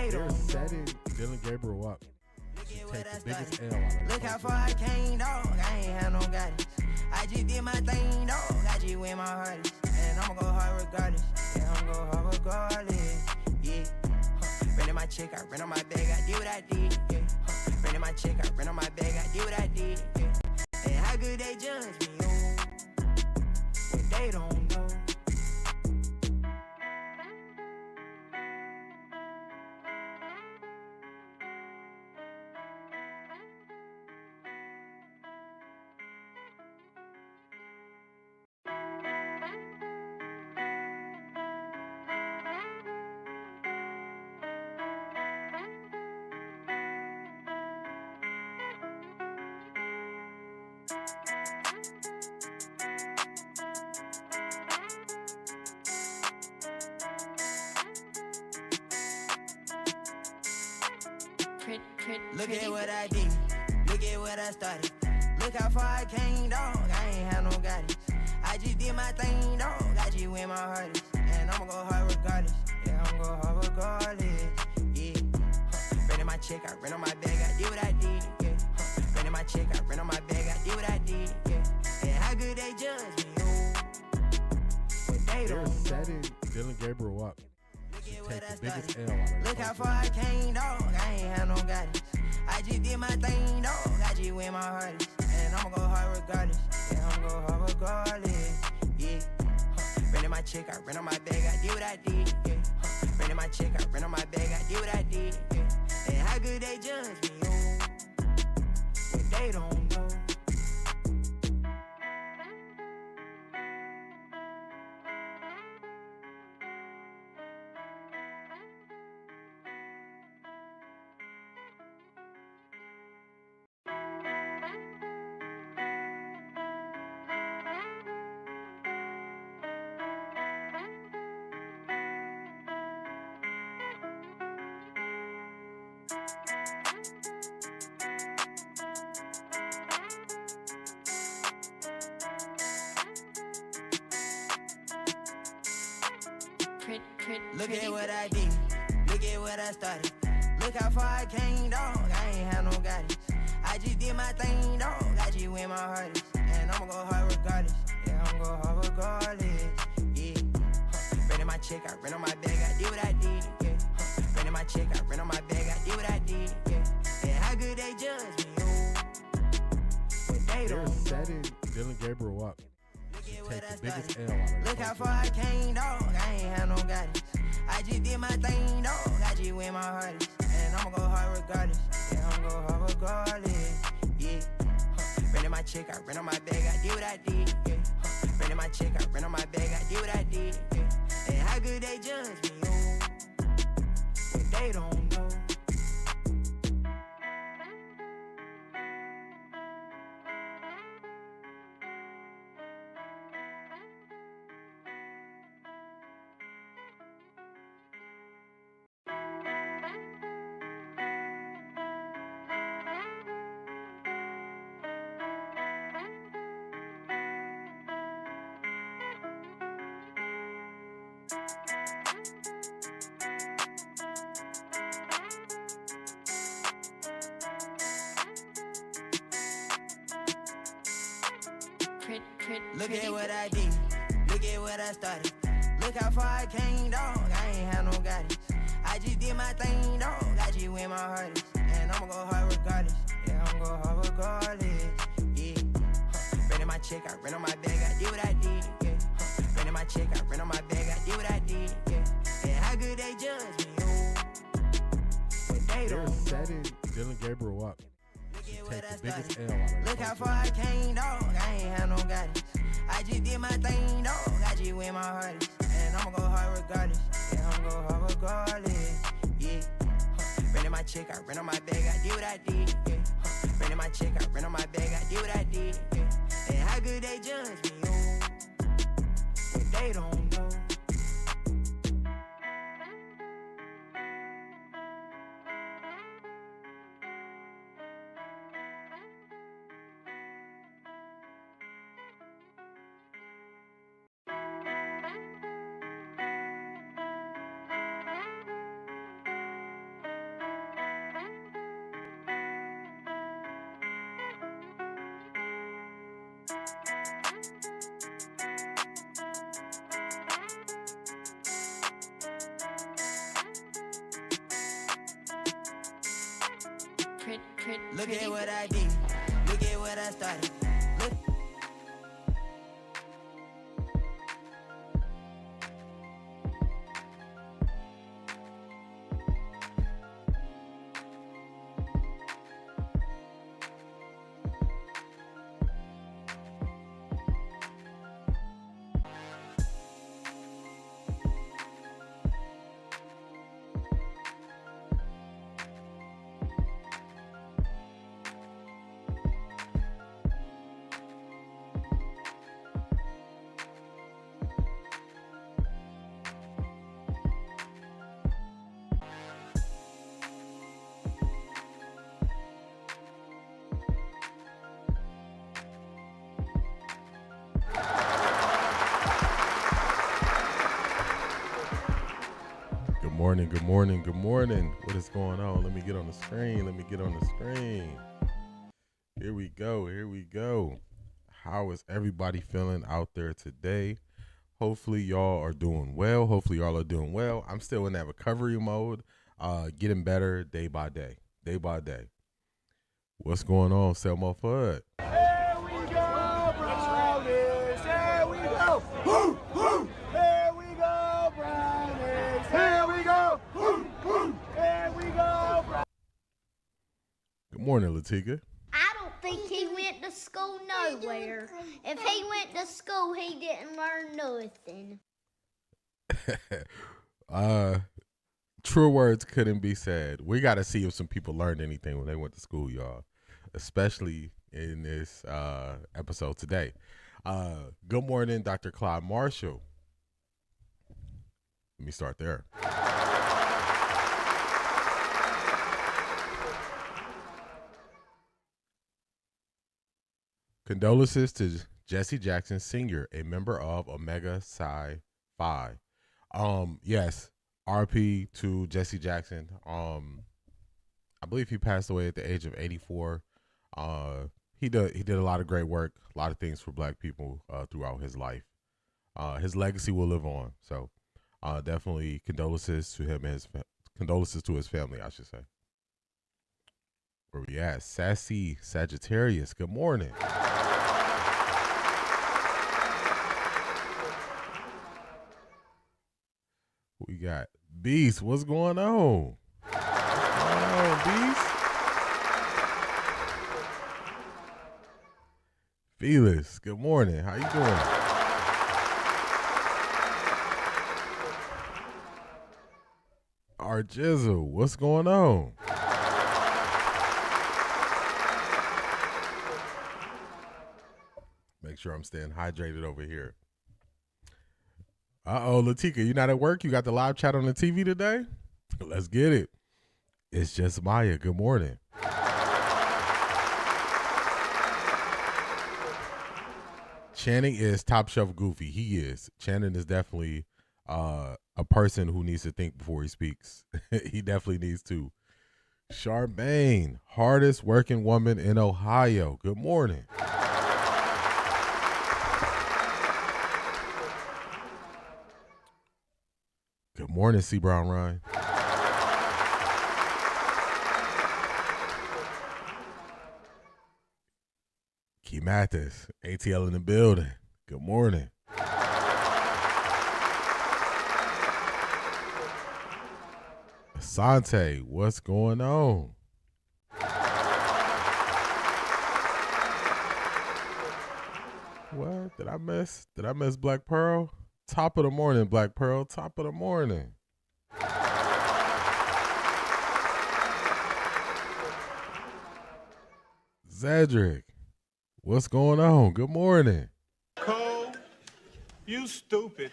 they They're don't setting Dylan Gabriel up to take the biggest L out of Look how far I came, dog. I ain't had no guidance. I just did my thing, dog. I just went my hardest. And I'ma go hard regardless. Yeah, I'ma go hard regardless. Yeah. Renting my check, I rent on my bag, I did what I did. Yeah. Renting my check, I rent on my bag, I did what I did. Yeah. And how good they judge me, oh. What they don't know. Look at what I did, look at what I started. Look how far I came, dog. I ain't had no guidance. I just did my thing, dog. I just went my hardest. And I'ma go hard regardless. Yeah, I'ma go hard regardless. Yeah. Renting my check, I rent on my bag, I did what I did. Yeah. Renting my check, I rent on my bag, I did what I did. Yeah. And how good they judge me, oh. But they They're don't setting Dylan Gabriel up to take the biggest L out of Look how far I came, dog. I ain't had no guidance. I just did my thing, dog. I just went my hardest. And I'ma go hard regardless. Yeah, I'ma go hard regardless. Yeah. Renting my check, I rent on my bag, I did what I did. Yeah. Renting my check, I rent on my bag, I did what I did. Yeah. And how good they judge me, oh. What they don't know. Look at what I did, look at what I started. Look how far I came, dog. I ain't had no guidance. I just did my thing, dog. I just went my hardest. And I'ma go hard regardless. Yeah, I'ma go hard regardless. Yeah. Renting my check, I rent on my bag, I did what I did. Yeah. Renting my check, I rent on my bag, I did what I did. Yeah. And how good they judge me, oh. But they They're don't know. setting Dylan Gabriel up to take the biggest L out of Look how far I came, dog. I ain't had no guidance. I just did my thing, dog. I just went my hardest. And I'ma go hard regardless. Yeah, I'ma go hard regardless. Yeah. Renting my check, I rent on my bag, I did what I did. Yeah. Renting my check, I rent on my bag, I did what I did. Yeah. And how good they judge me, oh. What they don't know. Look at what I did, look at what I started. Look how far I came, dog. I ain't had no guidance. I just did my thing, dog. I just went my hardest. And I'ma go hard regardless. Yeah, I'ma go hard regardless. Yeah. Renting my check, I rent on my bag, I did what I did. Yeah. Renting my check, I rent on my bag, I did what I did. Yeah. And how good they judge me, oh. But they They're don't know. setting Dylan Gabriel up to take the biggest L out of Look how far I came, dog. I ain't had no guidance. I just did my thing, dog. I just went my hardest. And I'ma go hard regardless. Yeah, I'ma go hard regardless. Yeah. Renting my check, I rent on my bag, I did what I did. Yeah. Renting my check, I rent on my bag, I did what I did. Yeah. And how good they judge me, oh. But they don't know. Look at what I did. Look at what I started. Look. Good morning, good morning. What is going on? Let me get on the screen. Here we go. How is everybody feeling out there today? Hopefully y'all are doing well. I'm still in that recovery mode, getting better day by day. What's going on, Selma Fudd? Here we go, Brownies. Here we go. Woo, woo. Here we go, Brownies. Here we go. Woo, woo. Here we go, Brownies. Good morning, Latika. I don't think he went to school nowhere. If he went to school, he didn't learn nothing. True words couldn't be said. We got to see if some people learned anything when they went to school, y'all, especially in this episode today. Good morning, Dr. Clyde Marshall. Let me start there. Condolences to Jesse Jackson Sr., a member of Omega Psi Phi. Yes, RP to Jesse Jackson. I believe he passed away at the age of 84. He did a lot of great work, a lot of things for Black people throughout his life. His legacy will live on. So definitely condolences to him and condolences to his family, I should say. Where we at? Sassy Sagittarius. Good morning. We got Beast. What's going on? Beast? Felix, good morning. How you doing? Jizzle, what's going on? Make sure I'm staying hydrated over here. Latika, you not at work? You got the live chat on the TV today? Let's get it. It's just Maya. Good morning. Channing is top shelf goofy. He is. Channing is definitely a person who needs to think before he speaks. He definitely needs to. Charmaine, hardest working woman in Ohio. Good morning. Good morning, C. Brown Ryan. Key Mathis, ATL in the building. Good morning. Asante, what's going on? What? Did I miss Black Pearl? Top of the morning, Black Pearl. Top of the morning. Zedric, what's going on? Good morning. Cole, you stupid.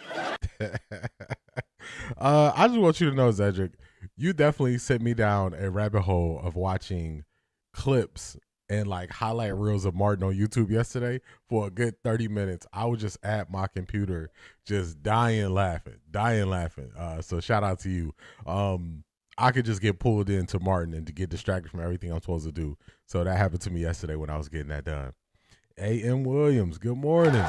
I just want you to know, Zedric, you definitely sent me down a rabbit hole of watching clips and like highlight reels of Martin on YouTube yesterday for a good 30 minutes. I was just at my computer, just dying laughing. So shout out to you. I could just get pulled into Martin and to get distracted from everything I'm supposed to do. So that happened to me yesterday when I was getting that done. A.M. Williams, good morning.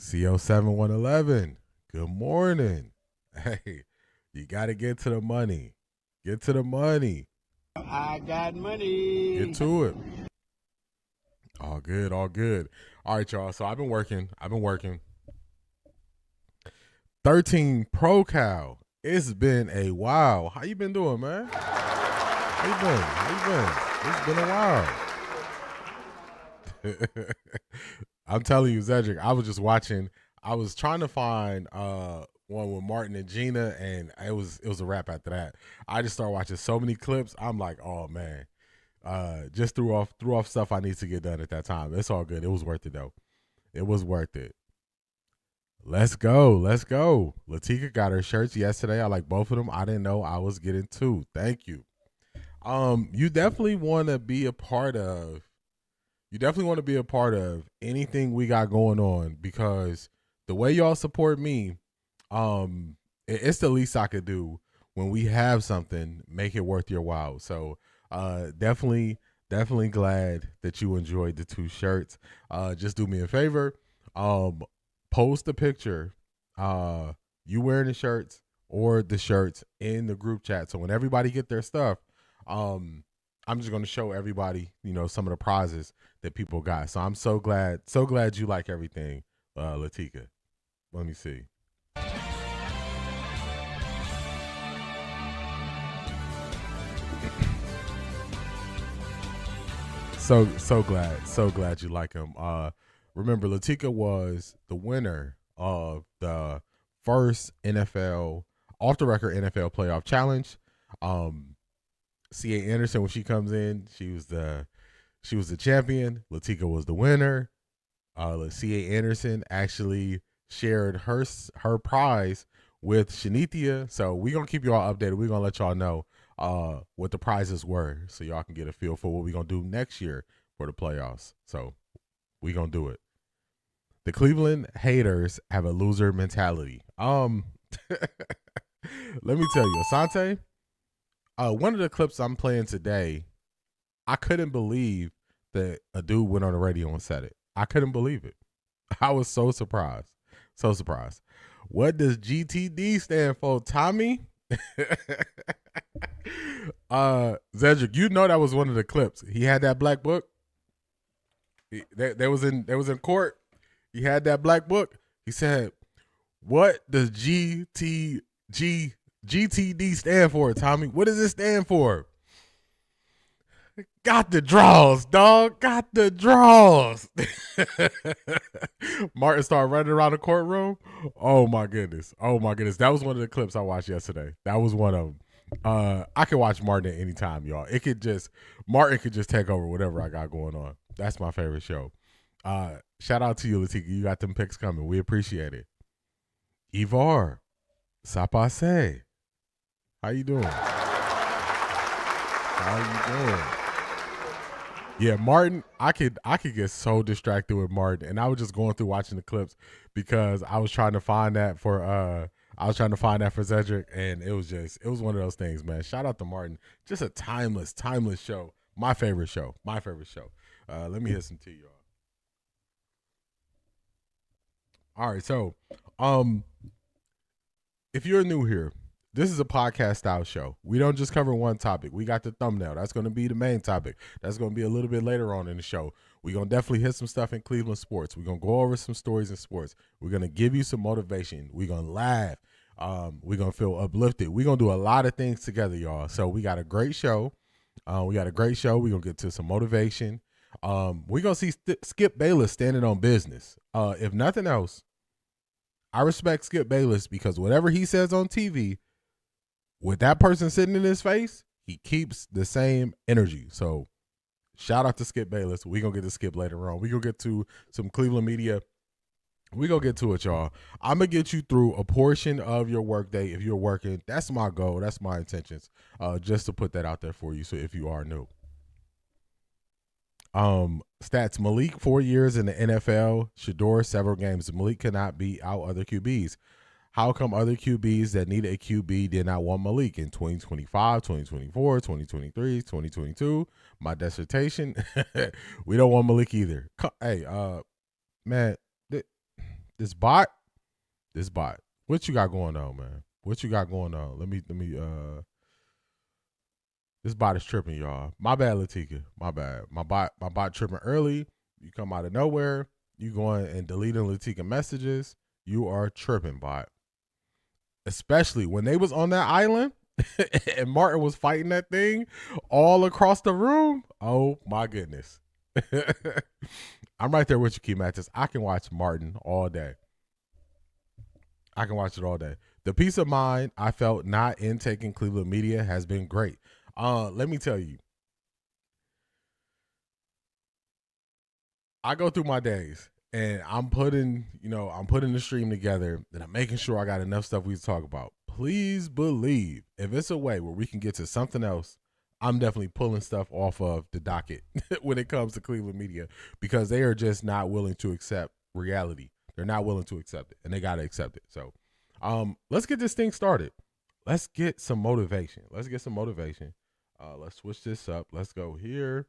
CO7111, good morning. Hey, You got to get to the money. Get to the money. I got money. Get to it. All good, all good. All right, y'all. So I've been working. 13 Pro Cal. It's been a while. How you been doing, man? How you been? It's been a while. I'm telling you, Cedric, I was just watching. I was trying to find one with Martin and Gina, and it was a wrap after that. I just started watching so many clips. I'm like, oh man. Just threw off stuff I need to get done at that time. It's all good. It was worth it though. It was worth it. Let's go. Latika got her shirts yesterday. I like both of them. I didn't know I was getting two. Thank you. You definitely want to be a part of anything we got going on, because the way y'all support me, it's the least I could do when we have something, make it worth your while. So definitely glad that you enjoyed the two shirts. Just do me a favor, post a picture, you wearing the shirts or the shirts in the group chat. So when everybody get their stuff, I'm just going to show everybody, some of the prizes that people got. So I'm so glad you like everything, Latika. Let me see. So glad you like him. Remember, Latika was the winner of the first NFL off the record NFL playoff challenge. C.A. Anderson, when she comes in, she was the champion. Latika was the winner. C.A. Anderson actually shared her prize with Shanithia. So we're gonna keep y'all updated. We're gonna let y'all know what the prizes were, so y'all can get a feel for what we're gonna do next year for the playoffs. So we're gonna do it. The Cleveland haters have a loser mentality. Let me tell you, Asante, one of the clips I'm playing today, I couldn't believe that a dude went on the radio and said it. I couldn't believe it. I was so surprised. What does GTD stand for, Tommy? Zedric, that was one of the clips. He had that black book. They was in court. He had that black book. He said, "What does GTD stand for, Tommy? What does it stand for?" Got the draws, dog. Got the draws. Martin started running around the courtroom. Oh my goodness. That was one of the clips I watched yesterday. That was one of them. I can watch Martin at any time, y'all. Martin could just take over whatever I got going on. That's my favorite show. Shout out to you, Latika. You got them picks coming. We appreciate it. Ivar, Sapase. How you doing? Yeah, Martin, I could get so distracted with Martin, and I was just going through watching the clips because I was trying to find that for Cedric, and it was one of those things, man. Shout out to Martin. Just a timeless show. My favorite show. Let me hit some tea, y'all. All right, so if you're new here, this is a podcast style show. We don't just cover one topic. We got the thumbnail. That's going to be the main topic. That's going to be a little bit later on in the show. We're going to definitely hit some stuff in Cleveland sports. We're going to go over some stories in sports. We're going to give you some motivation. We're going to laugh. We're going to feel uplifted. We're going to do a lot of things together, y'all. So we got a great show. We're going to get to some motivation. We're going to see Skip Bayless standing on business. If nothing else, I respect Skip Bayless because whatever he says on TV, with that person sitting in his face, he keeps the same energy. So shout out to Skip Bayless. We're going to get to Skip later on. We're going to get to some Cleveland media. We're going to get to it, y'all. I'm going to get you through a portion of your workday. If you're working, that's my goal. That's my intentions, just to put that out there for you. So if you are new. Stats: Malik 4 years in the NFL. Shador several games. Malik cannot beat out other QBs. How come other QBs that need a QB did not want Malik in 2025, 2024, 2023, 2022? My dissertation. We don't want Malik either. Hey, man, this bot. What you got going on, man? What you got going on? Let me this bot is tripping, y'all. My bad, Latika. My bad. My bot tripping early. You come out of nowhere. You going and deleting Latika messages. You are tripping, bot. Especially when they was on that island and Martin was fighting that thing all across the room. Oh my goodness. I'm right there with you, Key Matches. I can watch Martin all day. I can watch it all day. The peace of mind I felt not intaking Cleveland media has been great. Let me tell you, I go through my days and I'm putting the stream together and I'm making sure I got enough stuff we can talk about. Please believe if it's a way where we can get to something else, I'm definitely pulling stuff off of the docket when it comes to Cleveland media, because they are just not willing to accept reality. They're not willing to accept it, and they got to accept it. So let's get this thing started. Let's get some motivation. Let's switch this up. Let's go here.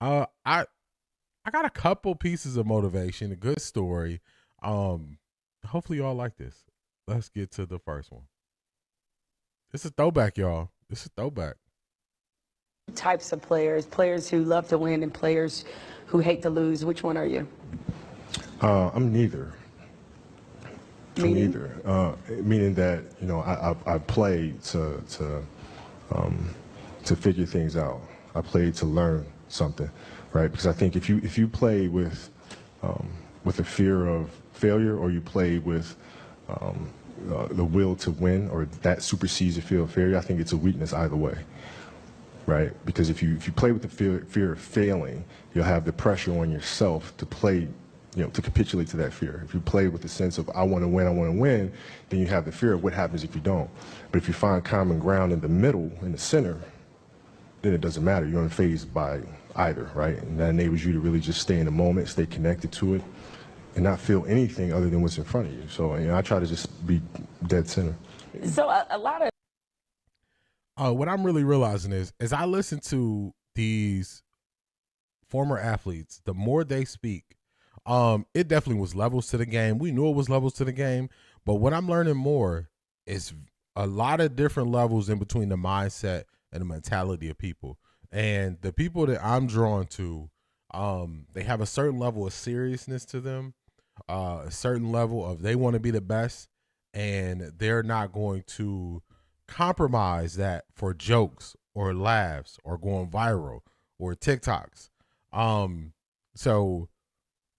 I got a couple pieces of motivation, a good story. Hopefully y'all like this. Let's get to the first one. This is throwback, y'all. This is throwback. Types of players who love to win and players who hate to lose. Which one are you? I'm neither. Meaning? Meaning that, I play to figure things out. I play to learn something, right? Because I think if you play with a fear of failure, or you play with the will to win, or that supersedes the fear of failure, I think it's a weakness either way. Right, because if you play with the fear of failing, you'll have the pressure on yourself to play, to capitulate to that fear. If you play with the sense of I want to win, then you have the fear of what happens if you don't. But if you find common ground in the middle, in the center, then it doesn't matter. You're unfazed by either, right? And that enables you to really just stay in the moment, stay connected to it, and not feel anything other than what's in front of you. So I try to just be dead center. So a lot of what I'm really realizing is, as I listen to these former athletes, the more they speak, it definitely was levels to the game. We knew it was levels to the game, but what I'm learning more is a lot of different levels in between the mindset and the mentality of people. And the people that I'm drawn to, they have a certain level of seriousness to them, a certain level of they want to be the best, and they're not going to compromise that for jokes or laughs or going viral or TikToks. So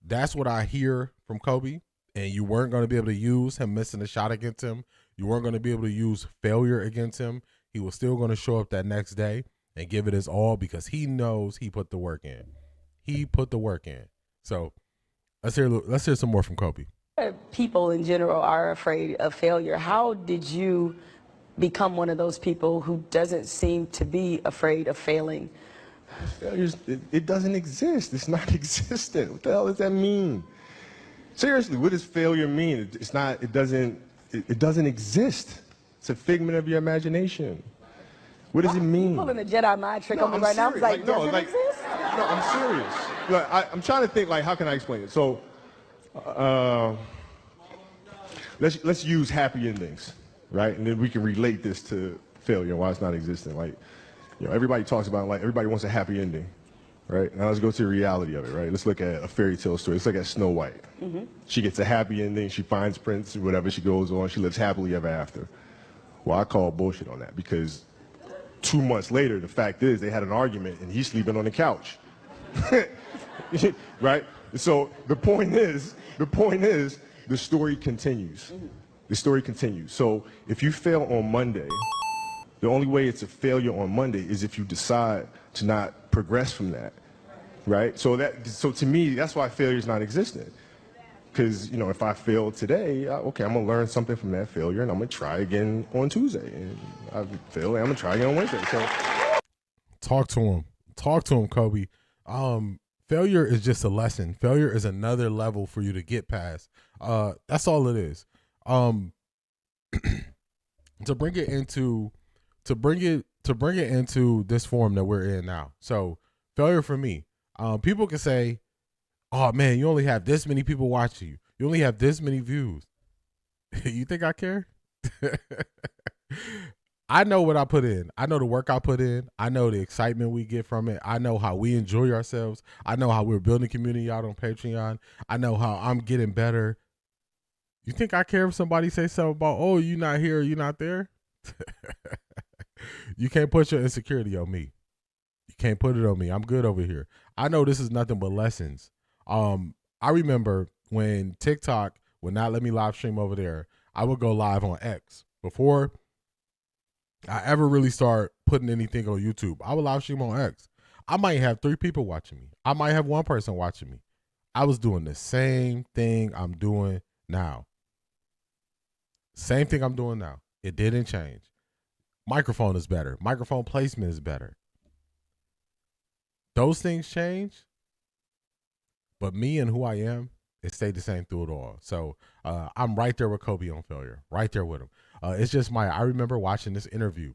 that's what I hear from Kobe. And you weren't going to be able to use him missing a shot against him. You weren't going to be able to use failure against him. He was still going to show up that next day and give it his all, because he knows he put the work in. He put the work in. So let's hear some more from Kobe. people in general are afraid of failure. How did you become one of those people who doesn't seem to be afraid of failing? It doesn't exist. It's not existent. What the hell does that mean? Seriously, what does failure mean? It's not. It doesn't exist. It's a figment of your imagination. What does it mean? You're pulling a Jedi mind trick on me right now. I was like, does it exist? No, I'm serious. I'm trying to think, how can I explain it? So, let's use happy endings, right? And then we can relate this to failure, why it's not existent. Everybody talks about, everybody wants a happy ending, right? Now let's go to the reality of it, right? Let's look at a fairy tale story. Let's look at Snow White. Mm-hmm. She gets a happy ending. She finds Prince, whatever, she goes on. She lives happily ever after. Well, I call bullshit on that, because 2 months later, the fact is they had an argument and he's sleeping on the couch. Right? So the point is, the story continues. The story continues. So if you fail on Monday, the only way it's a failure on Monday is if you decide to not progress from that, right? So to me, that's why failure is not existent. Because, if I fail today, okay, I'm going to learn something from that failure, and I'm going to try again on Tuesday. And I fail, and I'm going to try again on Wednesday. So, Talk to him, Kobe. Failure is just a lesson. Failure is another level for you to get past. That's all it is. To bring it into this form that we're in now. So failure for me, people can say, oh man, you only have this many people watching you. You only have this many views. You think I care? I know what I put in. I know the work I put in. I know the excitement we get from it. I know how we enjoy ourselves. I know how we're building community out on Patreon. I know how I'm getting better. You think I care if somebody say something about, oh, you not here, you not there? You can't put your insecurity on me. You can't put it on me. I'm good over here. I know this is nothing but lessons. I remember when TikTok would not let me live stream over there, I would go live on X. Before I ever really start putting anything on YouTube, I would live stream on X. I might have 3 people watching me. I might have 1 person watching me. I was doing the same thing I'm doing now. Same thing I'm doing now. It didn't change. Microphone is better. Microphone placement is better. Those things change, but me and who I am, it stayed the same through it all. So I'm right there with Kobe on failure. right there with him. It's just I remember watching this interview.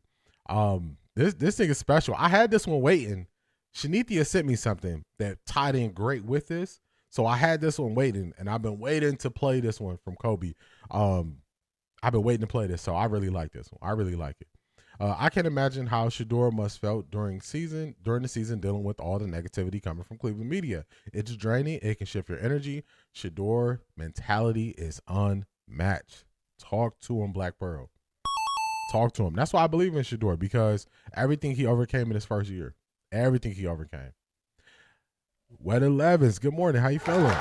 This thing is special. I had this one waiting. Shanithia sent me something that tied in great with this. So I had this one waiting, and I've been waiting to play this one from Kobe. I've been waiting to play this, so I really like this one. I really like it. I can imagine how Shador must felt during the season dealing with all the negativity coming from Cleveland media. It's draining. It can shift your energy. Shador mentality is unmatched. Talk to him, Black Pearl. Talk to him. That's why I believe in Shador, because everything he overcame in his first year. Everything he overcame. Weather Levins, good morning. How you feeling?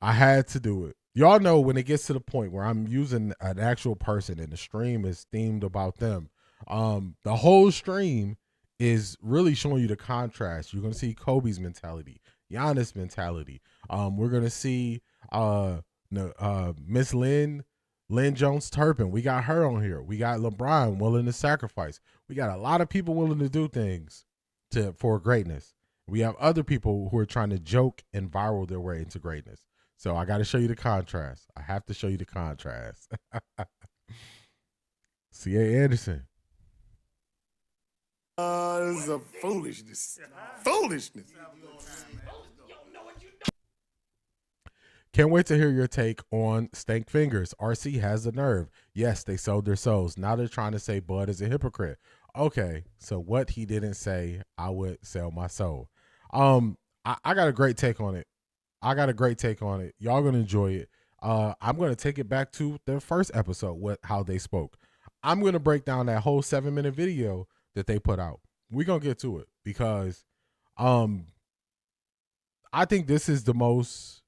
I had to do it. Y'all know when it gets to the point where I'm using an actual person and the stream is themed about them, the whole stream is really showing you the contrast. You're going to see Kobe's mentality, Giannis' mentality. We're going to see Miss Lynn Jones Turpin. We got her on here. We got LeBron willing to sacrifice. We got a lot of people willing to do things for greatness. We have other people who are trying to joke and viral their way into greatness. So I got to show you the contrast. I have to show you the contrast. C.A. Anderson. This is a foolishness. Foolishness. Can't wait to hear your take on Stank Fingers. RC has the nerve. Yes, they sold their souls. Now they're trying to say Bud is a hypocrite. Okay, so what he didn't say, I would sell my soul. I got a great take on it. Y'all gonna enjoy it. I'm gonna take it back to the first episode, how they spoke. I'm gonna break down that whole 7-minute video that they put out. We're gonna get to it because I think this is the most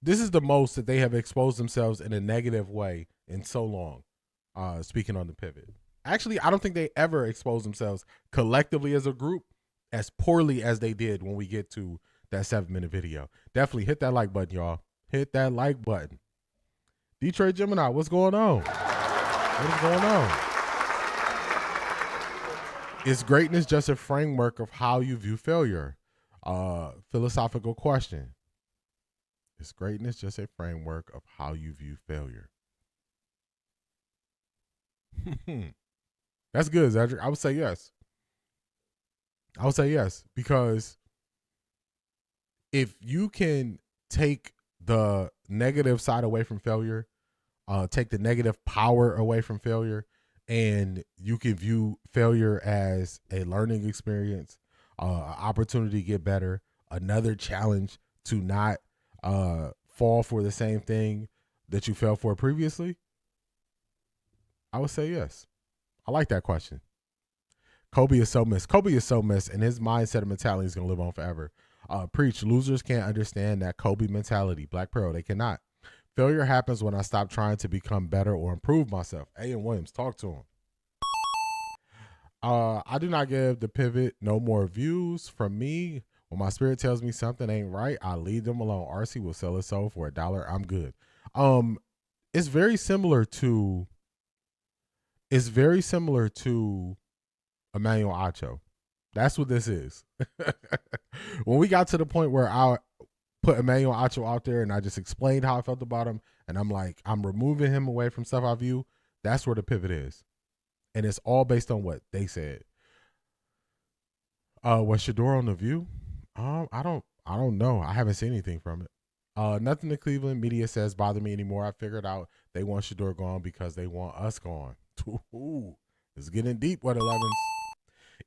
that they have exposed themselves in a negative way in so long. Speaking on the pivot. Actually, I don't think they ever exposed themselves collectively as a group as poorly as they did when we get to that 7-minute video. Definitely hit that like button, y'all. Hit that like button. Detroit Gemini, what's going on? What is going on? Is greatness just a framework of how you view failure? Philosophical question. Is greatness just a framework of how you view failure? That's good, Zedric. I would say yes. Because if you can take the negative side away from failure, take the negative power away from failure, and you can view failure as a learning experience, an opportunity to get better, another challenge to not fall for the same thing that you fell for previously, I would say yes. I like that question. Kobe is so missed, and his mindset and mentality is going to live on forever. Preach, losers can't understand that Kobe mentality. Black Pearl, they cannot. Failure happens when I stop trying to become better or improve myself. A.M. Williams, talk to him. I do not give the pivot no more views from me. When my spirit tells me something ain't right, I leave them alone. RC will sell his soul for $1. I'm good. It's very similar to Emmanuel Acho. That's what this is. When we got to the point where I put Emmanuel Acho out there and I just explained how I felt about him, and I'm like, I'm removing him away from stuff I view, that's where the pivot is. And it's all based on what they said. Was Shador on The View? I I don't know. I haven't seen anything from it. Nothing the Cleveland media says bother me anymore. I figured out they want Shador gone because they want us gone. Ooh, it's getting deep, what 11s.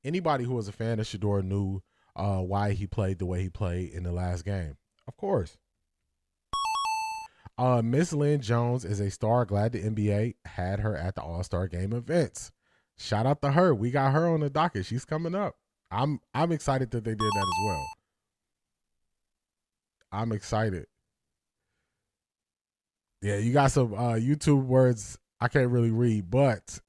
Anybody who was a fan of Shador knew why he played the way he played in the last game. Of course. Miss Lynn Jones is a star. Glad the NBA had her at the All-Star Game events. Shout out to her. We got her on the docket. She's coming up. I'm excited that they did that as well. I'm excited. Yeah, you got some YouTube words I can't really read, but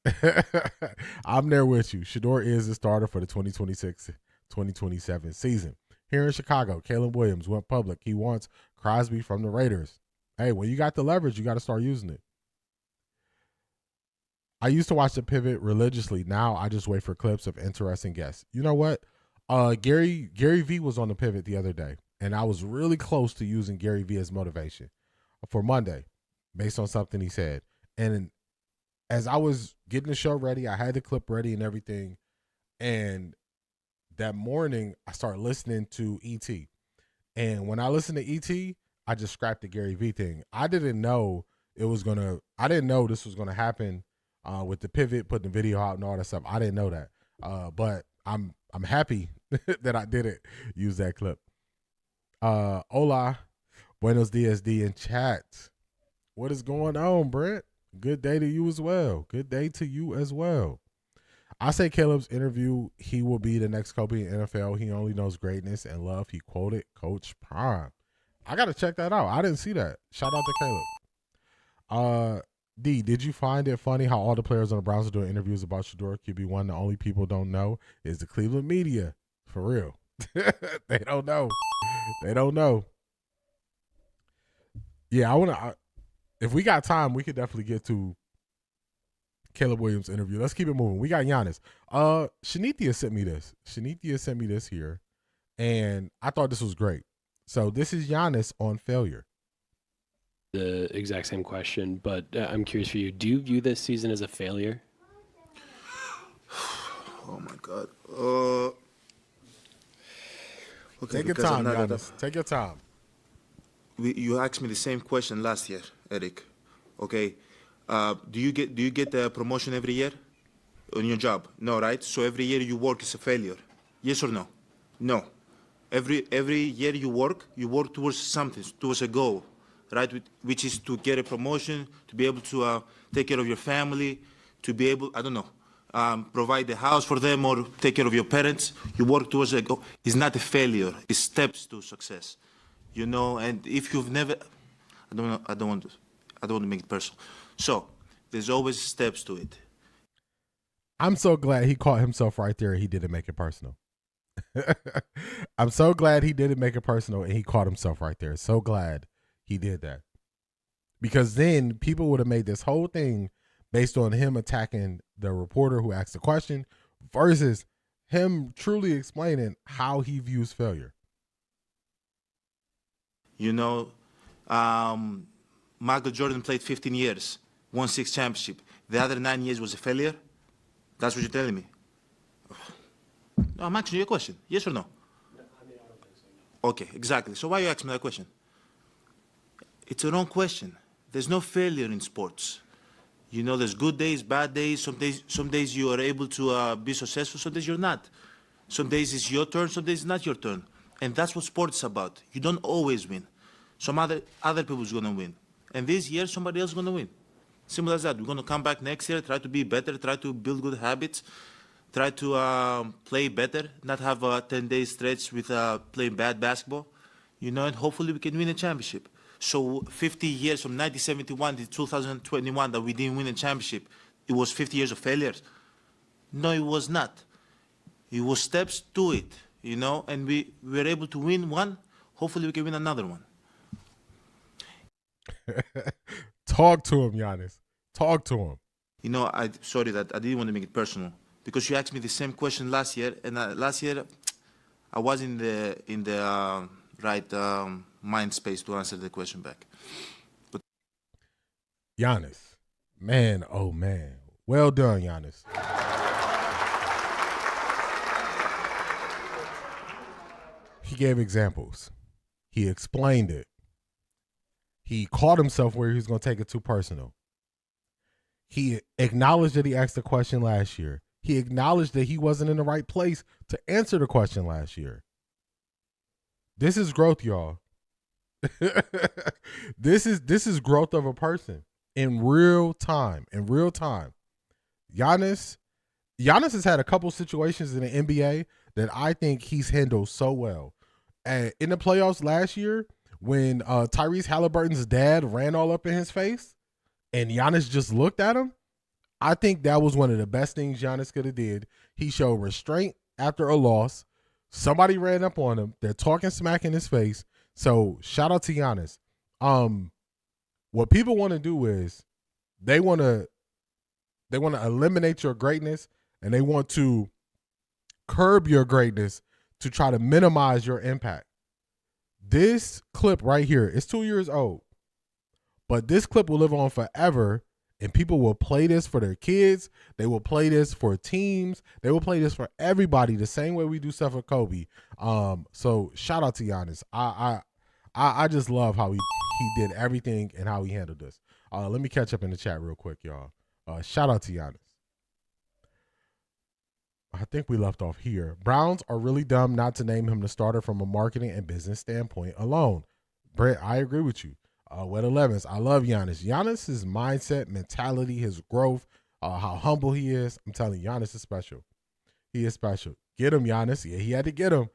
I'm there with you. Shador is the starter for the 2026-2027 season. Here in Chicago, Caleb Williams went public. He wants Crosby from the Raiders. Hey, when you got the leverage, you got to start using it. I used to watch The Pivot religiously. Now I just wait for clips of interesting guests. You know what? Gary V was on The Pivot the other day, and I was really close to using Gary V as motivation for Monday based on something he said. And as I was getting the show ready, I had the clip ready and everything. And that morning, I started listening to E.T. And when I listened to E.T., I just scrapped the Gary V thing. I didn't know this was gonna happen with the pivot, putting the video out and all that stuff. I didn't know that. But I'm happy that I didn't use that clip. Hola, buenos dias, D in chat. What is going on, Brent? Good day to you as well. Good day to you as well. I say Caleb's interview, he will be the next Kobe in NFL. He only knows greatness and love. He quoted Coach Prime. I got to check that out. I didn't see that. Shout out to Caleb. D, did you find it funny how all the players on the Browns are doing interviews about Shador QB1? The only people don't know is the Cleveland media. For real. They don't know. They don't know. Yeah, if we got time, we could definitely get to Caleb Williams' interview. Let's keep it moving. We got Giannis. Shanithia sent me this. Shanithia sent me this here, and I thought this was great. So this is Giannis on failure. The exact same question, but I'm curious for you. Do you view this season as a failure? Oh, my God. Okay, Take your time, Giannis. Take your time. You asked me the same question last year, Eric. Okay. Do you get a promotion every year on your job? No, right? So every year you work is a failure. Yes or no? No. Every year you work towards something, towards a goal, right? Which is to get a promotion, to be able to take care of your family, to be able, I don't know, provide a house for them or take care of your parents. You work towards a goal. It's not a failure. It's steps to success, you know. And if you've never, I don't want to make it personal. So there's always steps to it. I'm so glad he caught himself right there. He didn't make it personal. I'm so glad he didn't make it personal and he caught himself right there. So glad he did that. Because then people would have made this whole thing based on him attacking the reporter who asked the question versus him truly explaining how he views failure. You know, Michael Jordan played 15 years, won 6 championships. The other 9 years was a failure? That's what you're telling me? No, I'm asking you a question. Yes or no? Okay, exactly. So why you asking me that question? It's a wrong question. There's no failure in sports. You know, there's good days, bad days. Some days you are able to be successful, some days you're not. Some days it's your turn, some days it's not your turn. And that's what sports is about. You don't always win. Some other people's gonna win. And this year, somebody else is gonna win. Simple as that. We're gonna come back next year, try to be better, try to build good habits, try to play better, not have a 10-day stretch with playing bad basketball, you know, and hopefully we can win a championship. So 50 years from 1971 to 2021 that we didn't win a championship, it was 50 years of failures? No, it was not. It was steps to it, you know, and we were able to win one. Hopefully we can win another one. Talk to him, Giannis. Talk to him. You know, sorry that I didn't want to make it personal because you asked me the same question last year, and last year I was in the right mind space to answer the question back. But Giannis, man, oh man, well done, Giannis. He gave examples. He explained it. He caught himself where he was going to take it too personal. He acknowledged that he asked the question last year. He acknowledged that he wasn't in the right place to answer the question last year. This is growth, y'all. This is growth of a person in real time. In real time. Giannis has had a couple situations in the NBA that I think he's handled so well. And in the playoffs last year, when Tyrese Halliburton's dad ran all up in his face and Giannis just looked at him, I think that was one of the best things Giannis could have did. He showed restraint after a loss. Somebody ran up on him. They're talking smack in his face. So shout out to Giannis. What people want to do is they want to eliminate your greatness and they want to curb your greatness to try to minimize your impact. This clip right here is 2 years old, but this clip will live on forever, and people will play this for their kids. They will play this for teams. They will play this for everybody the same way we do stuff with Kobe. So shout out to Giannis. I just love how he did everything and how he handled this. Let me catch up in the chat real quick, y'all. Shout out to Giannis. I think we left off here. Browns are really dumb not to name him the starter from a marketing and business standpoint alone. Brett, I agree with you. Wet 11s, I love Giannis. Giannis's mindset, mentality, his growth, how humble he is. I'm telling you, Giannis is special. He is special. Get him, Giannis. Yeah, he had to get him.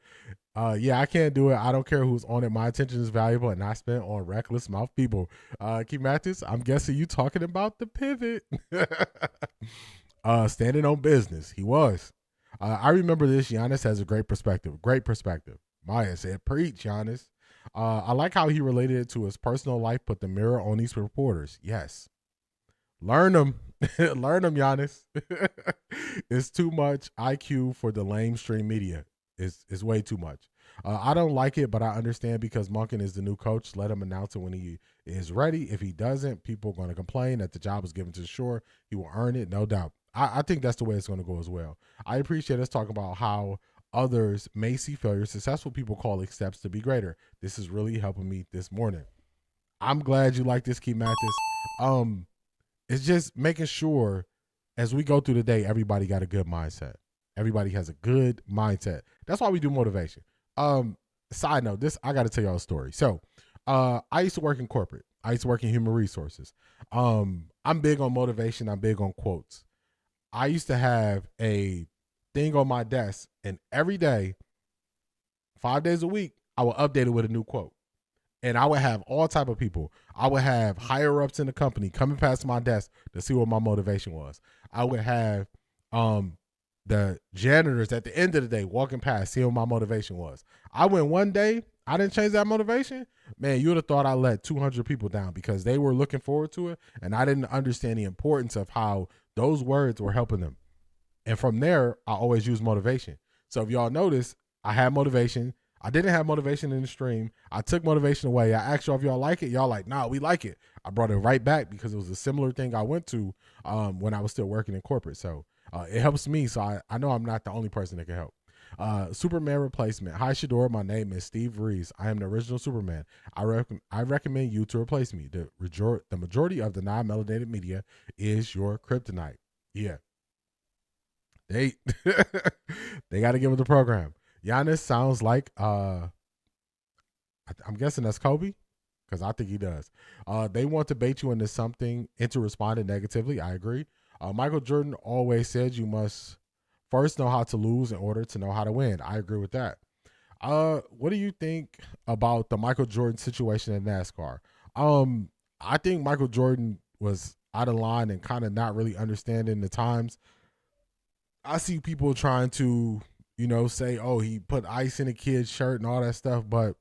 Yeah, I can't do it. I don't care who's on it. My attention is valuable and not spent on reckless mouth people. Keith Matthews, I'm guessing you talking about the pivot. Standing on business. He was. I remember this. Giannis has a great perspective. Great perspective. Maya said, preach, Giannis. I like how he related it to his personal life, put the mirror on these reporters. Yes. Learn them. Learn them, Giannis. It's too much IQ for the lamestream media. It's way too much. I don't like it, but I understand because Monken is the new coach. Let him announce it when he is ready. If he doesn't, people are going to complain that the job was given to the shore. He will earn it, no doubt. I think that's the way it's going to go as well. I appreciate us talking about how others may see failure. Successful people call it steps to be greater. This is really helping me this morning. I'm glad you like this, Keith Mathis. It's just making sure as we go through the day, everybody got a good mindset. Everybody has a good mindset. That's why we do motivation. Side note, I got to tell y'all a story. So I used to work in corporate. I used to work in human resources. I'm big on motivation. I'm big on quotes. I used to have a thing on my desk, and every day, 5 days a week, I would update it with a new quote. And I would have all type of people. I would have higher ups in the company coming past my desk to see what my motivation was. I would have the janitors at the end of the day walking past, seeing what my motivation was. I went one day, I didn't change that motivation. Man, you would have thought I let 200 people down because they were looking forward to it, and I didn't understand the importance of how those words were helping them. And from there, I always use motivation. So if y'all notice, I had motivation. I didn't have motivation in the stream. I took motivation away. I asked y'all if y'all like it. Y'all like, nah, we like it. I brought it right back because it was a similar thing I went to when I was still working in corporate. So it helps me. So I know I'm not the only person that can help. Superman replacement. Hi, Shador. My name is Steve Reeves. I am the original Superman. I recommend you to replace me. The majority of the non-melanated media is your kryptonite. Yeah. They got to give him the program. Giannis sounds like I'm guessing that's Kobe, because I think he does. They want to bait you into responding negatively. I agree. Michael Jordan always said you must first know how to lose in order to know how to win. I agree with that. What do you think about the Michael Jordan situation in NASCAR? I think Michael Jordan was out of line and kind of not really understanding the times. I see people trying to, say, oh, he put ice in a kid's shirt and all that stuff, but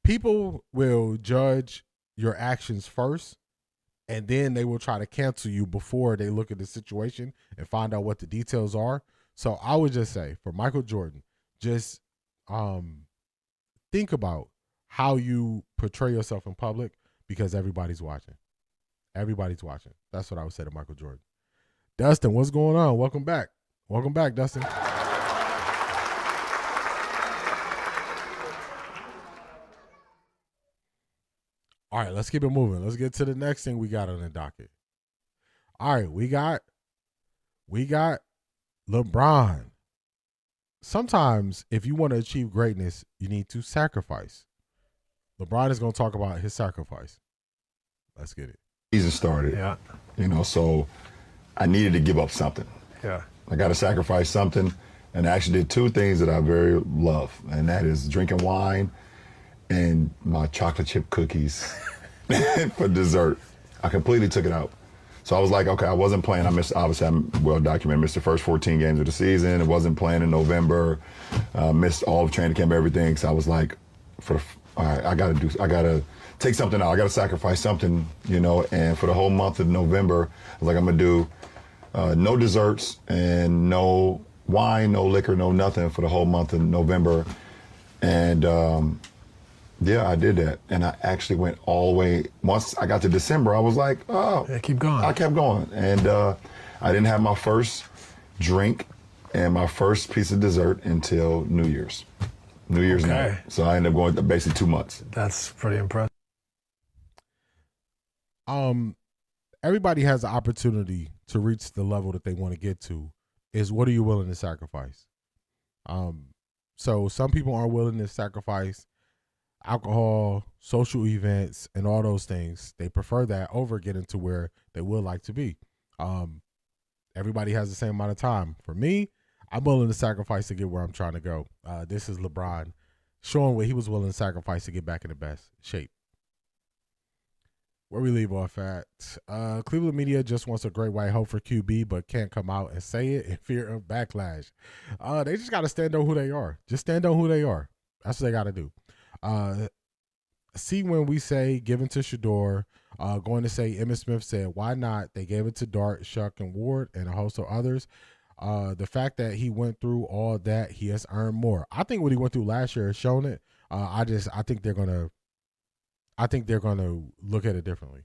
people will judge your actions first, and then they will try to cancel you before they look at the situation and find out what the details are. So I would just say, for Michael Jordan, just think about how you portray yourself in public, because everybody's watching. Everybody's watching. That's what I would say to Michael Jordan. Dustin, what's going on? Welcome back. Welcome back, Dustin. All right, let's keep it moving. Let's get to the next thing we got on the docket. All right, we got LeBron. Sometimes if you want to achieve greatness, you need to sacrifice. LeBron is going to talk about his sacrifice. Let's get it. Season started. Yeah. You know, so I needed to give up something. Yeah. I got to sacrifice something. And I actually did two things that I very love, and that is drinking wine and my chocolate chip cookies for dessert. I completely took it out. So I was like, okay, I wasn't playing. I missed, obviously, I'm well documented, missed the first 14 games of the season. I wasn't playing in November, missed all of training camp, everything. So I was like, all right, I got to take something out. I got to sacrifice something, you know, and for the whole month of November, I was like, I'm going to do no desserts and no wine, no liquor, no nothing for the whole month of November. And yeah, I did that. And I actually went all the way. Once I got to December, I was like, oh. Yeah, keep going. I kept going. And I didn't have my first drink and my first piece of dessert until New Year's night. So I ended up going basically 2 months. That's pretty impressive. Everybody has the opportunity to reach the level that they want to get to. Is what are you willing to sacrifice? So some people aren't willing to sacrifice alcohol, social events, and all those things. They prefer that over getting to where they would like to be. Everybody has the same amount of time. For me, I'm willing to sacrifice to get where I'm trying to go. This is LeBron showing what he was willing to sacrifice to get back in the best shape. Where we leave off at, Cleveland media just wants a great white hope for QB, but can't come out and say it in fear of backlash. They just got to stand on who they are. Just stand on who they are. That's what they got to do. See when we say given to Shador, going to say Emmitt Smith said, why not? They gave it to Dart, Shuck, and Ward, and a host of others. The fact that he went through all that, he has earned more. I think what he went through last year has shown it. I think they're gonna look at it differently.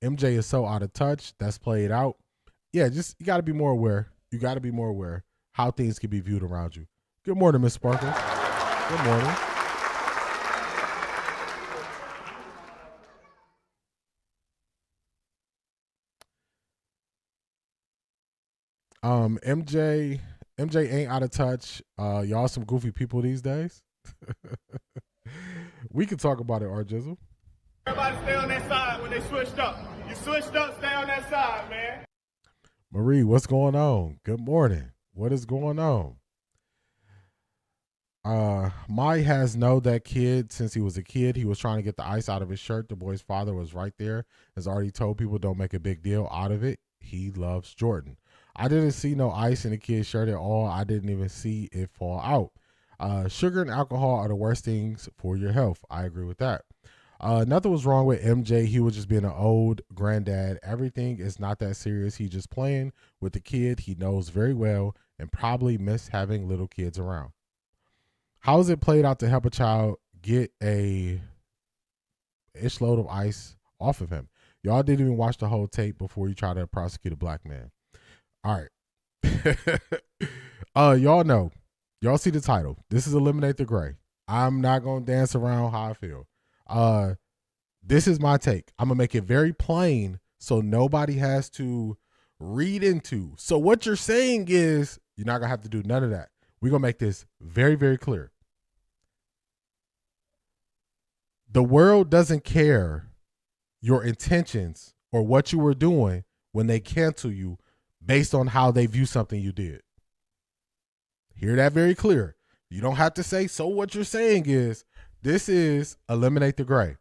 MJ is so out of touch. That's played out. Yeah, just you got to be more aware. You got to be more aware how things can be viewed around you. Good morning, Miss Sparkles. Good morning. MJ ain't out of touch. Y'all some goofy people these days. We can talk about it, R Jizzle. Everybody stay on that side when they switched up. You switched up, stay on that side, man. Marie, what's going on? Good morning. What is going on? Mai has known that kid since he was a kid. He was trying to get the ice out of his shirt. The boy's father was right there. Has already told people don't make a big deal out of it. He loves Jordan. I didn't see no ice in the kid's shirt at all. I didn't even see it fall out. Sugar and alcohol are the worst things for your health. I agree with that. Nothing was wrong with MJ. He was just being an old granddad. Everything is not that serious. He just playing with the kid he knows very well and probably miss having little kids around. How is it played out to help a child get a ish load of ice off of him? Y'all didn't even watch the whole tape before you try to prosecute a black man. All right. Y'all know. Y'all see the title. This is Eliminate the Gray. I'm not going to dance around how I feel. This is my take. I'm going to make it very plain so nobody has to read into. So what you're saying is you're not going to have to do none of that. We're going to make this very, very clear. The world doesn't care your intentions or what you were doing when they cancel you based on how they view something you did. Hear that very clear. You don't have to say, so what you're saying is, this is Eliminate the Gray.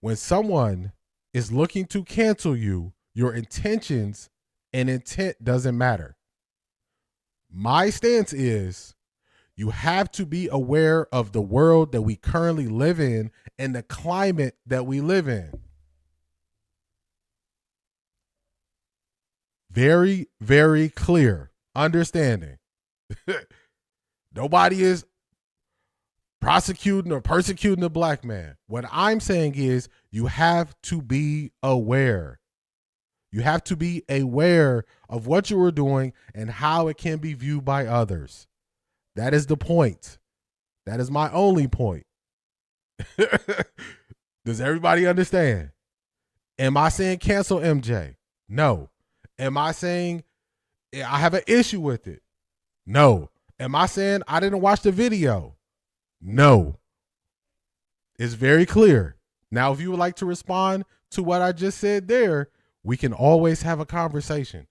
When someone is looking to cancel you, your intentions and intent doesn't matter. My stance is you have to be aware of the world that we currently live in and the climate that we live in. Very, very clear understanding. Nobody is prosecuting or persecuting a black man. What I'm saying is you have to be aware. You have to be aware of what you were doing and how it can be viewed by others. That is the point. That is my only point. Does everybody understand? Am I saying cancel MJ? No. Am I saying I have an issue with it? No. Am I saying I didn't watch the video? No. It's very clear. Now, if you would like to respond to what I just said there, we can always have a conversation.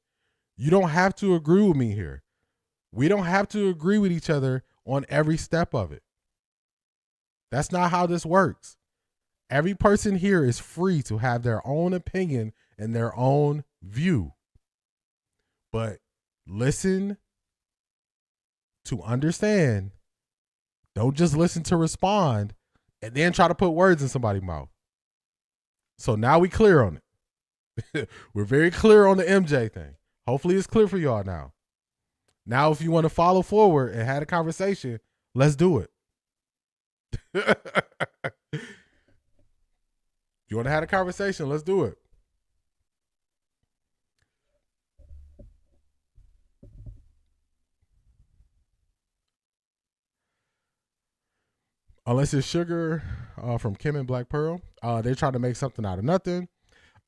You don't have to agree with me here. We don't have to agree with each other on every step of it. That's not how this works. Every person here is free to have their own opinion and their own view. But listen to understand. Don't just listen to respond and then try to put words in somebody's mouth. So now we clear on it. We're very clear on the MJ thing. Hopefully it's clear for y'all now. Now, if you want to follow forward and have a conversation, let's do it. You want to have a conversation, let's do it. Unless it's sugar from Kim and Black Pearl. They try to make something out of nothing.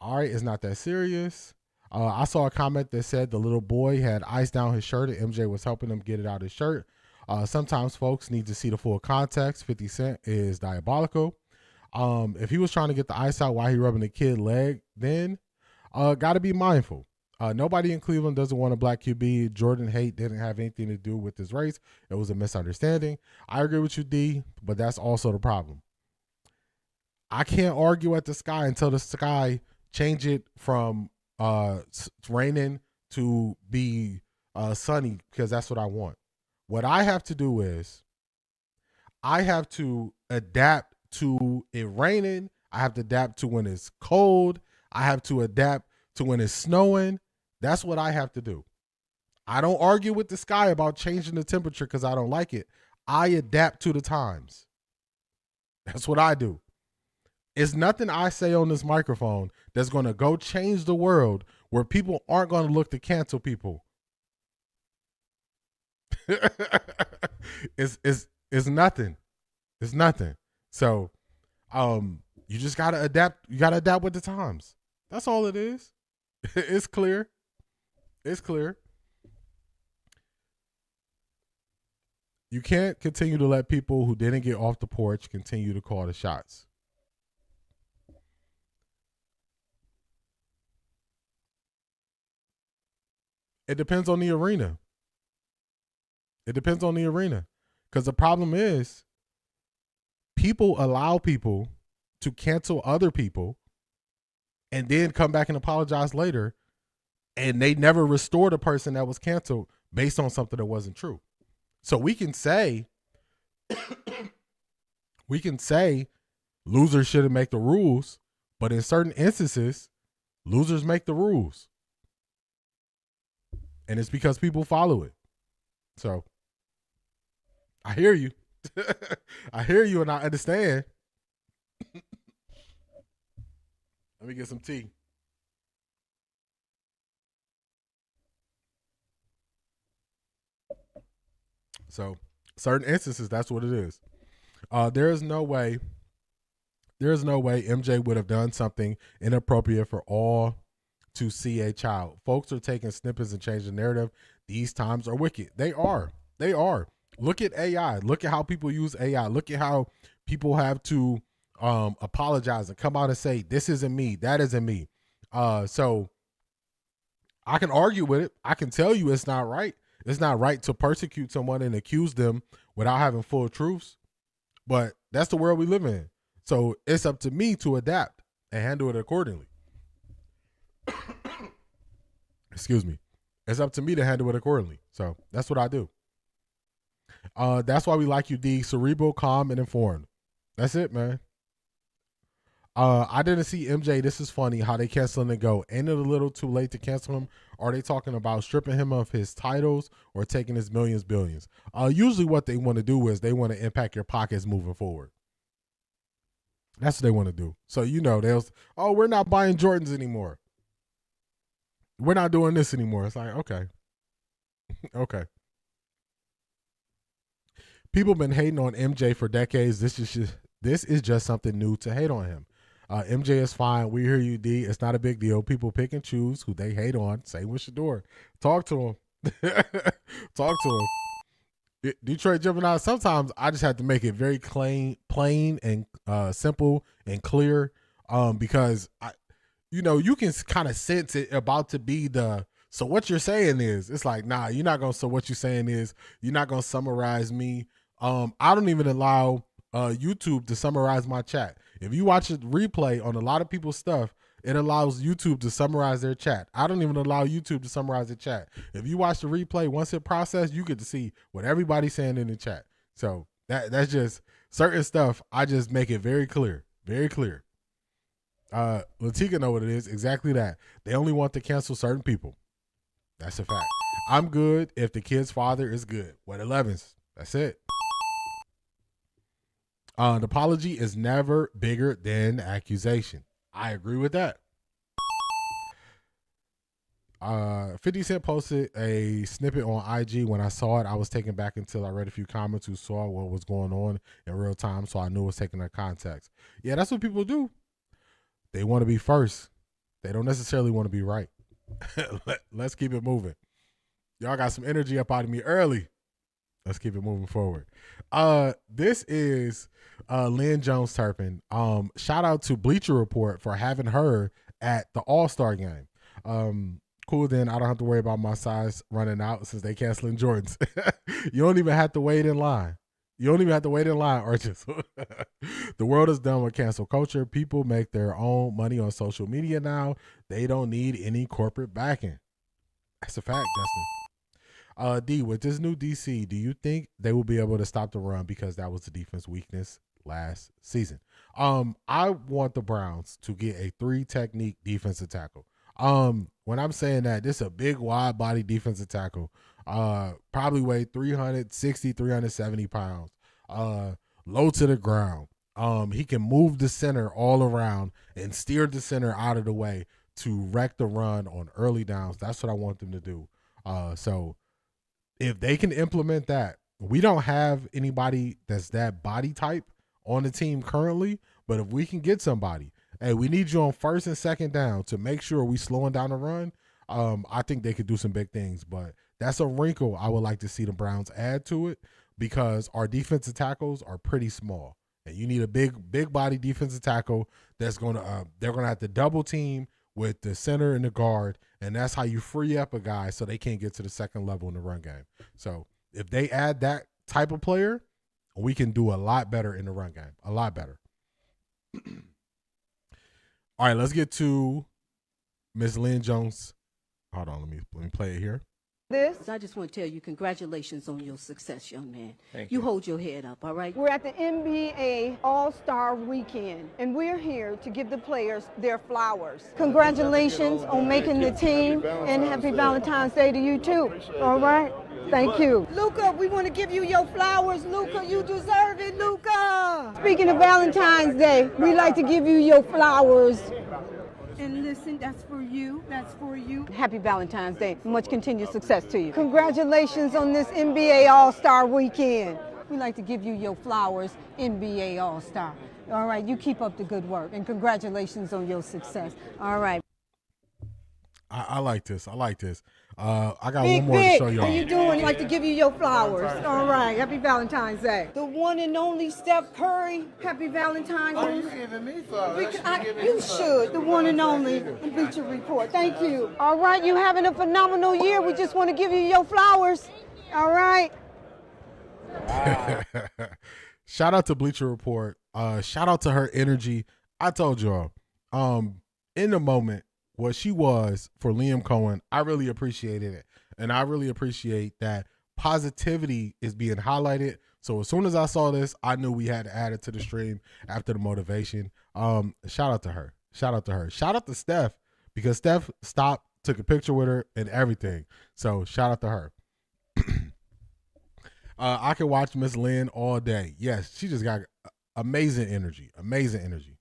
All right, it's not that serious. I saw a comment that said the little boy had ice down his shirt and MJ was helping him get it out of his shirt. Sometimes folks need to see the full context. 50 Cent is diabolical. If he was trying to get the ice out while he rubbing the kid's leg, then got to be mindful. Nobody in Cleveland doesn't want a black QB. Jordan hate didn't have anything to do with this race. It was a misunderstanding. I agree with you, D, but that's also the problem. I can't argue at the sky until the sky change it from raining to be sunny, because that's what I want. What I have to do is I have to adapt to it raining. I have to adapt to when it's cold. I have to adapt to when it's snowing. That's what I have to do. I don't argue with the sky about changing the temperature because I don't like it. I adapt to the times. That's what I do. It's nothing I say on this microphone that's going to go change the world where people aren't going to look to cancel people. It's nothing. It's nothing. So, you just got to adapt. You got to adapt with the times. That's all it is. It's clear. It's clear. You can't continue to let people who didn't get off the porch continue to call the shots. It depends on the arena. It depends on the arena. Because the problem is people allow people to cancel other people and then come back and apologize later, and they never restore the person that was canceled based on something that wasn't true. So we can say losers shouldn't make the rules, but in certain instances, losers make the rules. And it's because people follow it. So I hear you. I hear you and I understand. Let me get some tea. So certain instances, that's what it is. There is no way MJ would have done something inappropriate for all to see a child. Folks are taking snippets and changing the narrative. These times are wicked. They are. Look at AI. Look at how people use AI. Look at how people have to apologize and come out and say, this isn't me, that isn't me. So I can argue with it. I can tell you it's not right. It's not right to persecute someone and accuse them without having full truths. But that's the world we live in. So it's up to me to adapt and handle it accordingly. Excuse me. It's up to me to handle it accordingly. So that's what I do. That's why we like you, D. Cerebral, calm, and informed. That's it, man. I didn't see MJ. This is funny how they canceling and go. Ain't it a little too late to cancel him? Are they talking about stripping him of his titles or taking his millions, billions? Usually what they want to do is they want to impact your pockets moving forward. That's what they want to do. So, they'll, we're not buying Jordans anymore. We're not doing this anymore. It's like, okay. Okay. People been hating on MJ for decades. This this is just something new to hate on him. MJ is fine. We hear you, D. It's not a big deal. People pick and choose who they hate on. Same with Shador. Talk to him. Talk to him. Detroit Gemini, sometimes I just have to make it very plain and simple and clear, because you can kind of sense it about to be so what you're saying is, it's like, nah, you're not going to, so what you're saying is, you're not going to summarize me. I don't even allow YouTube to summarize my chat. If you watch a replay on a lot of people's stuff, it allows YouTube to summarize their chat. I don't even allow YouTube to summarize the chat. If you watch the replay, once it processes, you get to see what everybody's saying in the chat. So that's just certain stuff. I just make it very clear, very clear. Latika know what it is. Exactly that. They only want to cancel certain people. That's a fact. I'm good if the kid's father is good. What 11s? That's it. An apology is never bigger than accusation. I agree with that. 50 Cent posted a snippet on IG. When I saw it, I was taken back until I read a few comments who saw what was going on in real time, so I knew it was taken in context. Yeah, that's what people do. They want to be first. They don't necessarily want to be right. Let's keep it moving. Y'all got some energy up out of me early. Let's keep it moving forward. This is Lynn Jones-Turpin. Shout out to Bleacher Report for having her at the All-Star game. Cool, then I don't have to worry about my size running out since they canceling Jordans. You don't even have to wait in line. Arches. The world is done with cancel culture. People make their own money on social media now. They don't need any corporate backing. That's a fact, Justin. D, with this new DC, do you think they will be able to stop the run because that was the defense weakness last season? I want the Browns to get a 3-technique defensive tackle. When I'm saying that, this is a big, wide body defensive tackle. Probably weigh 360, 370 pounds. Low to the ground. He can move the center all around and steer the center out of the way to wreck the run on early downs. That's what I want them to do. So if they can implement that, we don't have anybody that's that body type on the team currently, but if we can get somebody, hey, we need you on first and second down to make sure we slowing down the run. I think they could do some big things, but that's a wrinkle I would like to see the Browns add to it because our defensive tackles are pretty small, and you need a big body defensive tackle that's gonna they're gonna have to double team with the center and the guard, and that's how you free up a guy so they can't get to the second level in the run game. So if they add that type of player, we can do a lot better in the run game, a lot better. All right, let's get to Miss Lynn Jones. Hold on, let me play it here. I just want to tell you congratulations on your success, young man. Thank you. You hold your head up, all right? We're at the NBA All-Star Weekend, and we're here to give the players their flowers. Congratulations on making the team, and happy Valentine's Day to you too. All right? Thank you. Luca, we want to give you your flowers. Luca, you deserve it, Luca. Speaking of Valentine's Day, we like to give you your flowers. And listen, that's for you. That's for you. Happy Valentine's Day. Much continued success to you. Congratulations on this NBA All-Star Weekend. We like to give you your flowers, NBA All-Star. All right, you keep up the good work, and congratulations on your success. All right. I like this. I like this. I got Big one more to show y'all. How you doing? Like to give you your flowers. All right. Happy Valentine's Day. The one and only Steph Curry. Happy Valentine's Day. Oh, you giving me flowers? You should. The one and only Bleacher Report. Thank you. All right. You having a phenomenal year. We just want to give you your flowers. All right. Shout out to Bleacher Report. Shout out to her energy. I told y'all, in the moment, what she was for Liam Cohen, I really appreciated it. And I really appreciate that positivity is being highlighted. So as soon as I saw this, I knew we had to add it to the stream after the motivation. Shout out to her. Shout out to her. Shout out to Steph, because Steph stopped, took a picture with her and everything. So shout out to her. I can watch Miss Lynn all day. Yes, she just got amazing energy. Amazing energy.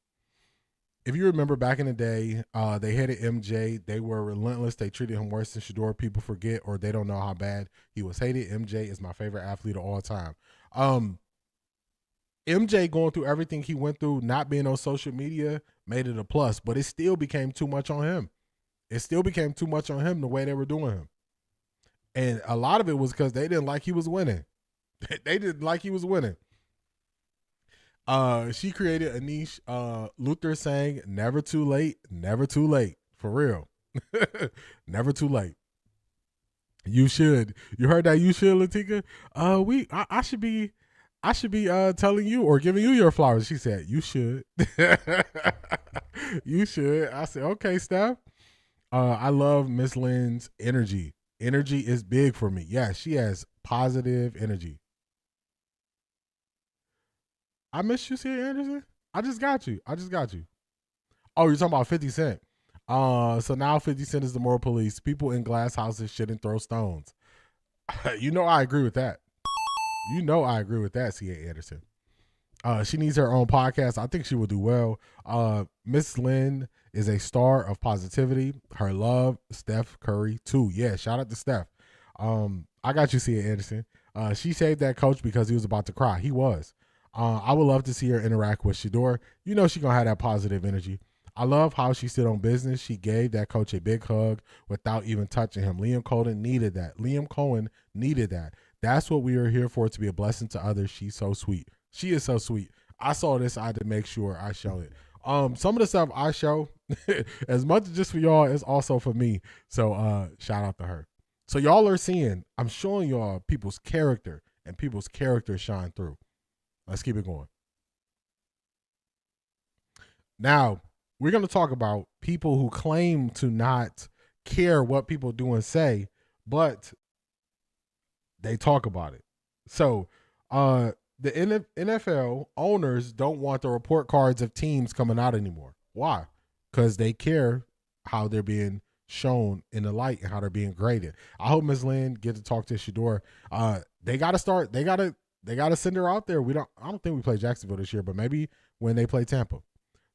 If you remember back in the day, they hated MJ. They were relentless. They treated him worse than Shador. People forget, or they don't know how bad he was hated. MJ is my favorite athlete of all time. MJ going through everything he went through, not being on social media, made it a plus, but it still became too much on him. It still became too much on him the way they were doing him. And a lot of it was because they didn't like he was winning. They didn't like he was winning. She created a niche. Luther saying, never too late, never too late. For real. Never too late. You should. You heard that? You should, Latika? I should be telling you or giving you your flowers. She said, you should. You should. I said, okay, Steph. I love Miss Lynn's energy. Energy is big for me. Yeah, she has positive energy. I miss you, C.A. Anderson. I just got you. Oh, you're talking about 50 Cent. So now 50 Cent is the moral police. People in glass houses shouldn't throw stones. You know I agree with that. C.A. Anderson. She needs her own podcast. I think she will do well. Miss Lynn is a star of positivity. Her love, Steph Curry too. Yeah, shout out to Steph. I got you, C.A. Anderson. She saved that coach because he was about to cry. He was. I would love to see her interact with Shador. You know she's going to have that positive energy. I love how she stood on business. She gave that coach a big hug without even touching him. Liam Cohen needed that. That's what we are here for, to be a blessing to others. She's so sweet. She is so sweet. I saw this. I had to make sure I show it. Some of the stuff I show, as much as just for y'all, is also for me. So shout out to her. So y'all are seeing, I'm showing y'all people's character, and people's character shine through. Let's keep it going. Now, we're going to talk about people who claim to not care what people do and say, but they talk about it. So, the NFL owners don't want the report cards of teams coming out anymore. Why? Because they care how they're being shown in the light and how they're being graded. I hope Ms. Lynn get to talk to Shador. They got to start. They got to send her out there. I don't think we play Jacksonville this year, but maybe when they play Tampa.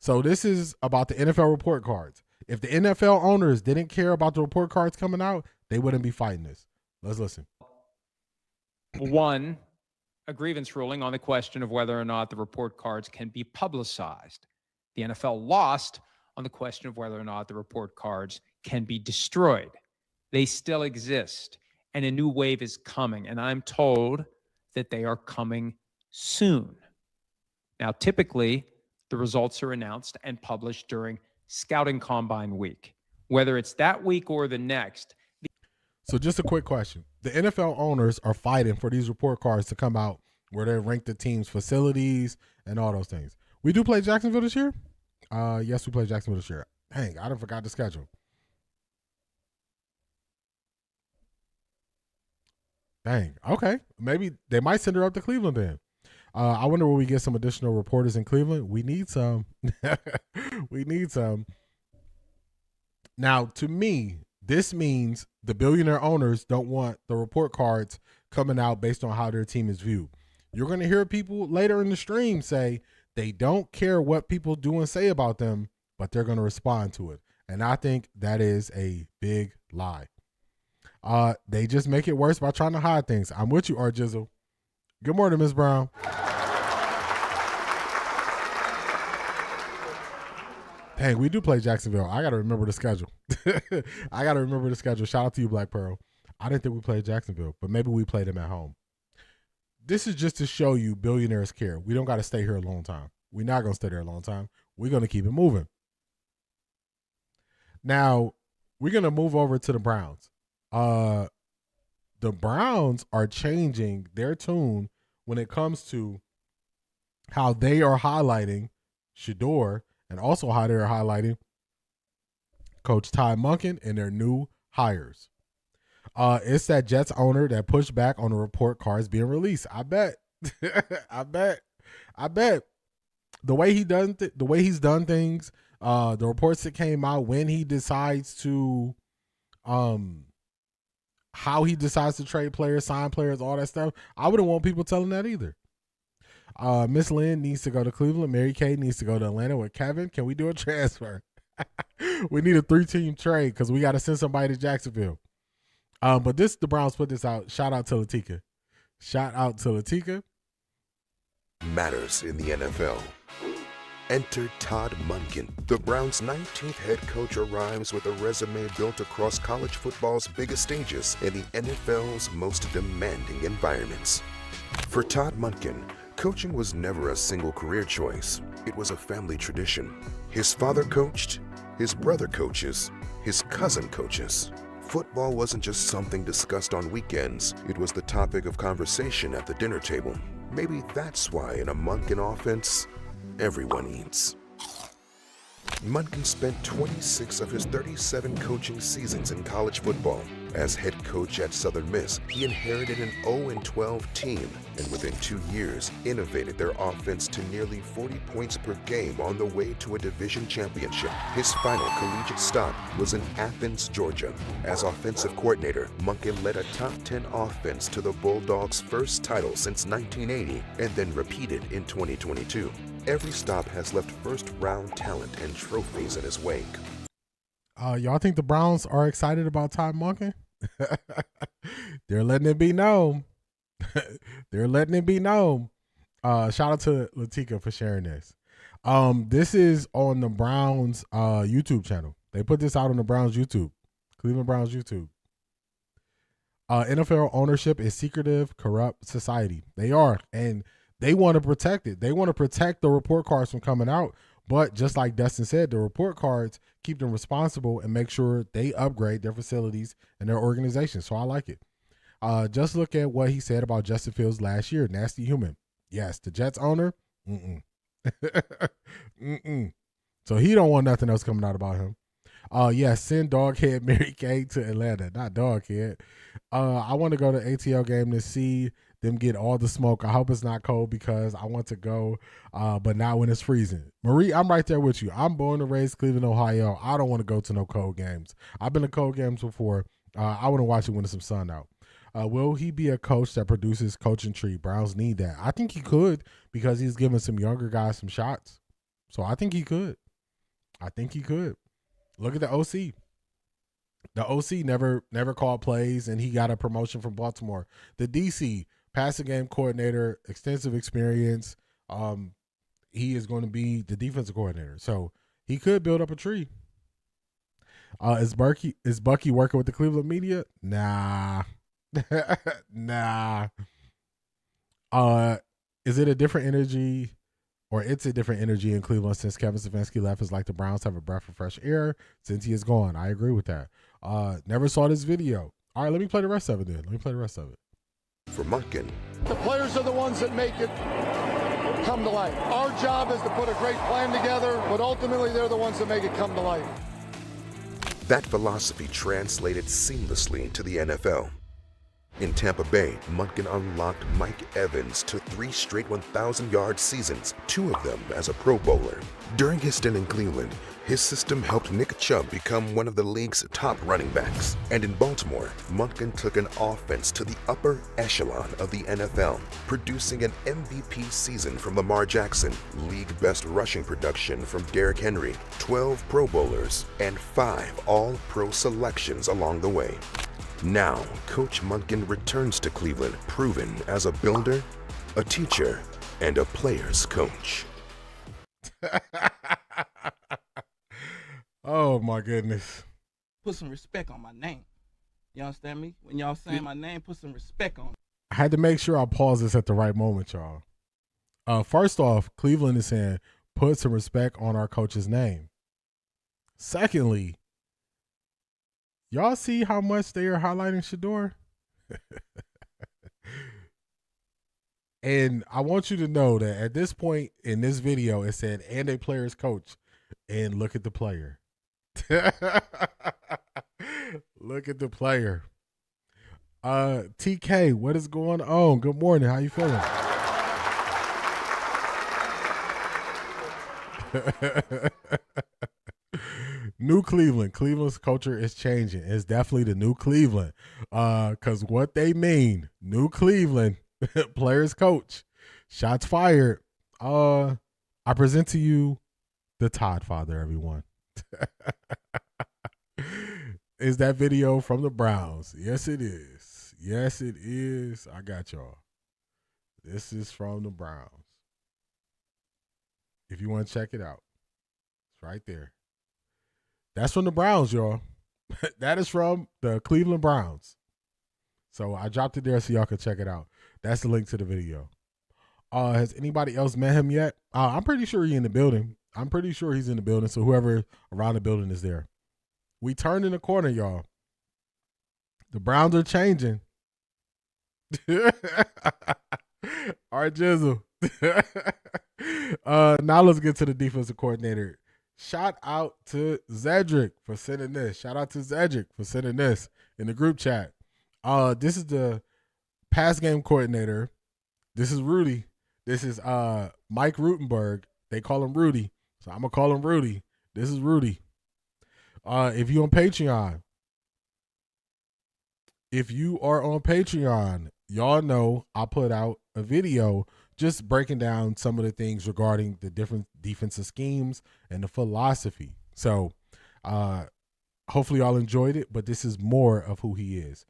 So this is about the NFL report cards. If the NFL owners didn't care about the report cards coming out, they wouldn't be fighting this. Let's listen. One, a grievance ruling on the question of whether or not the report cards can be publicized. The NFL lost on the question of whether or not the report cards can be destroyed. They still exist, and a new wave is coming, and I'm told that they are coming soon. Now, typically, the results are announced and published during Scouting Combine week. Whether it's that week or the next. So just a quick question. The NFL owners are fighting for these report cards to come out where they rank the team's facilities and all those things. We do play Jacksonville this year? Yes, we play Jacksonville this year. Dang, I done forgot the schedule. Dang, okay. Maybe they might send her up to Cleveland then. I wonder will we get some additional reporters in Cleveland? We need some. We need some. Now, to me, this means the billionaire owners don't want the report cards coming out based on how their team is viewed. You're going to hear people later in the stream say they don't care what people do and say about them, but they're going to respond to it. And I think that is a big lie. They just make it worse by trying to hide things. I'm with you, R. Jizzle. Good morning, Ms. Brown. Dang, we do play Jacksonville. I got to remember the schedule. Shout out to you, Black Pearl. I didn't think we played Jacksonville, but maybe we played them at home. This is just to show you billionaires care. We don't got to stay here a long time. We're not going to stay there a long time. We're going to keep it moving. Now, we're going to move over to the Browns. The Browns are changing their tune when it comes to how they are highlighting Shador and also how they're highlighting Coach Ty Monken and their new hires. It's that Jets owner that pushed back on the report cards being released. I bet. I bet. The way he's done things, the reports that came out when he decides to how he decides to trade players, sign players, all that stuff. I wouldn't want people telling that either. Miss Lynn needs to go to Cleveland. Mary Kay needs to go to Atlanta with Kevin. Can we do a transfer? We need a 3-team trade because we got to send somebody to Jacksonville. But the Browns put this out. Shout out to Latika. matters in the NFL. Enter Todd Monken. The Browns' 19th head coach arrives with a resume built across college football's biggest stages and the NFL's most demanding environments. For Todd Monken, coaching was never a single career choice. It was a family tradition. His father coached, his brother coaches, his cousin coaches. Football wasn't just something discussed on weekends. It was the topic of conversation at the dinner table. Maybe that's why in a Monken offense, everyone eats. Monken spent 26 of his 37 coaching seasons in college football. As head coach at Southern Miss, he inherited an 0-12 team and within 2 years innovated their offense to nearly 40 points per game on the way to a division championship. His final collegiate stop was in Athens, Georgia. As offensive coordinator, Monken led a top 10 offense to the Bulldogs' first title since 1980 and then repeated in 2022. Every stop has left first-round talent and trophies in his wake. Y'all think the Browns are excited about Todd Monken? They're letting it be known. They're letting it be known. Shout out to Latika for sharing this. This is on the Browns YouTube channel. They put this out on the Browns YouTube, Cleveland Browns YouTube. NFL ownership is secretive, corrupt society. They are, and they want to protect it. They want to protect the report cards from coming out. But just like Dustin said, the report cards keep them responsible and make sure they upgrade their facilities and their organization. So I like it. Just look at what he said about Justin Fields last year. Nasty human. Yes, the Jets owner. So he don't want nothing else coming out about him. Yes, send Doghead Mary Kay to Atlanta. Not Doghead. I want to go to ATL game to see them get all the smoke. I hope it's not cold because I want to go, but not when it's freezing. Marie, I'm right there with you. I'm born and raised Cleveland, Ohio. I don't want to go to no cold games. I've been to cold games before. I want to watch it when there's some sun out. Will he be a coach that produces coaching tree? Browns need that. I think he could because he's giving some younger guys some shots. So I think he could. Look at the OC. The OC never called plays, and he got a promotion from Baltimore. The DC, passing game coordinator, extensive experience. He is going to be the defensive coordinator. So he could build up a tree. Is Bucky working with the Cleveland media? Nah. Nah. Is it a different energy, or it's a different energy in Cleveland since Kevin Stefanski left? It's like the Browns have a breath of fresh air since he is gone. I agree with that. Never saw this video. All right, let me play the rest of it then. For Monken, The players are the ones that make it come to life. Our job is to put a great plan together, but ultimately they're the ones that make it come to life. that philosophy translated seamlessly to the NFL. In Tampa Bay, Monken unlocked Mike Evans to 3 straight 1,000-yard seasons, 2 of them as a Pro Bowler. During his stint in Cleveland, his system helped Nick Chubb become one of the league's top running backs. And in Baltimore, Monken took an offense to the upper echelon of the NFL, producing an MVP season from Lamar Jackson, league-best rushing production from Derrick Henry, 12 Pro Bowlers, and 5 All-Pro selections along the way. Now, Coach Monken returns to Cleveland, proven as a builder, a teacher, and a player's coach. Oh my goodness. Put some respect on my name. You understand me? When y'all saying my name, put some respect on it. I had to make sure I pause this at the right moment, y'all. First off, Cleveland is saying, put some respect on our coach's name. Secondly, y'all see how much they are highlighting Shador? And I want you to know that at this point in this video, it said, and a player's coach. And look at the player. Look at the player. TK, what is going on? Good morning. How you feeling? New Cleveland. Cleveland's culture is changing. It's definitely the new Cleveland. Because what they mean, new Cleveland, players coach, shots fired. I present to you the Todd Father, everyone. Is that video from the Browns? Yes, it is. Yes, it is. I got y'all. This is from the Browns. if you want to check it out. It's right there. That's from the Browns, y'all. That is from the Cleveland Browns. So I dropped it there so y'all can check it out. That's the link to the video. Has anybody else met him yet? I'm pretty sure he's in the building. So whoever around the building is there. We turned in the corner, y'all. The Browns are changing. All right, Jizzle. Now let's get to the defensive coordinator. Shout out to Zedric for sending this. In the group chat. This is the pass game coordinator. This is Rudy. This is Mike Rutenberg. They call him Rudy, so I'm gonna call him Rudy. This is Rudy. If you on Patreon, y'all know I put out a video just breaking down some of the things regarding the different defensive schemes and the philosophy. So hopefully y'all enjoyed it, but this is more of who he is.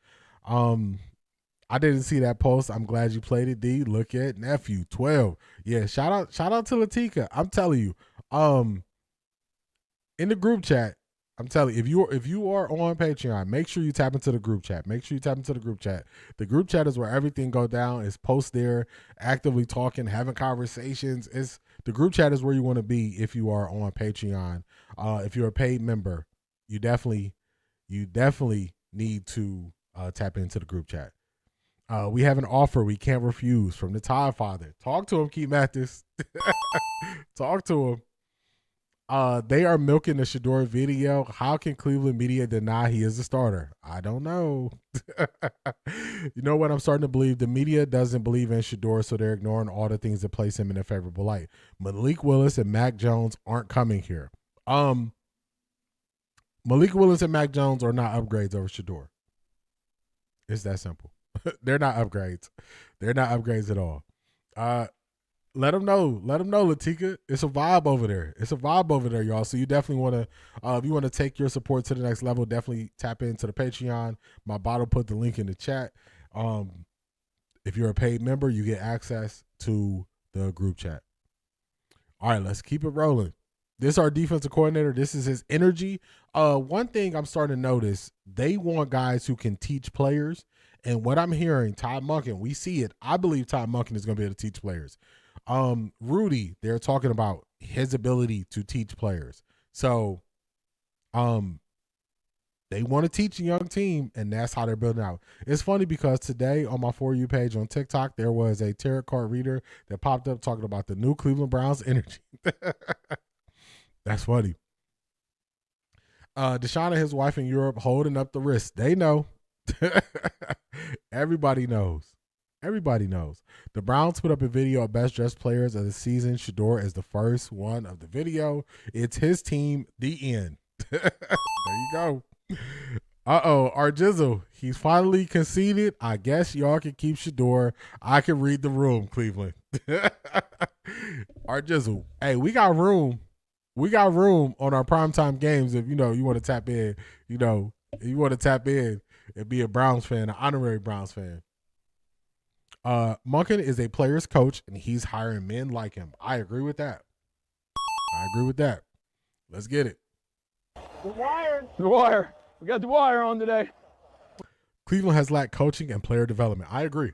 I didn't see that post. I'm glad you played it, D. Look at nephew 12. Yeah, shout out to Latika. I'm telling you, in the group chat, I'm telling you, if you are on Patreon, make sure you tap into the group chat. The group chat is where everything go down. It's post there, actively talking, having conversations. The group chat is where you want to be if you are on Patreon. If you're a paid member, you definitely need to tap into the group chat. We have an offer we can't refuse from the Tide Father. Talk to him, Keith Mathis. Talk to him. They are milking the Shador video. How can Cleveland Media deny he is a starter? I don't know. You know what? I'm starting to believe the media doesn't believe in Shador, so they're ignoring all the things that place him in a favorable light. Malik Willis and Mac Jones aren't coming here. Malik Willis and Mac Jones are not upgrades over Shador. It's that simple. They're not upgrades. They're not upgrades at all. Let them know, Latika. It's a vibe over there. Y'all. So you definitely want to, if you want to take your support to the next level, definitely tap into the Patreon. My bot will put the link in the chat. If you're a paid member, you get access to the group chat. All right, let's keep it rolling. This is our defensive coordinator. This is his energy. One thing I'm starting to notice, they want guys who can teach players. And what I'm hearing, Todd Monken, we see it. I believe Todd Monken is going to be able to teach players. Rudy, they're talking about his ability to teach players. So they want to teach a young team, and that's how they're building out. It's funny because today on my For You page on TikTok, there was a tarot card reader that popped up talking about the new Cleveland Browns energy. That's funny. Deshaun and his wife in Europe holding up the wrist. They know. Everybody knows. The Browns put up a video of best dressed players of the season. Shador is the first one of the video. It's his team, the end. There you go. Our Jizzle, he's finally conceded. I guess y'all can keep Shador. I can read the room, Cleveland. Our Jizzle, hey, we got room. We got room on our primetime games if, you want to tap in. If you want to tap in and be a Browns fan, an honorary Browns fan. Monken is a player's coach, and he's hiring men like him. I agree with that. Let's get it. The wire. We got the wire on today. Cleveland has lacked coaching and player development. I agree.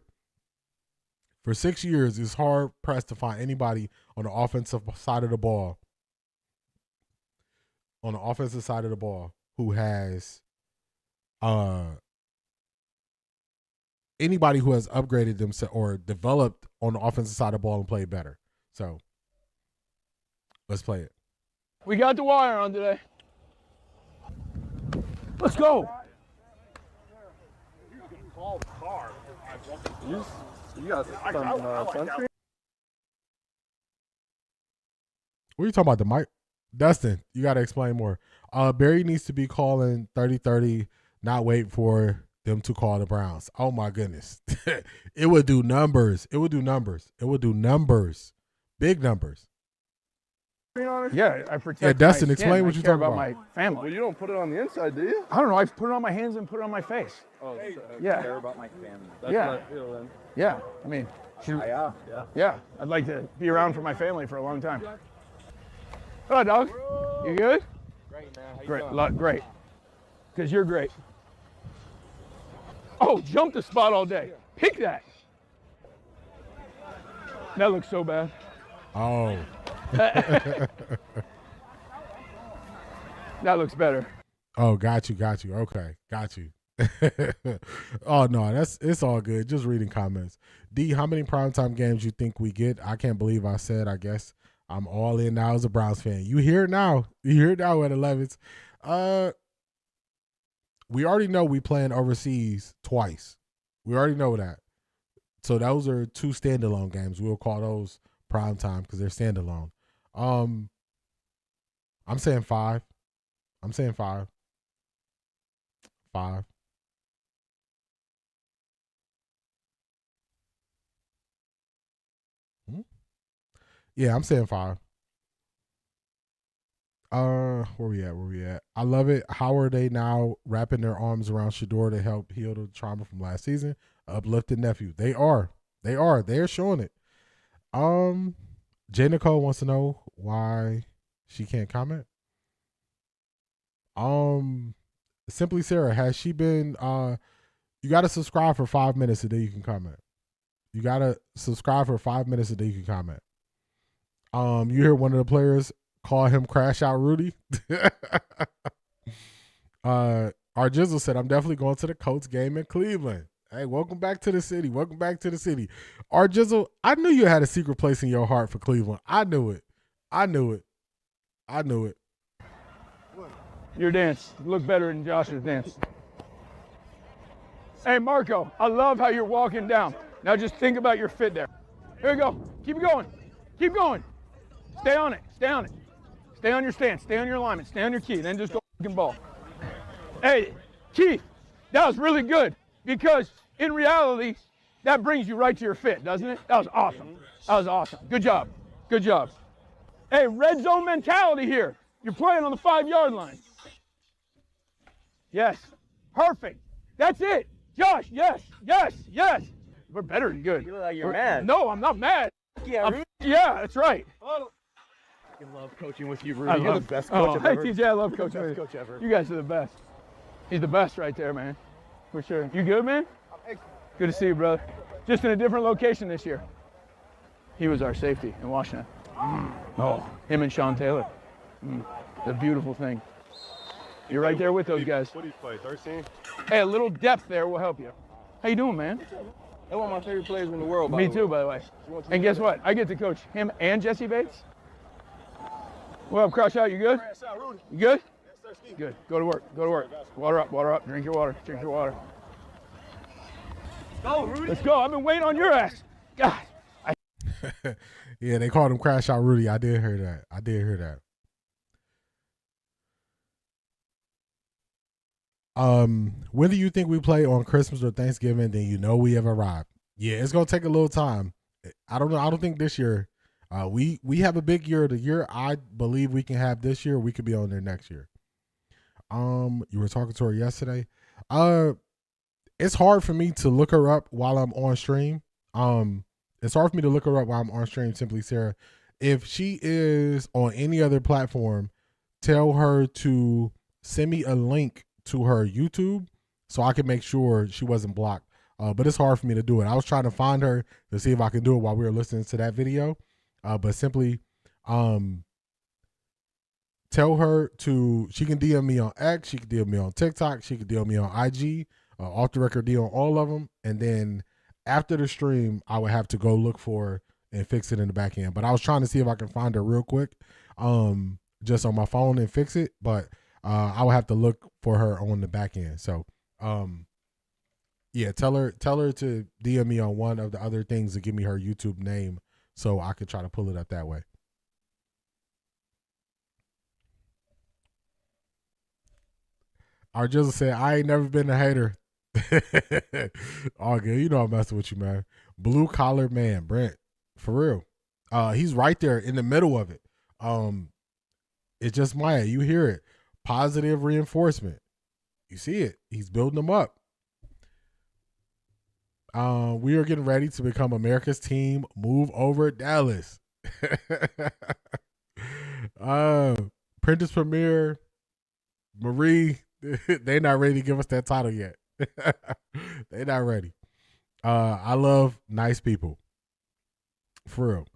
For 6 years, it's hard pressed to find anybody on the offensive side of the ball. Who has anybody who has upgraded themselves or developed on the offensive side of the ball and played better. So let's play it. We got the wire on today. Let's go. You can call the car. You got some sunscreen? What are you talking about, the mic? Dustin, you got to explain more. Barry needs to be calling 30-30, not wait for them to call the Browns. Oh, my goodness. It would do numbers. Big numbers. Yeah, I protect Yeah, Dustin, my explain skin. what I you're care talking about. about. My family. Well, you don't put it on the inside, do you? I don't know. I put it on my hands and put it on my face. Oh, Yeah. care about my family. That's Yeah. what I feel then. Yeah. I mean, Yeah. yeah. I'd like to be around for my family for a long time. Hello, dog. You good? Great, man. Great. Great. Because you're great. Oh, jump the spot all day. Pick that. That looks so bad. Oh. That looks better. Oh, got you. Okay, got you. Oh no, it's all good. Just reading comments. D, how many primetime games you think we get? I can't believe I said. I guess I'm all in now as a Browns fan. You hear it now. You hear it now at 11s. We already know we playing overseas twice. We already know that. So those are 2 standalone games. We'll call those primetime because they're standalone. I'm saying 5. I'm saying 5. 5. Yeah, I'm saying 5. Where we at? I love it. How are they now wrapping their arms around Shador to help heal the trauma from last season? Uplifted nephew. They are. They're showing it. J. Nicole wants to know why she can't comment. Simply Sarah, has she been you gotta subscribe for 5 minutes and then you can comment. You gotta subscribe for 5 minutes and then you can comment. You hear one of the players call him Crash Out Rudy. Our Jizzle said, I'm definitely going to the Colts game in Cleveland. Hey, welcome back to the city. Our Jizzle, I knew you had a secret place in your heart for Cleveland. I knew it. Your dance. You look better than Josh's dance. Hey, Marco, I love how you're walking down. Now just think about your fit there. Here we go. Keep going. Stay on it. Stay on your stance. Stay on your alignment. Stay on your key. Then just go fucking ball. Hey, Keith, that was really good because in reality, that brings you right to your fit, doesn't it? That was awesome. Good job. Hey, red zone mentality here. You're playing on the 5-yard line. Yes. Perfect. That's it. Josh, yes. We're better than good. You look like you're mad. No, I'm not mad. Yeah, yeah, that's right. I love coaching with you, Rudy. You're the best coach I've ever. Hey, TJ, I love coaching with you. Coach ever. You guys are the best. He's the best right there, man. For sure. You good, man? Good to see you, brother. Just in a different location this year. He was our safety in Washington. Oh, him and Sean Taylor. The beautiful thing. You're right there with those guys. What do you play, 13? Hey, a little depth there will help you. How you doing, man? They're one of my favorite players in the world, Me too, by the way. And guess what? I get to coach him and Jesse Bates. What up, Crush Out? You good? You good? Good. Go to work. Water up. Drink your water. Go, Rudy. Let's go. I've been waiting on your ass. God. Yeah, they called him Crash Out Rudy. I did hear that. When do you think we play on Christmas or Thanksgiving? Then you know we have arrived. Yeah, it's gonna take a little time. I don't know. I don't think this year. We have a big year. The year I believe we can have this year, we could be on there next year. You were talking to her yesterday. It's hard for me to look her up while I'm on stream. Simply Sarah. If she is on any other platform, tell her to send me a link to her YouTube so I can make sure she wasn't blocked. But it's hard for me to do it. I was trying to find her to see if I can do it while we were listening to that video. But simply tell her she can DM me on X, she can DM me on TikTok, she can DM me on IG, Offtharecorddee on all of them. And then after the stream, I would have to go look for her and fix it in the back end. But I was trying to see if I can find her real quick, just on my phone and fix it. But I would have to look for her on the back end. So, yeah, tell her to DM me on one of the other things to give me her YouTube name so I could try to pull it up that way. Our Jizzle said, I ain't never been a hater. All good. You know I'm messing with you, man. Blue collar man, Brent. For real. He's right there in the middle of it. It's just Maya. You hear it. Positive reinforcement. You see it. He's building them up. We are getting ready to become America's team. Move over Dallas. Prentice Premier, Marie, they not ready to give us that title yet. They not ready. I love nice people. For real.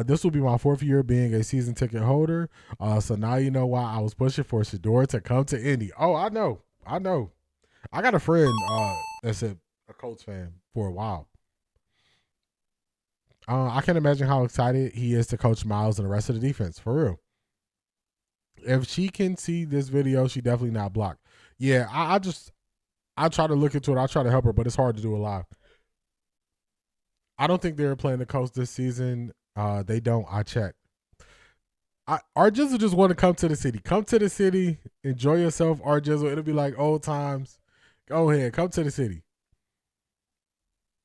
This will be my 4th year being a season ticket holder. So now you know why I was pushing for Shador to come to Indy. Oh, I know. I got a friend that's a Colts fan for a while. I can't imagine how excited he is to coach Miles and the rest of the defense. For real. If she can see this video, she definitely not blocked. Yeah, I try to look into it. I try to help her, but it's hard to do it live. I don't think they're playing the Colts this season. They don't. I checked. Our Jizzle just want to come to the city. Come to the city. Enjoy yourself, Our Jizzle. It'll be like old times. Go ahead. Come to the city.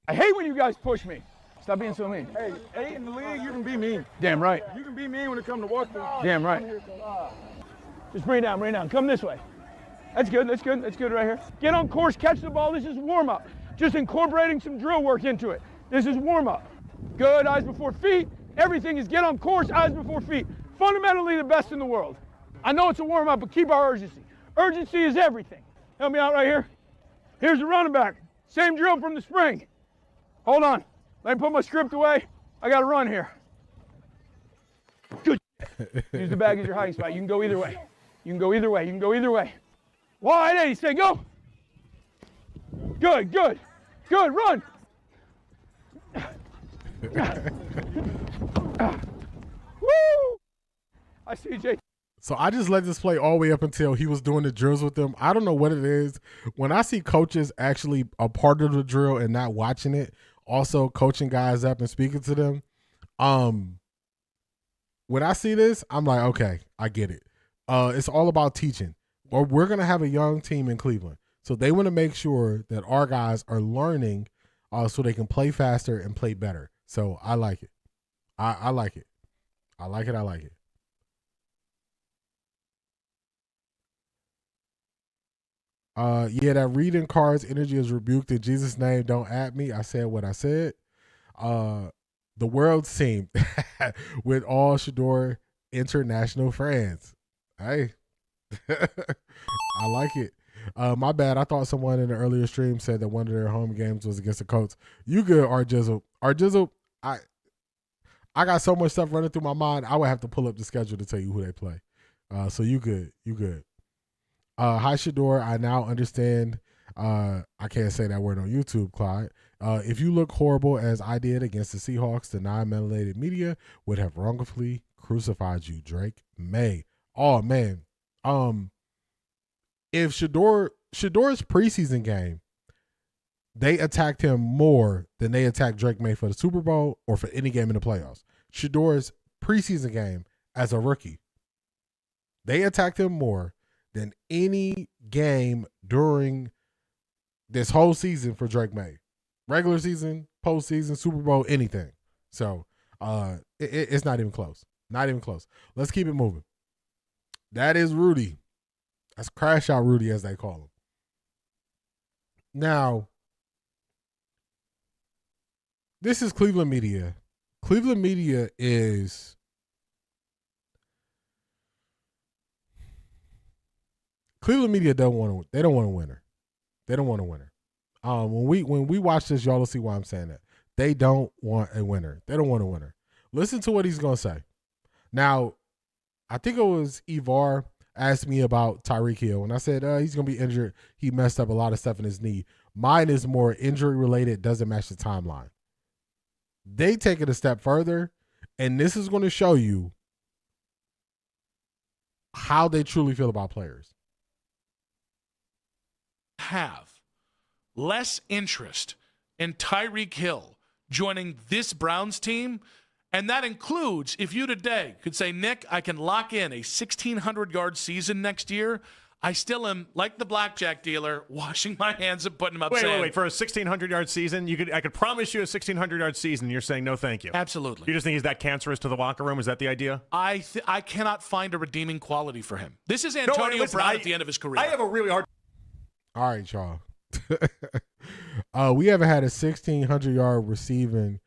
I hate when you guys push me. Stop being so mean. Hey, in the league, you can be mean. Damn right. You can be mean when it comes to walkthrough. Damn right. Just bring it down. Come this way. That's good right here. Get on course, catch the ball. This is warm-up. Just incorporating some drill work into it. This is warm-up. Good, eyes before feet. Everything is get on course, eyes before feet. Fundamentally the best in the world. I know it's a warm-up, but keep our urgency. Urgency is everything. Help me out right here. Here's the running back. Same drill from the spring. Hold on. Let me put my script away. I got to run here. Good. Use the bag as your hiding spot. You can go either way. Wide 80, say go. Good. Run. Woo! I see Jay. So I just let this play all the way up until he was doing the drills with them. I don't know what it is. When I see coaches actually a part of the drill and not watching it, also coaching guys up and speaking to them, when I see this, I'm like, okay, I get it. It's all about teaching. Or we're going to have a young team in Cleveland. So they want to make sure that our guys are learning so they can play faster and play better. So I like it. I like it. I like it. Yeah, that reading cards energy is rebuked in Jesus' name. Don't at me. I said what I said. The world seemed with all Shador international friends. Hey, I like it. My bad. I thought someone in the earlier stream said that one of their home games was against the Colts. You good, Art Jizzle? Art Jizzle, I got so much stuff running through my mind. I would have to pull up the schedule to tell you who they play. So you good. Hi, Shador. I now understand. I can't say that word on YouTube, Clyde. If you look horrible as I did against the Seahawks, the non-melanated media would have wrongfully crucified you, Drake May. Oh, man. If Shador's preseason game, they attacked him more than they attacked Drake May for the Super Bowl or for any game in the playoffs. Shador's preseason game as a rookie, they attacked him more than any game during this whole season for Drake May. Regular season, postseason, Super Bowl, anything. So it's not even close. Not even close. Let's keep it moving. That is Rudy. That's Crash Out Rudy, as they call him. Now, this is Cleveland Media. Cleveland Media is Cleveland Media don't want to. They don't want a winner. They don't want a winner. When we watch this, y'all will see why I'm saying that. They don't want a winner. They don't want a winner. Listen to what he's gonna say. Now, I think it was Ivar asked me about Tyreek Hill, and I said he's gonna be injured. He messed up a lot of stuff in his knee. Mine is more injury related. Doesn't match the timeline. They take it a step further, and this is going to show you how they truly feel about players. Have less interest in Tyreek Hill joining this Browns team, and that includes if you today could say, Nick, I can lock in a 1,600-yard season next year, I still am, like the blackjack dealer, washing my hands and putting them up. Wait. For a 1,600-yard season, I could promise you a 1,600-yard season. You're saying no, thank you. Absolutely. You just think he's that cancerous to the locker room? Is that the idea? I cannot find a redeeming quality for him. This is Antonio Brown at the end of his career. I have a really hard. All right, y'all. We haven't had a 1,600-yard receiving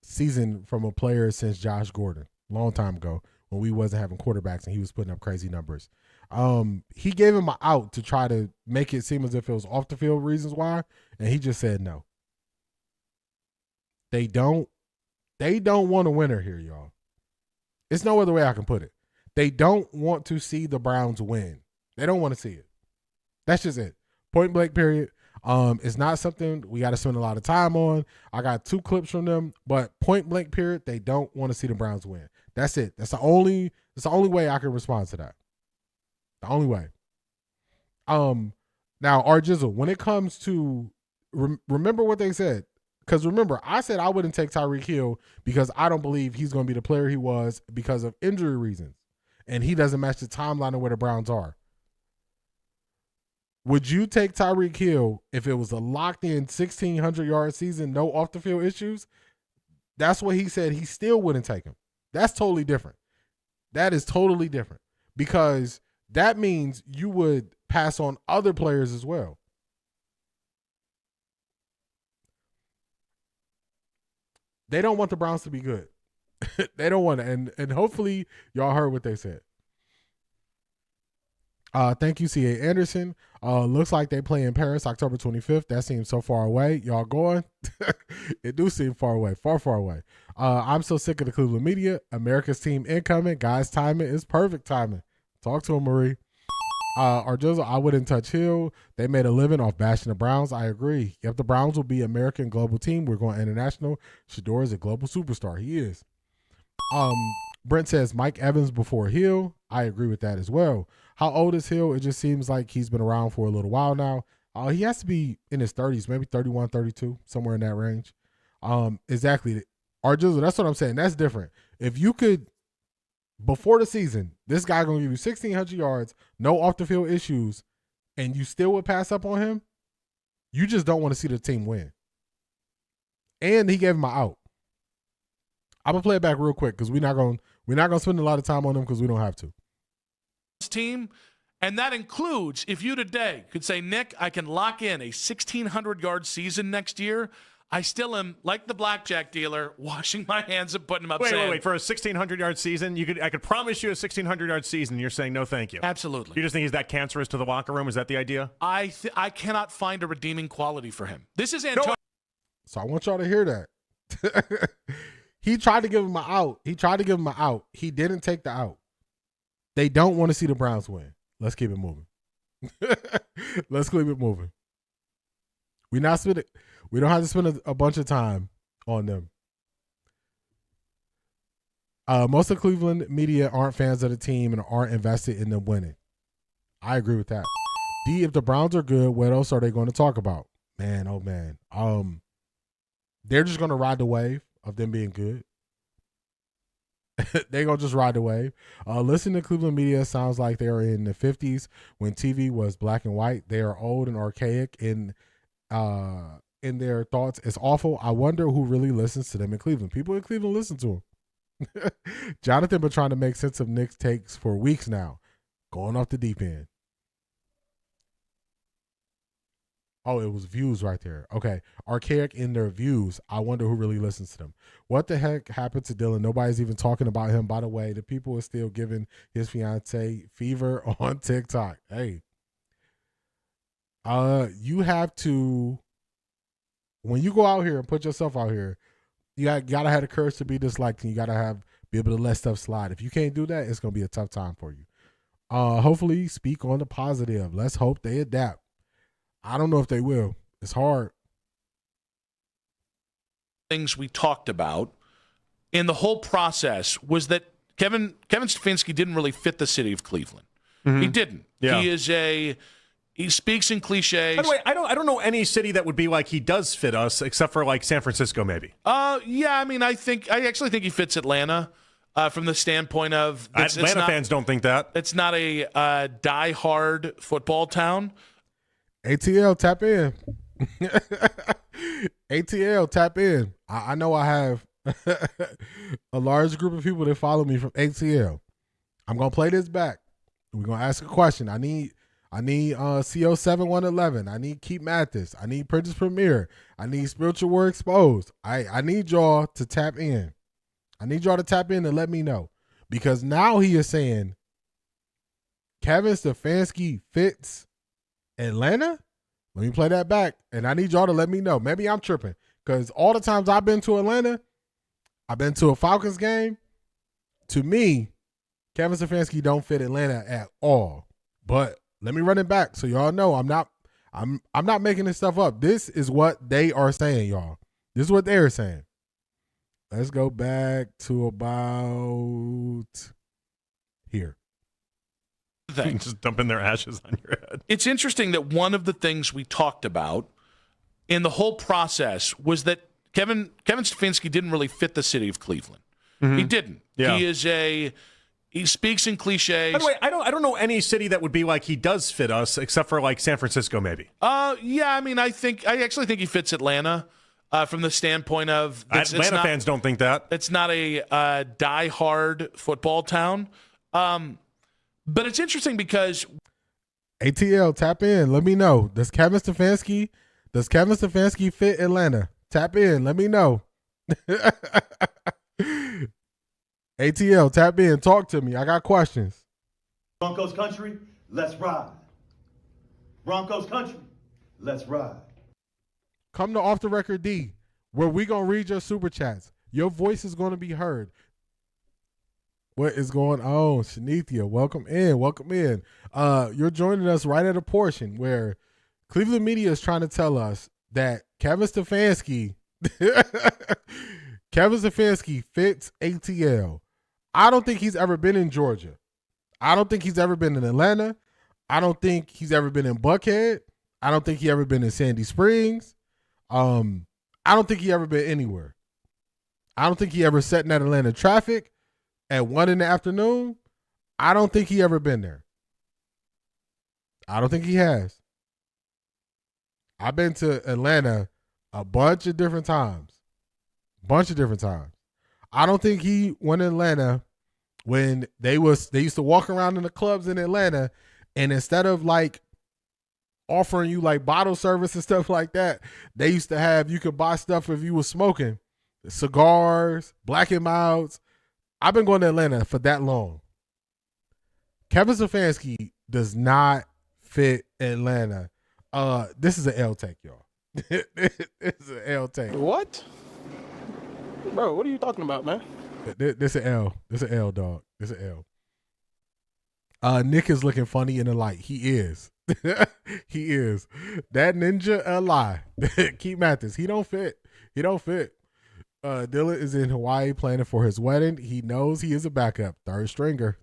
season from a player since Josh Gordon, long time ago. when we wasn't having quarterbacks and he was putting up crazy numbers. He gave him an out to try to make it seem as if it was off the field reasons why, and he just said no. They don't want a winner here, y'all. It's no other way I can put it. They don't want to see the Browns win. They don't want to see it. That's just it. Point blank, period. It's not something we got to spend a lot of time on. I got 2 clips from them, but point blank, period, they don't want to see the Browns win. That's it. That's the only way I can respond to that. The only way. Now, our Jizzle, when it comes to remember what they said. Because remember, I said I wouldn't take Tyreek Hill because I don't believe he's going to be the player he was because of injury reasons. And he doesn't match the timeline of where the Browns are. Would you take Tyreek Hill if it was a locked-in 1,600-yard season, no off-the-field issues? That's what he said. He still wouldn't take him. That's totally different. That is totally different because that means you would pass on other players as well. They don't want the Browns to be good. They don't want it. And hopefully y'all heard what they said. Thank you, C.A. Anderson. Looks like they play in Paris October 25th. That seems so far away. Y'all going? It do seem far away, far away. I'm so sick of the Cleveland media. America's team incoming. Guys, timing is perfect timing. Talk to him, Marie. Arjozo, I wouldn't touch Hill. They made a living off bashing the Browns. I agree. Yep, the Browns will be American global team. We're going international. Shador is a global superstar. He is. Brent says Mike Evans before Hill. I agree with that as well. How old is Hill? It just seems like he's been around for a little while now. He has to be in his 30s, maybe 31, 32, somewhere in that range. Exactly. Arjozo, that's what I'm saying. That's different. If you could, before the season, this guy going to give you 1,600 yards, no off-the-field issues, and you still would pass up on him, you just don't want to see the team win. And he gave him an out. I'm going to play it back real quick because we're not going to spend a lot of time on him because we don't have to. Team, and that includes if you today could say, Nick, I can lock in a 1,600-yard season next year, I still am, like the blackjack dealer, washing my hands and putting them up. Wait. For a 1,600-yard season, I could promise you a 1,600-yard season. You're saying no, thank you. Absolutely. You just think he's that cancerous to the locker room? Is that the idea? I cannot find a redeeming quality for him. This is Antonio. So I want y'all to hear that. He tried to give him an out. He didn't take the out. They don't want to see the Browns win. Let's keep it moving. Let's keep it moving. We don't have to spend a bunch of time on them. Most of Cleveland media aren't fans of the team and aren't invested in them winning. I agree with that. D, if the Browns are good, what else are they going to talk about? Man, oh man. They're just going to ride the wave of them being good. They're going to just ride the wave. Listening to Cleveland media sounds like they are in the 50s when TV was black and white. They are old and archaic in their thoughts. It's awful. I wonder who really listens to them in Cleveland. People in Cleveland listen to them. Jonathan been trying to make sense of Nick's takes for weeks now. Going off the deep end. Oh, it was views right there. Okay. Archaic in their views. I wonder who really listens to them. What the heck happened to Dylan? Nobody's even talking about him. By the way, the people are still giving his fiance fever on TikTok. Hey. You have to, when you go out here and put yourself out here, you gotta have the courage to be disliked, and you gotta be able to let stuff slide. If you can't do that, it's gonna be a tough time for you. Hopefully speak on the positive. Let's hope they adapt. I don't know if they will. It's hard. Things we talked about in the whole process was that Kevin Stefanski didn't really fit the city of Cleveland. Mm-hmm. He didn't. Yeah. He speaks in cliches. By the way, I don't know any city that would be like he does fit us, except for like San Francisco, maybe. Yeah. I mean, I actually think he fits Atlanta from the standpoint of Atlanta fans don't think that. It's not a die-hard football town. ATL, tap in. ATL, tap in. I know I have a large group of people that follow me from ATL. I'm gonna play this back. We're gonna ask a question. I need CO7111. I need Keep Mathis. I need Prentice Premier. I need Spiritual Word Exposed. I need y'all to tap in. I need y'all to tap in and let me know. because now he is saying Kevin Stefanski fits Atlanta. Let me play that back, and I need y'all to let me know. Maybe I'm tripping, because all the times I've been to Atlanta, I've been to a Falcons game. To me, Kevin Stefanski don't fit Atlanta at all. But let me run it back so y'all know I'm not making this stuff up. This is what they are saying, y'all. This is what they're saying. Let's go back to about here. Thing. Just dumping their ashes on your head. It's interesting that one of the things we talked about in the whole process was that Kevin Stefanski didn't really fit the city of Cleveland. He didn't. Yeah. He speaks in cliches. By the way, I don't know any city that would be like he does fit us, except for like San Francisco, maybe. Yeah, I mean, I actually think he fits Atlanta from the standpoint of Atlanta fans don't think that. It's not a die-hard football town. But it's interesting because ATL, tap in. Let me know. Does Kevin Stefanski fit Atlanta? Tap in. Let me know. ATL, tap in. Talk to me. I got questions. Broncos country, let's ride. Broncos country, let's ride. Come to Off the Record D, where we gonna read your super chats. Your voice is gonna be heard. What is going on, Shanithia? Welcome in. Welcome in. You're joining us right at a portion where Cleveland Media is trying to tell us that Kevin Stefanski fits ATL. I don't think he's ever been in Georgia. I don't think he's ever been in Atlanta. I don't think he's ever been in Buckhead. I don't think he ever been in Sandy Springs. I don't think he ever been anywhere. I don't think he ever sat in that Atlanta traffic at 1 p.m. I don't think he ever been there. I don't think he has. I've been to Atlanta a bunch of different times. I don't think he went to Atlanta when they used to walk around in the clubs in Atlanta, and instead of like offering you like bottle service and stuff like that, they used to have, you could buy stuff if you were smoking, cigars, Black and Milds. I've been going to Atlanta for that long. Kevin Stefanski does not fit Atlanta. This is an L take, y'all. This is an L take. What? Bro, what are you talking about, man? This an L. This an L, dog. This an L. Nick is looking funny in the light. He is. He is. That ninja a lie. Keith Mathis. He don't fit. Dylan is in Hawaii planning for his wedding. He knows he is a backup. Third stringer.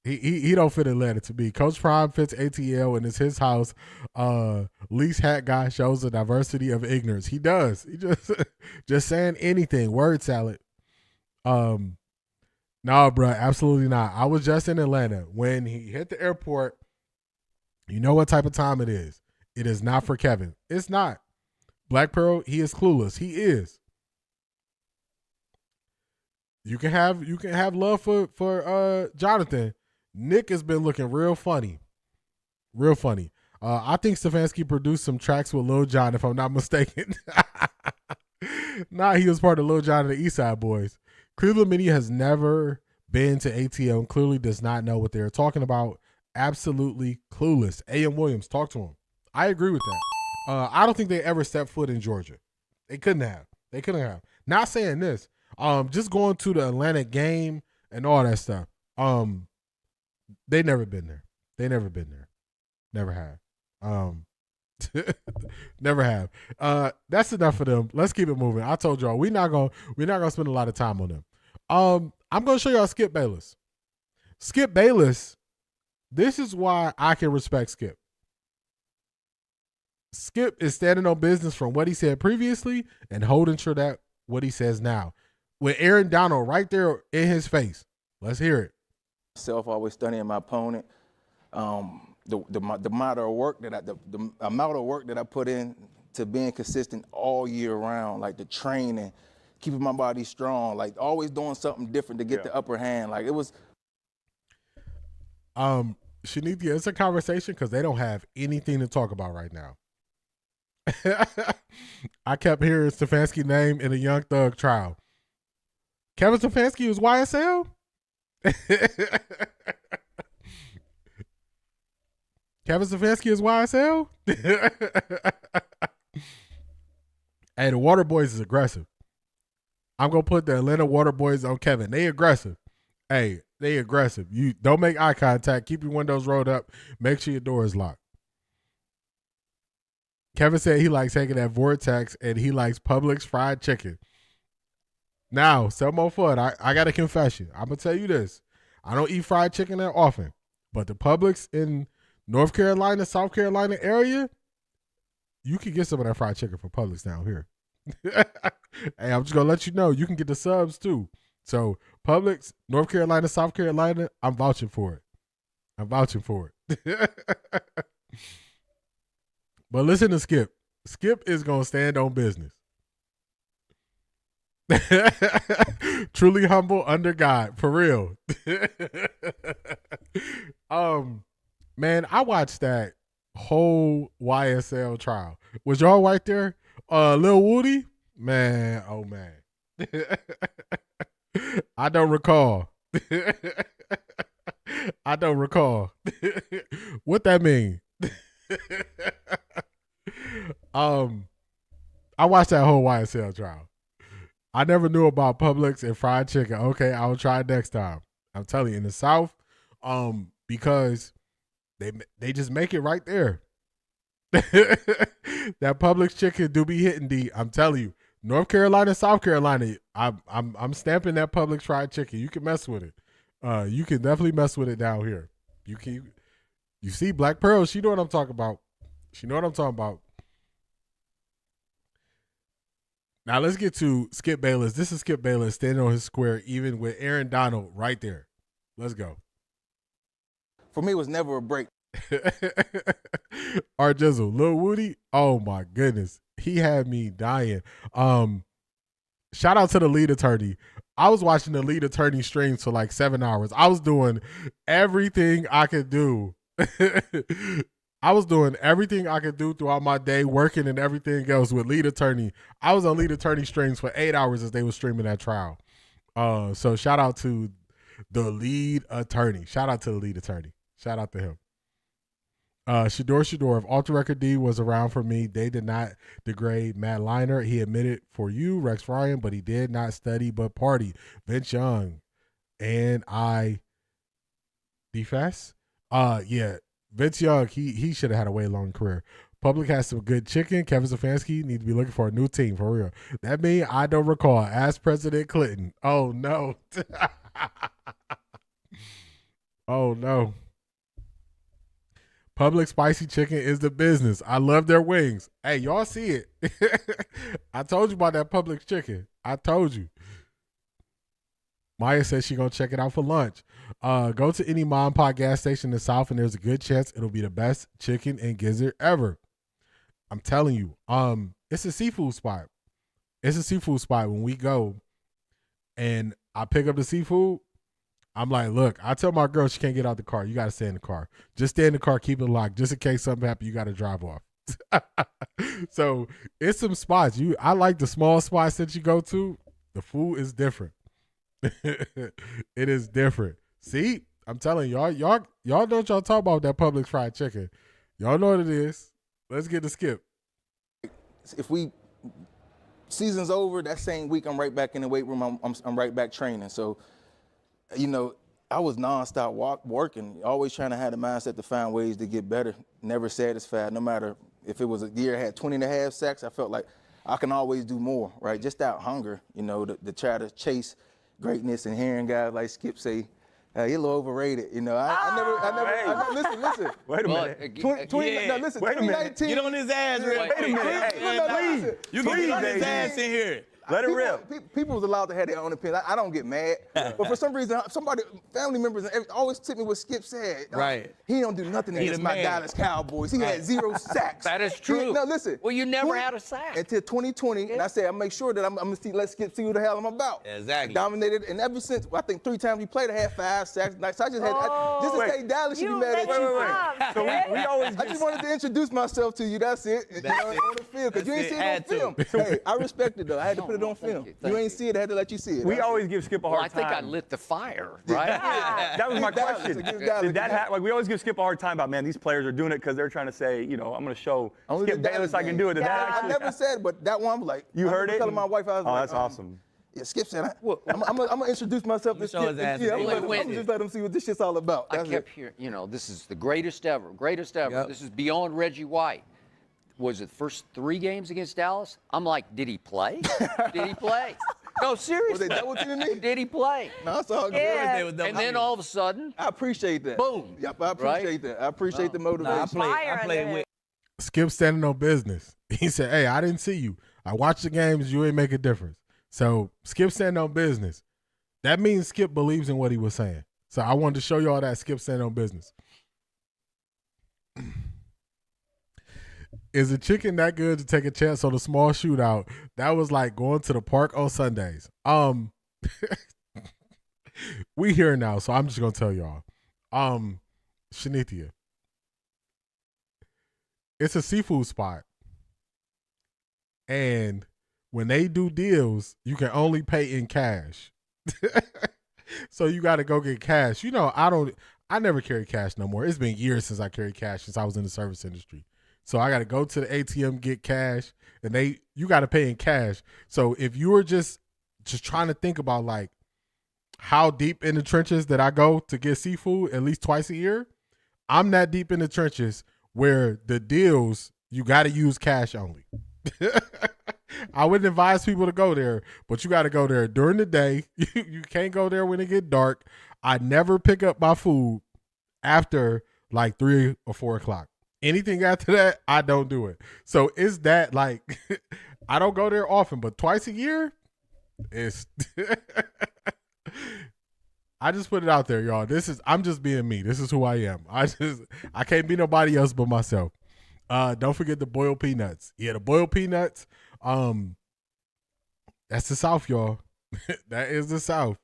He don't fit Atlanta to me. Coach Prime fits ATL and it's his house. Least hat guy shows the diversity of ignorance. He does. He just saying anything. Word salad. No, bro, absolutely not. I was just in Atlanta when he hit the airport. You know what type of time it is. It is not for Kevin. It's not. Black Pearl, he is clueless. He is. You can have love for Jonathan. Nick has been looking real funny. Real funny. I think Stefanski produced some tracks with Lil Jon, if I'm not mistaken. Nah, he was part of Lil Jon and the East Side Boys. Cleveland Media has never been to ATL and clearly does not know what they're talking about. Absolutely clueless. A.M. Williams, talk to him. I agree with that. I don't think they ever stepped foot in Georgia. They couldn't have. Not saying this. Just going to the Atlanta game and all that stuff. They never been there. Never have. Never have. That's enough for them. Let's keep it moving. I told y'all we're not gonna spend a lot of time on them. I'm gonna show y'all Skip Bayless. Skip Bayless. This is why I can respect Skip. Skip is standing on business from what he said previously and holding true that what he says now. With Aaron Donald right there in his face. Let's hear it. Always studying my opponent. The amount of work that I put in to being consistent all year round, like the training, keeping my body strong, like always doing something different to get the upper hand. Like it was. Shanithia, it's a conversation because they don't have anything to talk about right now. I kept hearing Stefanski's name in a Young Thug trial. Kevin Stefanski was YSL? Kevin Stefanski is YSL? Hey, the Water Boys is aggressive. I'm going to put the Atlanta Water Boys on Kevin. They aggressive. Hey, they aggressive. You don't make eye contact. Keep your windows rolled up. Make sure your door is locked. Kevin said he likes hanging at Vortex and he likes Publix fried chicken. Now, some more fun. I got a confession. I'm going to tell you this. I don't eat fried chicken that often, but the Publix in North Carolina, South Carolina area, you can get some of that fried chicken from Publix down here. Hey, I'm just going to let you know, you can get the subs too. So, Publix, North Carolina, South Carolina, I'm vouching for it. I'm vouching for it. But listen to Skip. Skip is going to stand on business. Truly humble under God, for real. Man, I watched that whole YSL trial. Was y'all right there? Lil Woody? Man, oh man. I don't recall. I don't recall. What that mean? I watched that whole YSL trial. I never knew about Publix and fried chicken. Okay, I'll try it next time. I'm telling you, in the South, because they just make it right there. That Publix chicken do be hitting D. I'm telling you, North Carolina, South Carolina, I'm stamping that Publix fried chicken. You can mess with it. You can definitely mess with it down here. You see Black Pearl, she know what I'm talking about. She know what I'm talking about. Now let's get to Skip Bayless. This is Skip Bayless standing on his square, even with Aaron Donald right there. Let's go. For me, it was never a break. Art Jizzle, Lil Woody, oh my goodness. He had me dying. Shout out to the lead attorney. I was watching the lead attorney streams for like 7 hours. I was doing everything I could do. I was doing everything I could do throughout my day, working and everything else with lead attorney. I was on lead attorney streams for 8 hours as they were streaming that trial. So shout out to the lead attorney. Shout out to the lead attorney. Shout out to him. Shador, if Offtharecorddee was around for me, they did not degrade Matt Leinart. He admitted for you, Rex Ryan, but he did not study but party. Vince Young and I defess. Yeah. Vince Young, he should have had a way long career. Public has some good chicken. Kevin Stefanski need to be looking for a new team, for real. That means I don't recall. Ask President Clinton. Oh, no. Oh, no. Public spicy chicken is the business. I love their wings. Hey, y'all see it. I told you about that Publix chicken. I told you. Maya says she's going to check it out for lunch. Go to any mom and pop gas station in the South, and there's a good chance it'll be the best chicken and gizzard ever. I'm telling you. It's a seafood spot. It's a seafood spot. When we go and I pick up the seafood, I'm like, look, I tell my girl she can't get out the car. You got to stay in the car. Just stay in the car, keep it locked. Just in case something happens, you got to drive off. So it's some spots. I like the small spots that you go to. The food is different. It is different. See, I'm telling y'all know what y'all talk about that Publix fried chicken. Y'all know what it is. Let's get to Skip. If season's over, that same week I'm right back in the weight room. I'm right back training. So, I was nonstop working, always trying to have the mindset to find ways to get better. Never satisfied. No matter if it was a year I had 20 and a half sacks, I felt like I can always do more. Right, just that hunger. To try to chase greatness, and hearing guys like Skip say, you're a little overrated. I never listen. Wait a minute. 2019. Get on his ass, real quick. Wait a minute. You can get on his ass in here. Let it rip. People was allowed to have their own opinion. I don't get mad, but for some reason, family members always tip me what Skip said. Right. He don't do nothing against my Dallas Cowboys. He had 0 sacks. That is true. No, listen. Well, you never had a sack until 2020, and I said I make sure that I'm gonna let Skip see what the hell I'm about. Exactly. Dominated, and ever since I think 3 times we played, I had 5 sacks. So I just had just to say Dallas should be mad at you. Wait. So we always. I just wanted to introduce myself to you. That's it. On the field, because you ain't seen it on film. Hey, I respect it though. I had to put it on film. You ain't see it. I had to let you see it. We always give Skip a hard time. I think I lit the fire, right? That was my question. Did that happen? Like we always give Skip a hard time about, man, these players are doing it because they're trying to say, I'm going to show Skip Bayless I can do it. Did that actually? I never said, but that one was like. You heard it? Telling my wife I was like, that's awesome. Yeah, Skip said, I'm gonna introduce myself to Skip. Yeah, I'm just let him see what this shit's all about. I kept hearing, this is the greatest ever. Yep. This is beyond Reggie White. Was it the first 3 games against Dallas? I'm like, did he play? Did he play? No, seriously. Was they double teaming me? Did he play? No, that's all good. Yeah. And then all of a sudden, I appreciate that. Boom. Yep, I appreciate that. I appreciate the motivation. I played with. Skip standing on business. He said, hey, I didn't see you. I watched the games. You ain't make a difference. So Skip standing on business. That means Skip believes in what he was saying. So I wanted to show you all that Skip standing on business. Is a chicken that good to take a chance on a small shootout? That was like going to the park on Sundays. We here now, so I'm just gonna tell y'all. Shanithia. It's a seafood spot. And when they do deals, you can only pay in cash. So you got to go get cash. I never carry cash no more. It's been years since I carried cash, since I was in the service industry. So I got to go to the ATM, get cash, and you got to pay in cash. So if you were just trying to think about like how deep in the trenches that I go to get seafood at least twice a year, I'm that deep in the trenches where the deals, you got to use cash only. I wouldn't advise people to go there, but you got to go there during the day. You can't go there when it get dark. I never pick up my food after like 3 or 4 o'clock. Anything after that, I don't do it. So it's that like, I don't go there often, but twice a year, it's, I just put it out there, y'all. I'm just being me. This is who I am. I can't be nobody else but myself. Don't forget the boiled peanuts. Yeah, the boiled peanuts. That's the South, y'all. That is the South.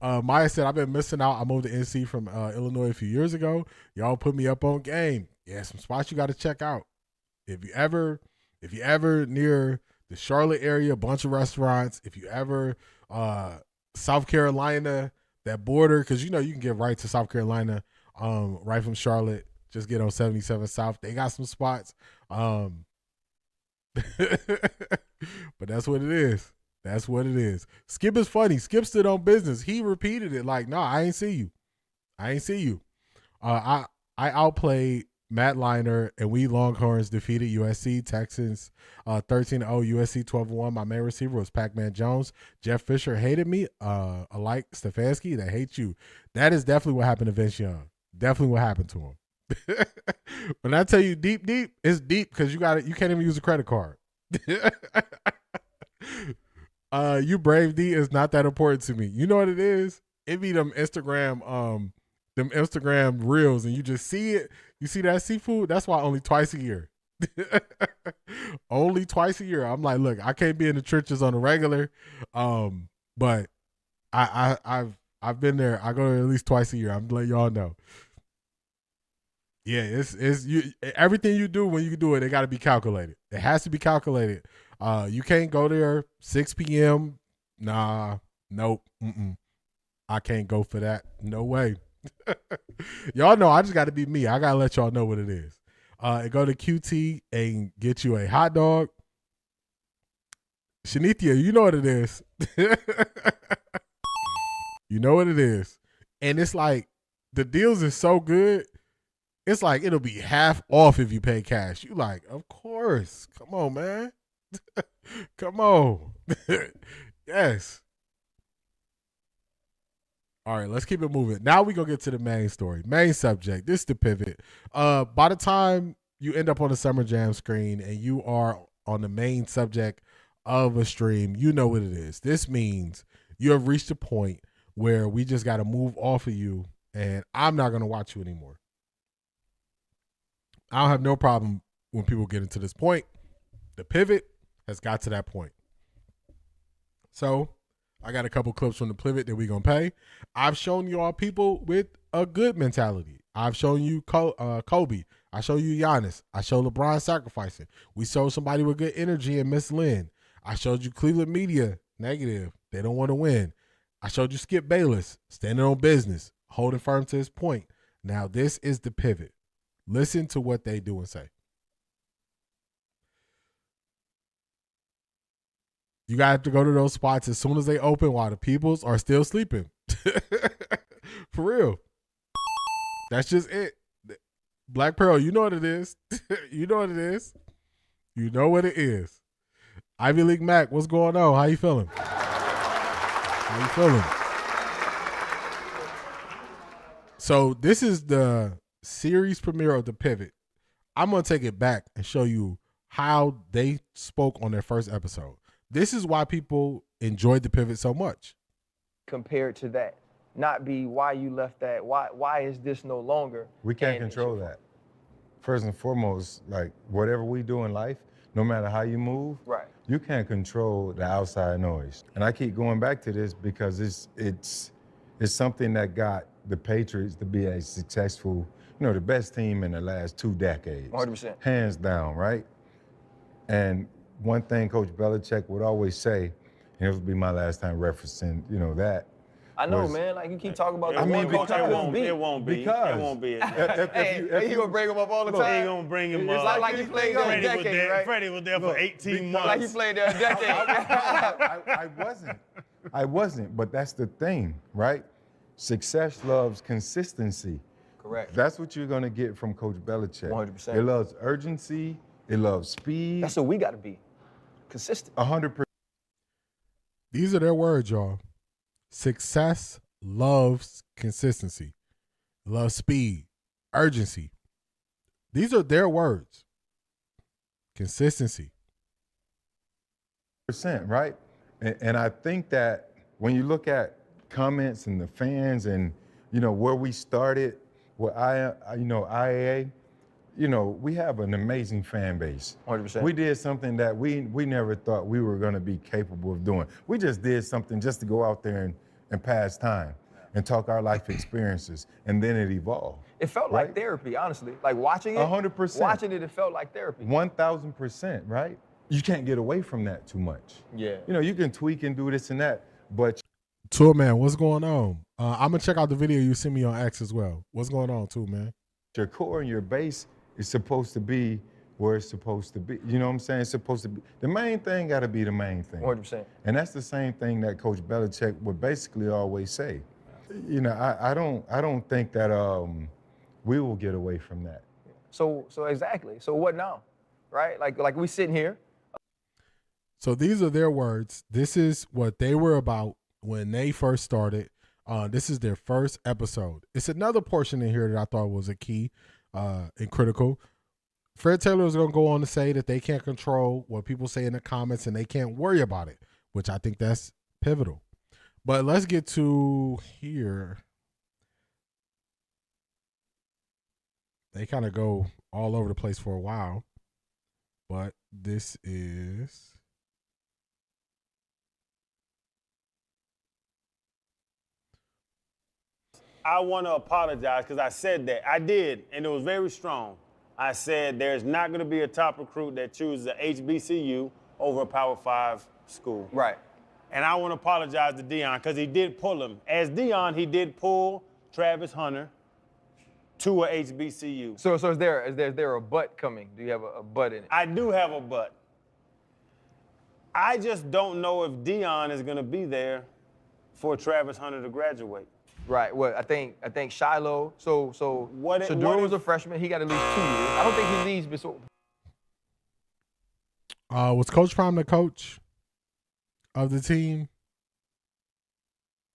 Maya said, I've been missing out. I moved to NC from Illinois a few years ago. Y'all put me up on game. Yeah, some spots you got to check out. If you ever near the Charlotte area, a bunch of restaurants. If you ever South Carolina, that border, because you can get right to South Carolina, right from Charlotte. Just get on 77 South. They got some spots. But that's what it is. That's what it is. Skip is funny. Skip stood on business. He repeated it like, no, I ain't see you. I ain't see you. I outplayed Matt Leinart, and we Longhorns defeated USC, Texans 13-0, USC 12-1. My main receiver was Pac-Man Jones. Jeff Fisher hated me, alike Stefanski, they hate you. That is definitely what happened to Vince Young. Definitely what happened to him. When I tell you deep, it's deep because you can't even use a credit card. You brave D is not that important to me. You know what it is? It be them Instagram reels, and you just see it. You see that seafood? That's why only twice a year. Only twice a year. I'm like, look, I can't be in the trenches on a regular, but I've been there. I go there at least twice a year. I'm letting y'all know. Yeah, it's you. Everything you do when you do it, it got to be calculated. It has to be calculated. You can't go there 6 p.m. Nah, nope. I can't go for that. No way. Y'all know I just got to be me. I got to let y'all know what it is. Go to QT and get you a hot dog. Shanithia, you know what it is. You know what it is. And it's like, the deals is so good. It's like it'll be half off if you pay cash. You like, of course. Come on, man. Come on. Yes. All right, let's keep it moving. Now we gonna get to the main story, main subject. This is the pivot. By the time you end up on the Summer Jam screen and you are on the main subject of a stream, you know what it is. This means you have reached a point where we just got to move off of you, and I'm not going to watch you anymore. I don't have no problem when people get into this point. The pivot has got to that point. So I got a couple clips from the pivot that we're going to play. I've shown you all people with a good mentality. I've shown you Kobe. I show you Giannis. I show LeBron sacrificing. We showed somebody with good energy and Miss Lynn. I showed you Cleveland Media, negative. They don't want to win. I showed you Skip Bayless, standing on business, holding firm to his point. Now this is the pivot. Listen to what they do and say. You got to go to those spots as soon as they open while the peoples are still sleeping. For real. That's just it. Black Pearl, you know what it is. You know what it is. You know what it is. Ivy League Mac, what's going on? How you feeling? How you feeling? So this is the series premiere of The Pivot. I'm going to take it back and show you how they spoke on their first episode. This is why people enjoyed The Pivot so much. Compared to that. Not be why you left that. Why is this no longer? We can't control that. First and foremost, like whatever we do in life, no matter how you move, right, you can't control the outside noise. And I keep going back to this because it's something that got the Patriots to be a successful, the best team in the last 2 decades. 100%. Hands down, right? And one thing Coach Belichick would always say, and it would be my last time referencing, that. I know, man. Like you keep talking about. It won't be. Hey, you gonna bring him up all the time? He gonna bring him it's up. Like he played there a decade, right? Freddie was there for 18 months. Like he played there a decade. I wasn't, but that's the thing, right? Success loves consistency. Correct. That's what you're gonna get from Coach Belichick. 100%. It loves urgency. It loves speed. That's what we got to be. Consistent. 100%. These are their words, y'all. Success loves consistency, loves speed, urgency. These are their words. Consistency. Right? And I think that when you look at comments and the fans and, where we started with IAA, we have an amazing fan base. 100%. We did something that we never thought we were going to be capable of doing. We just did something just to go out there and pass time and talk our life experiences, and then it evolved. It felt like therapy, honestly. Like watching it. 100%. Watching it felt like therapy. 1,000%, right? You can't get away from that too much. Yeah. You can tweak and do this and that, but. Tour Man, what's going on? I'm going to check out the video you sent me on X as well. What's going on, Tour Man? Your core and your base is supposed to be where it's supposed to be. You know what I'm saying? It's supposed to be. The main thing got to be the main thing. 100%. And that's the same thing that Coach Belichick would basically always say. I don't think that we will get away from that. So exactly. So what now? Right? Like we sitting here. So these are their words. This is what they were about when they first started. This is their first episode. It's another portion in here that I thought was a key and critical. Fred Taylor is going to go on to say that they can't control what people say in the comments and they can't worry about it, which I think that's pivotal. But let's get to here. They kind of go all over the place for a while, but this is. I want to apologize because I said that. I did, and it was very strong. I said there's not going to be a top recruit that chooses a HBCU over a Power 5 school. Right. And I want to apologize to Deion because he did pull him. As Deion, he did pull Travis Hunter to a HBCU. So is there a but coming? Do you have a but in it? I do have a but. I just don't know if Deion is going to be there for Travis Hunter to graduate. Right. Well, I think Shiloh. So Drew was a freshman. He got at least 2 years. I don't think he leaves before. Was Coach Prime the coach of the team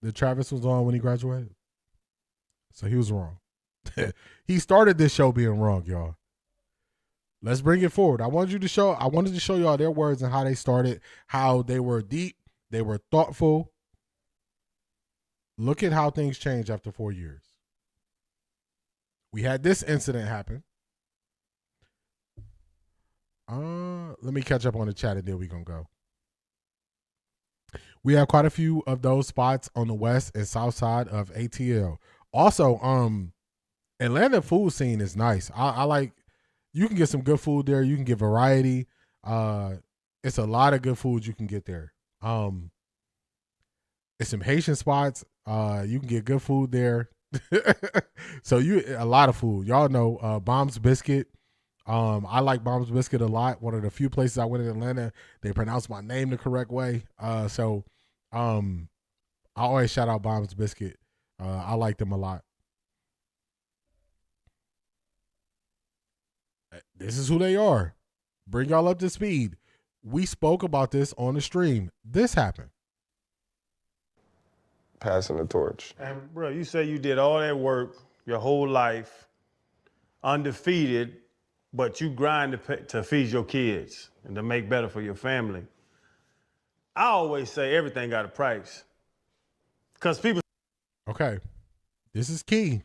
that Travis was on when he graduated? So he was wrong. He started this show being wrong, y'all. Let's bring it forward. I wanted to show y'all their words and how they started, how they were deep, they were thoughtful. Look at how things changed after 4 years. We had this incident happen. Let me catch up on the chat and then we're going to go. We have quite a few of those spots on the west and south side of ATL. Also, Atlanta food scene is nice. I like, you can get some good food there. You can get variety. It's a lot of good food you can get there. It's some Haitian spots. You can get good food there. So a lot of food. Y'all know Bomb's Biscuit. I like Bomb's Biscuit a lot. One of the few places I went in Atlanta, they pronounce my name the correct way. So I always shout out Bomb's Biscuit. I like them a lot. This is who they are. Bring y'all up to speed. We spoke about this on the stream. This happened. Passing the torch. And bro, you say you did all that work your whole life, undefeated, but you grind to feed your kids and to make better for your family. I always say everything got a price. Because people... Okay, this is key.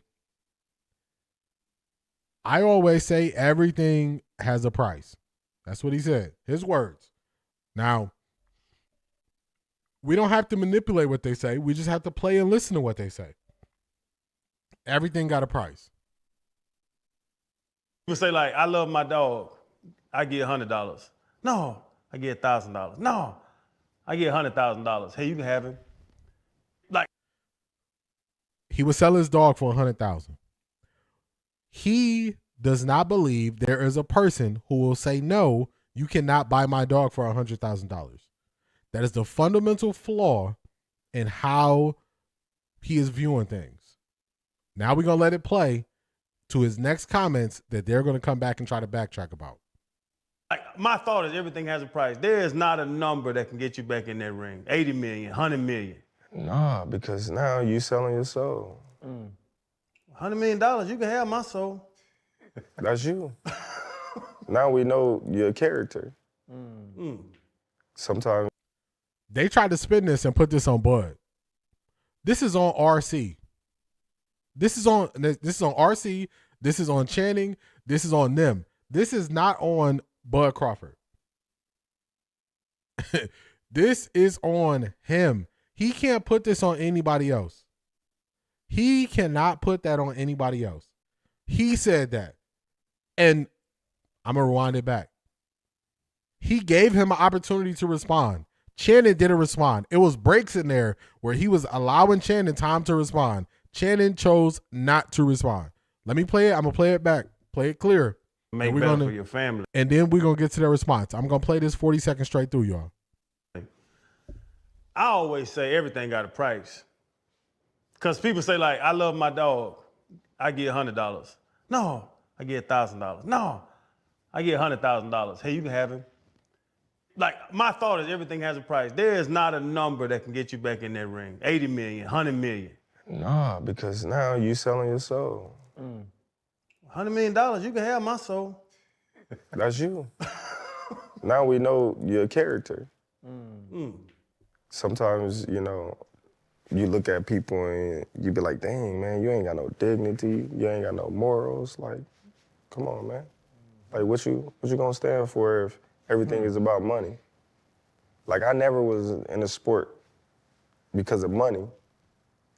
I always say everything has a price. That's what he said. His words. Now, we don't have to manipulate what they say. We just have to play and listen to what they say. Everything got a price. People say, like, I love my dog. I get $100. No, I get $1,000. No, I get $100,000. Hey, you can have him. Like, he would sell his dog for $100,000. He does not believe there is a person who will say, no, you cannot buy my dog for $100,000. That is the fundamental flaw in how he is viewing things. Now we're going to let it play to his next comments that they're going to come back and try to backtrack about. Like, my thought is everything has a price. There is not a number that can get you back in that ring. 80 million, 100 million. Nah, because now you selling your soul. $100 million, you can have my soul. That's you. Now we know your character. Sometimes they tried to spin this and put this on Bud. This is on RC. This is on RC. This is on Channing. This is on them. This is not on Bud Crawford. This is on him. He can't put this on anybody else. He cannot put that on anybody else. He said that. And I'm going to rewind it back. He gave him an opportunity to respond. Channing didn't respond. It was breaks in there where he was allowing Channing time to respond. Channing chose not to respond. Let me play it. I'm going to play it back. Play it clear. Make better for your family. And then we're going to get to their response. I'm going to play this 40 seconds straight through, y'all. I always say everything got a price. Because people say, like, I love my dog. I get $100. No, I get $1,000. No, I get $100,000. Hey, you can have him. Like, my thought is everything has a price. There is not a number that can get you back in that ring. 80 million, 100 million. Nah, because now you selling your soul. $100 million, you can have my soul. That's you. Now we know your character. Sometimes, you know, you look at people and you be like, dang, man, you ain't got no dignity. You ain't got no morals. Like, come on, man. Like, what you gonna stand for if everything is about money? Like, I never was in a sport because of money,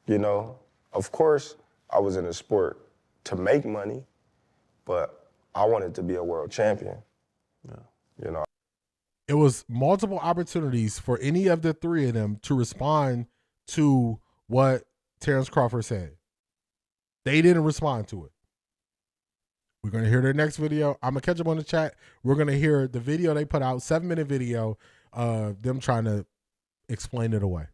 you know? Of course, I was in a sport to make money, but I wanted to be a world champion, you know? It was multiple opportunities for any of the three of them to respond to what Terrence Crawford said. They didn't respond to it. We're going to hear their next video. I'm going to catch them on the chat. We're going to hear the video they put out, 7-minute video of them trying to explain it away.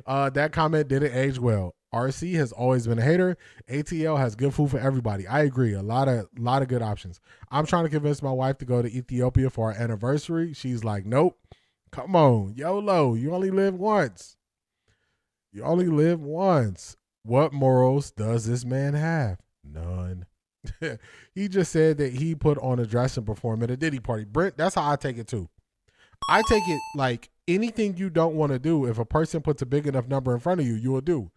That comment didn't age well. RC has always been a hater. ATL has good food for everybody. I agree. A lot of good options. I'm trying to convince my wife to go to Ethiopia for our anniversary. She's like, nope. Come on, YOLO. You only live once. You only live once. What morals does this man have? None. He just said that he put on a dress and perform at a Diddy party. Brent, that's how I take it too. I take it like anything you don't want to do, if a person puts a big enough number in front of you, you will do.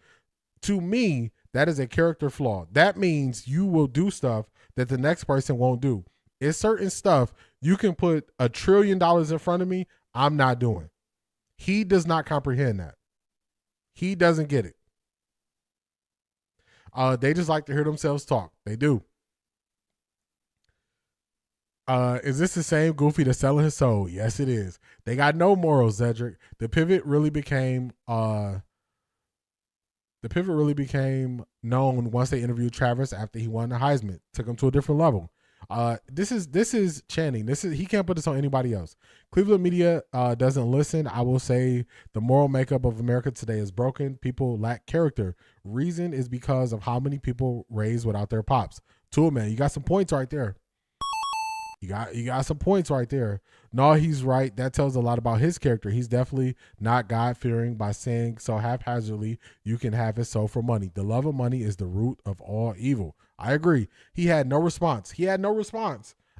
To me, that is a character flaw. That means you will do stuff that the next person won't do. It's certain stuff you can put $1 trillion in front of me, I'm not doing. He does not comprehend that. He doesn't get it. They just like to hear themselves talk. They do. Is this the same Goofy that's selling his soul? Yes, it is. They got no morals, Cedric. The pivot really became known once they interviewed Travis after he won the Heisman. Took him to a different level. This is Channing. He can't put this on anybody else. Cleveland media doesn't listen. I will say the moral makeup of America today is broken. People lack character. Reason is because of how many people raised without their pops. Tua, man, you got some points right there. You got some points right there. No, he's right. That tells a lot about his character. He's definitely not God-fearing by saying so haphazardly, you can have his soul for money. The love of money is the root of all evil. I agree. He had no response.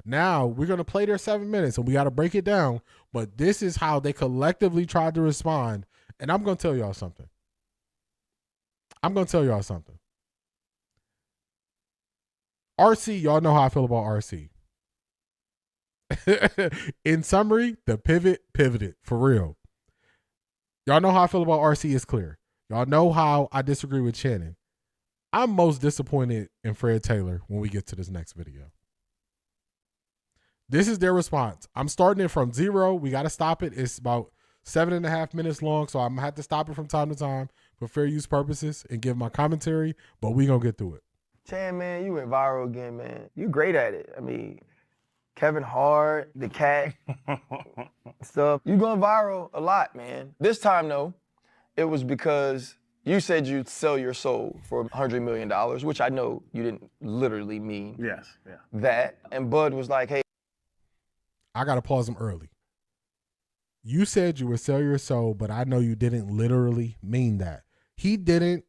Now, we're going to play their 7 minutes, and we got to break it down. But this is how they collectively tried to respond. And I'm going to tell y'all something. RC, y'all know how I feel about RC. In summary, the pivot pivoted for real. Y'all know how I feel about RC is clear. Y'all know how I disagree with Channing. I'm most disappointed in Fred Taylor when we get to this next video. This is their response. I'm starting it from 0. We got to stop it. It's about 7.5 minutes long, so I'm going to have to stop it from time to time for fair use purposes and give my commentary, but we going to get through it. Chan, man, you went viral again, man. You great at it. I mean, Kevin Hart, the cat, stuff. You going viral a lot, man. This time, though, it was because you said you'd sell your soul for $100 million, which I know you didn't literally mean that. And Bud was like, hey. I got to pause him early. You said you would sell your soul, but I know you didn't literally mean that. He didn't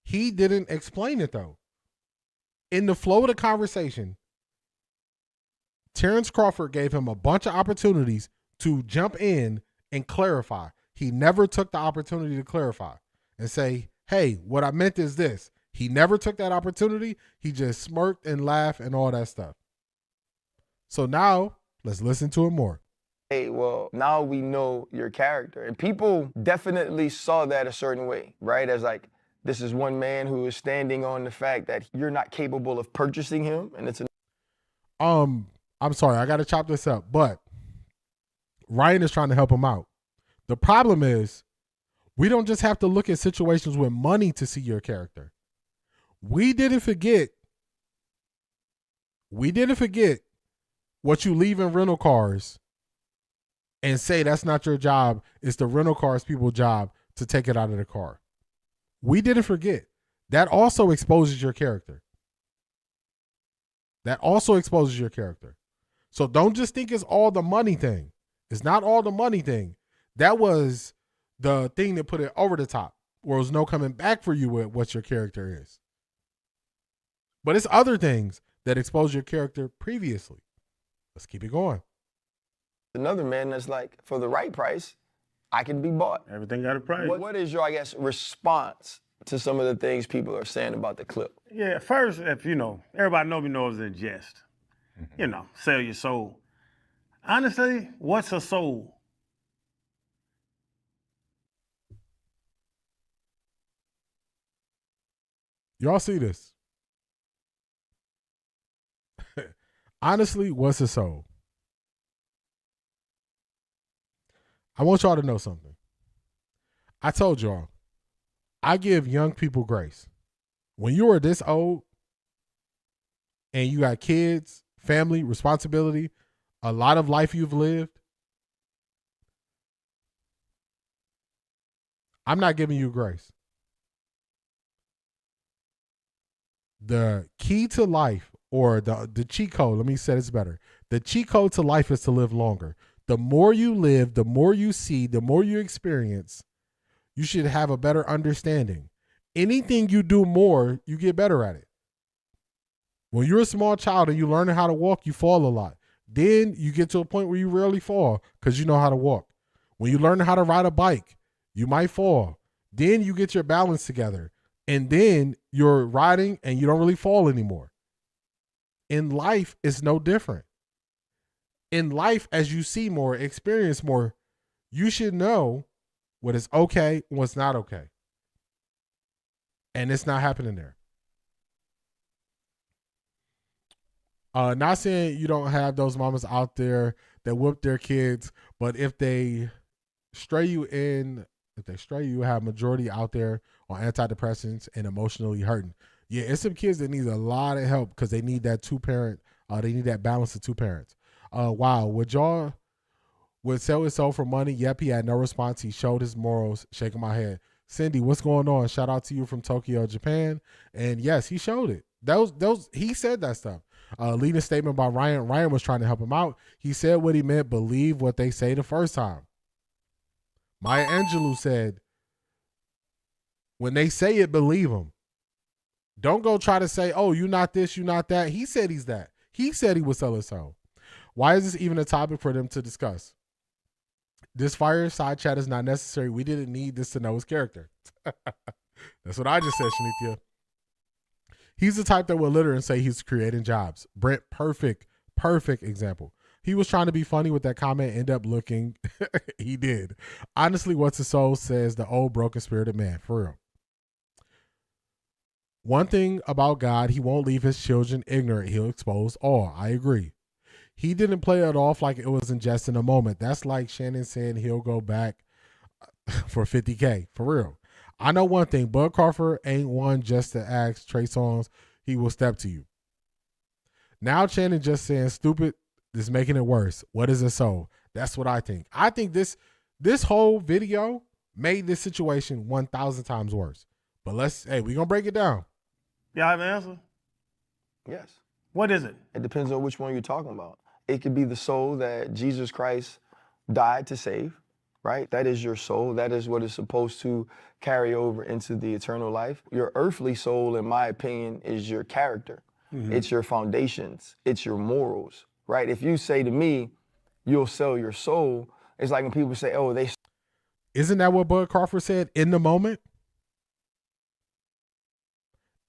explain it, though. In the flow of the conversation, Terrence Crawford gave him a bunch of opportunities to jump in and clarify. He never took the opportunity to clarify and say, hey, what I meant is this. He never took that opportunity. He just smirked and laughed and all that stuff. So now let's listen to him more. Hey, well, now we know your character. And people definitely saw that a certain way, right? As like, this is one man who is standing on the fact that you're not capable of purchasing him. And it's I'm sorry, I got to chop this up, but Ryan is trying to help him out. The problem is we don't just have to look at situations with money to see your character. We didn't forget what you leave in rental cars and say that's not your job. It's the rental cars people's job to take it out of the car. We didn't forget. That also exposes your character. So don't just think it's all the money thing. It's not all the money thing. That was the thing that put it over the top, where there's no coming back for you with what your character is. But it's other things that expose your character previously. Let's keep it going. Another man that's like, for the right price, I can be bought. Everything got a price. What is your, I guess, response to some of the things people are saying about the clip? Yeah, first, if everybody knows it's a jest. Sell your soul. Honestly, what's a soul? Y'all see this? Honestly, what's a soul? I want y'all to know something. I told y'all, I give young people grace. When you are this old and you got kids, family, responsibility, a lot of life you've lived, I'm not giving you grace. The key to life, or the cheat code, let me say this better. The cheat code to life is to live longer. The more you live, the more you see, the more you experience, you should have a better understanding. Anything you do more, you get better at it. When you're a small child and you're learning how to walk, you fall a lot. Then you get to a point where you rarely fall because you know how to walk. When you learn how to ride a bike, you might fall. Then you get your balance together. And then you're riding and you don't really fall anymore. In life, it's no different. In life, as you see more, experience more, you should know what is okay and what's not okay. And it's not happening there. Not saying you don't have those mamas out there that whoop their kids, but if they stray you, have majority out there on antidepressants and emotionally hurting. Yeah, it's some kids that need a lot of help because they need that two-parent, they need that balance of two parents. Wow, would sell his soul for money? Yep, he had no response. He showed his morals, shaking my head. Cindy, what's going on? Shout out to you from Tokyo, Japan. And yes, he showed it. He said that stuff. Leading statement by Ryan. Ryan was trying to help him out. He said what he meant, believe what they say the first time. Maya Angelou said, when they say it, believe them. Don't go try to say, oh, you're not this, you're not that. He said he's that. He said he would sell his soul. Why is this even a topic for them to discuss? This fireside chat is not necessary. We didn't need this to know his character. That's what I just said, Shanithia. He's the type that will litter and say he's creating jobs. Brent, perfect example. He was trying to be funny with that comment, end up looking, he did. Honestly, what's his soul says the old broken spirited man, for real. One thing about God, he won't leave his children ignorant. He'll expose all. I agree. He didn't play it off like it was in just in a moment. That's like Shannon saying he'll go back for $50K, for real. I know one thing, Bud Crawford ain't one just to ask Trey Songz, he will step to you. Now Shannon just saying stupid is making it worse. What is his soul? That's what I think. I think this whole video made this situation 1,000 times worse. But we're going to break it down. Y'all have an answer? Yes. What is it? It depends on which one you're talking about. It could be the soul that Jesus Christ died to save, right? That is your soul. That is what is supposed to carry over into the eternal life. Your earthly soul, in my opinion, is your character. Mm-hmm. It's your foundations. It's your morals, right? If you say to me, you'll sell your soul, it's like when people say, oh, they... Isn't that what Bud Crawford said in the moment?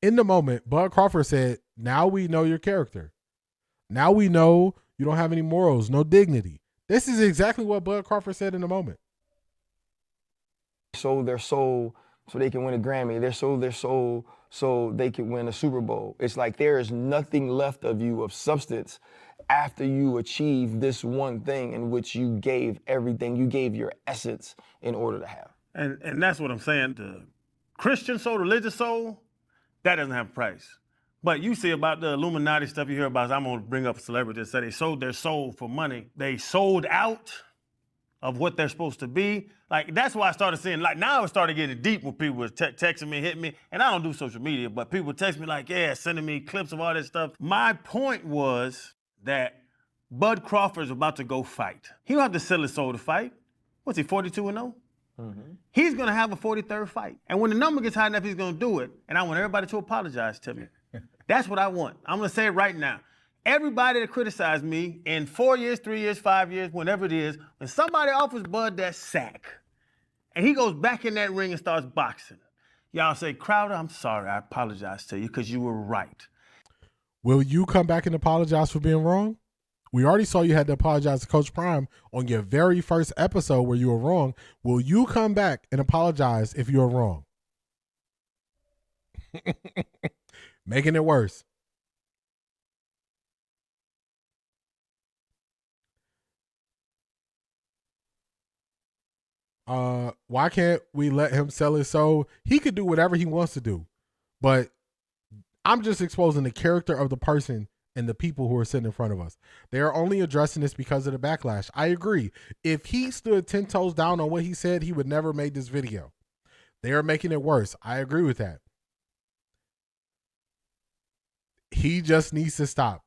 In the moment, Bud Crawford said, now we know your character. Now we know you don't have any morals, no dignity. This is exactly what Bud Crawford said in the moment. Sold their soul so they can win a Grammy. They sold their soul so they can win a Super Bowl. It's like there is nothing left of you of substance after you achieve this one thing in which you gave everything. You gave your essence in order to have. And that's what I'm saying. The Christian soul, religious soul, that doesn't have a price. But you see about the Illuminati stuff you hear about, I'm going to bring up celebrities that say they sold their soul for money. They sold out of what they're supposed to be. Like, that's why I started seeing, like, now it started getting deep when people were texting me, hitting me. And I don't do social media, but people text me like, yeah, sending me clips of all this stuff. My point was that Bud Crawford is about to go fight. He don't have to sell his soul to fight. What's he, 42-0? Mm-hmm. He's going to have a 43rd fight. And when the number gets high enough, he's going to do it. And I want everybody to apologize to me. That's what I want. I'm going to say it right now. Everybody that criticized me in 4 years, 3 years, 5 years, whenever it is, when somebody offers Bud that sack and he goes back in that ring and starts boxing, y'all say, Crowder, I'm sorry. I apologize to you because you were right. Will you come back and apologize for being wrong? We already saw you had to apologize to Coach Prime on your very first episode where you were wrong. Will you come back and apologize if you're wrong? Making it worse. Why can't we let him sell his soul? He could do whatever he wants to do, but I'm just exposing the character of the person and the people who are sitting in front of us. They are only addressing this because of the backlash. I agree. If he stood 10 toes down on what he said, he would never make this video. They are making it worse. I agree with that. He just needs to stop.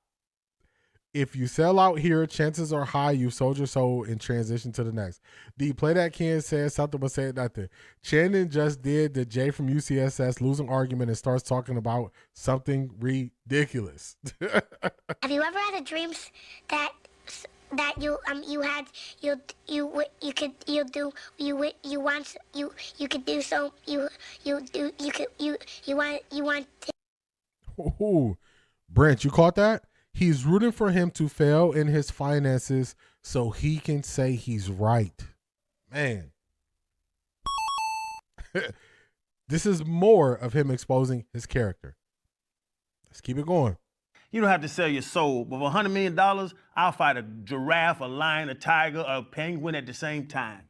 If you sell out here, chances are high you sold your soul and transition to the next. D, play that can said something but said nothing. Channing just did the J from UCSS losing argument and starts talking about something ridiculous. Have you ever had a dream that you want to? Ooh, Brent, you caught that? He's rooting for him to fail in his finances so he can say he's right. Man. This is more of him exposing his character. Let's keep it going. You don't have to sell your soul, but for $100 million, I'll fight a giraffe, a lion, a tiger, a penguin at the same time.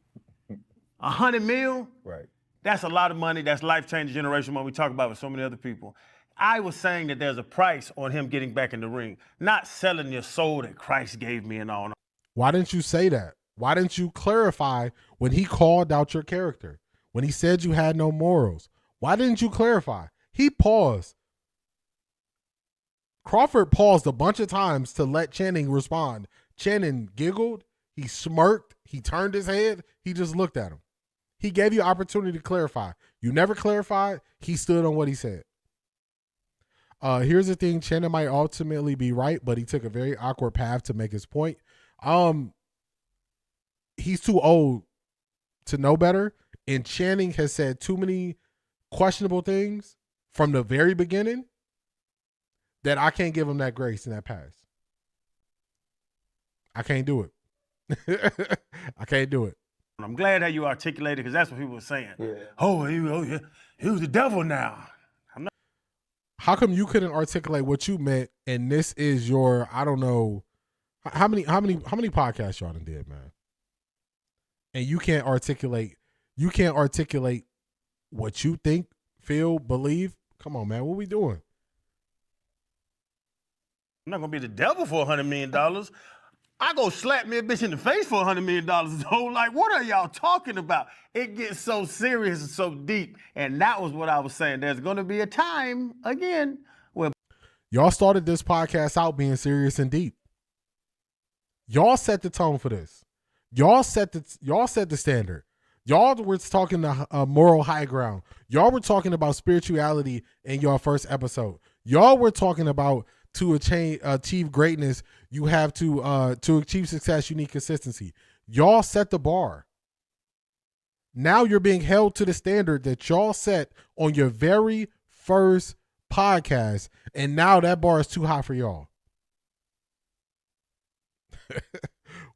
$100 million? Right. That's a lot of money. That's life-changing generation money we talk about with so many other people. I was saying that there's a price on him getting back in the ring, not selling your soul that Christ gave me and all. Why didn't you say that? Why didn't you clarify when he called out your character? When he said you had no morals? Why didn't you clarify? He paused. Crawford paused a bunch of times to let Channing respond. Channing giggled. He smirked. He turned his head. He just looked at him. He gave you opportunity to clarify. You never clarified. He stood on what he said. Here's the thing. Channing might ultimately be right, but he took a very awkward path to make his point. He's too old to know better, and Channing has said too many questionable things from the very beginning that I can't give him that grace and that pass. I can't do it. I can't do it. I'm glad how you articulated, because that's what people were saying. Yeah. Oh, he was the devil now. How come you couldn't articulate what you meant, and this is your, I don't know, how many podcasts y'all done did, man? And you can't articulate what you think, feel, believe? Come on, man, what we doing? I'm not gonna be the devil for $100 million. I go slap me a bitch in the face for $100 million. So, like, what are y'all talking about? It gets so serious and so deep. And that was what I was saying. There's going to be a time, again, where... Y'all started this podcast out being serious and deep. Y'all set the tone for this. Y'all set the standard. Y'all were talking the moral high ground. Y'all were talking about spirituality in your first episode. Y'all were talking about to achieve greatness, you have to achieve success, you need consistency. Y'all set the bar. Now you're being held to the standard that y'all set on your very first podcast, and now that bar is too high for y'all.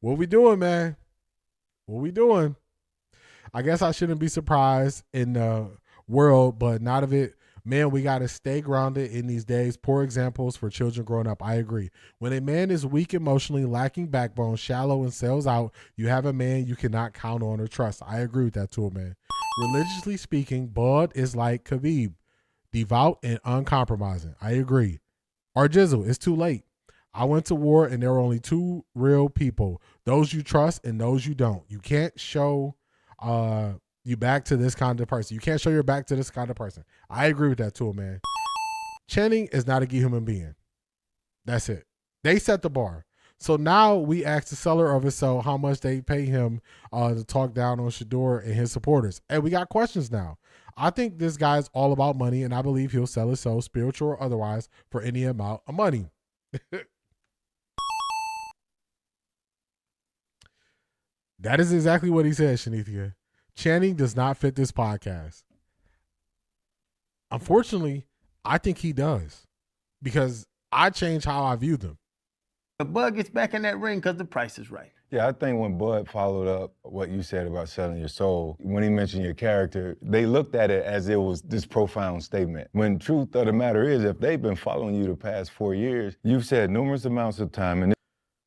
What we doing, man? What we doing? I guess I shouldn't be surprised in the world, but not of it. Man, we got to stay grounded in these days. Poor examples for children growing up. I agree. When a man is weak emotionally, lacking backbone, shallow, and sells out, you have a man you cannot count on or trust. I agree with that too, man. Religiously speaking, Bud is like Khabib, devout and uncompromising. I agree. Or Jizzle, it's too late. I went to war and there were only two real people, those you trust and those you don't. You can't show you back to this kind of person. You can't show your back to this kind of person. I agree with that too, man. Channing is not a good human being. That's it. They set the bar. So now we ask the seller of his soul how much they pay him to talk down on Shador and his supporters. And we got questions now. I think this guy's all about money, and I believe he'll sell his soul, spiritual or otherwise, for any amount of money. That is exactly what he said, Shanithia. Channing does not fit this podcast. Unfortunately, I think he does, because I changed how I view them. The Bud gets back in that ring because the price is right. Yeah, I think when Bud followed up what you said about selling your soul, when he mentioned your character, they looked at it as it was this profound statement. When truth of the matter is, if they've been following you the past 4 years, you've said numerous amounts of time. And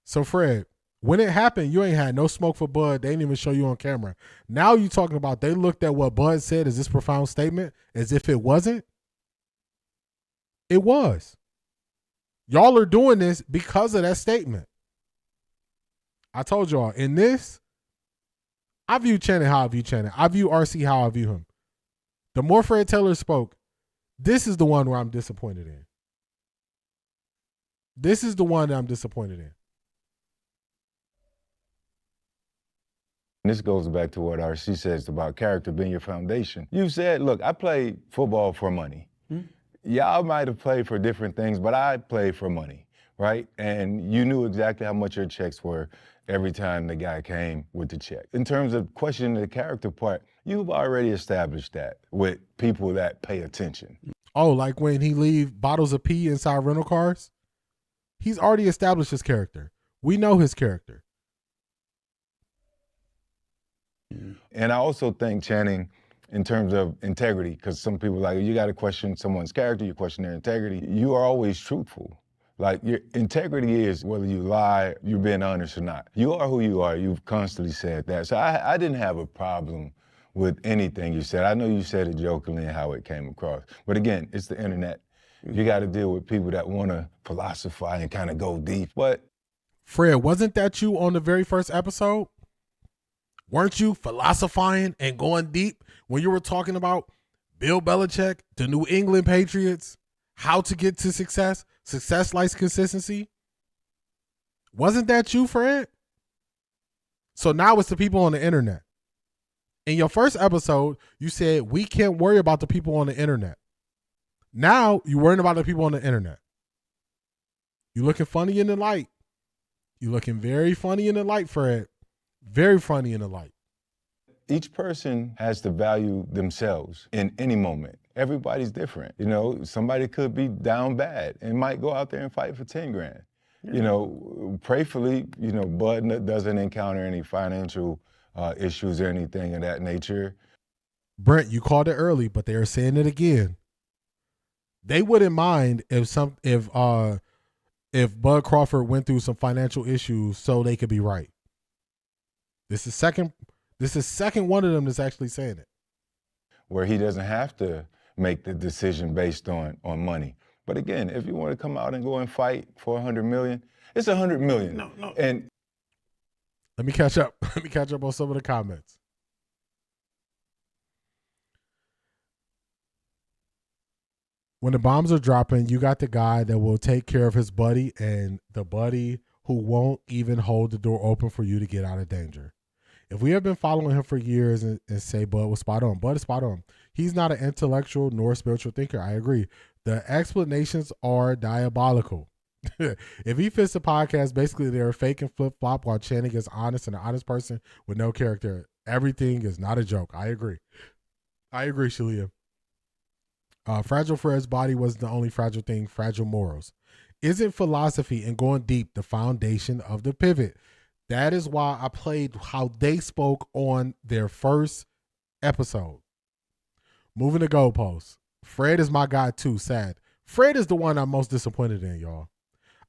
so, Fred, when it happened, you ain't had no smoke for Bud. They didn't even show you on camera. Now you talking about they looked at what Bud said as this profound statement as if it wasn't? It was. Y'all are doing this because of that statement. I told y'all, in this, I view Channing how I view Channing. I view RC how I view him. The more Fred Taylor spoke, this is the one where I'm disappointed in. This is the one that I'm disappointed in. This goes back to what RC says about character being your foundation. You said, look, I played football for money. Y'all might have played for different things, but I played for money, right? And you knew exactly how much your checks were every time the guy came with the check. In terms of questioning the character part, you've already established that with people that pay attention. Oh, like when he leave bottles of pee inside rental cars? He's already established his character. We know his character. And I also think, Channing, in terms of integrity, because some people like, you got to question someone's character, you question their integrity. You are always truthful. Like, your integrity is whether you lie, you're being honest or not. You are who you are. You've constantly said that. So I didn't have a problem with anything you said. I know you said it jokingly and how it came across. But again, it's the internet. You got to deal with people that want to philosophize and kind of go deep. But Fred, wasn't that you on the very first episode? Weren't you philosophizing and going deep when you were talking about Bill Belichick, the New England Patriots, how to get to success? Success likes consistency. Wasn't that you, Fred? So now it's the people on the internet. In your first episode, you said we can't worry about the people on the internet. Now you're worrying about the people on the internet. You're looking funny in the light. You're looking very funny in the light, Fred. Very funny in the light. each person has to value themselves in any moment. Everybody's different. You know, somebody could be down bad and might go out there and fight for 10 grand. You know, prayerfully, you know, Bud doesn't encounter any financial issues or anything of that nature. Brent, you called it early, but they are saying it again. They wouldn't mind if Bud Crawford went through some financial issues so they could be right. This is second one of them that's actually saying it. Where he doesn't have to make the decision based on money. But again, if you want to come out and go and fight for $100 million, it's $100 million. No. And let me catch up. Let me catch up on some of the comments. When the bombs are dropping, you got the guy that will take care of his buddy and the buddy who won't even hold the door open for you to get out of danger. If we have been following him for years and say Bud was spot on, Bud is spot on. He's not an intellectual nor spiritual thinker. I agree. The explanations are diabolical. If he fits the podcast, basically they're fake and flip-flop while Channing is honest and an honest person with no character. Everything is not a joke. I agree. Shalia. Fragile Fred's body was the only fragile thing, fragile morals. Isn't philosophy and going deep the foundation of the pivot? That is why I played how they spoke on their first episode. Moving the goalposts. Fred is my guy too, sad. Fred is the one I'm most disappointed in, y'all.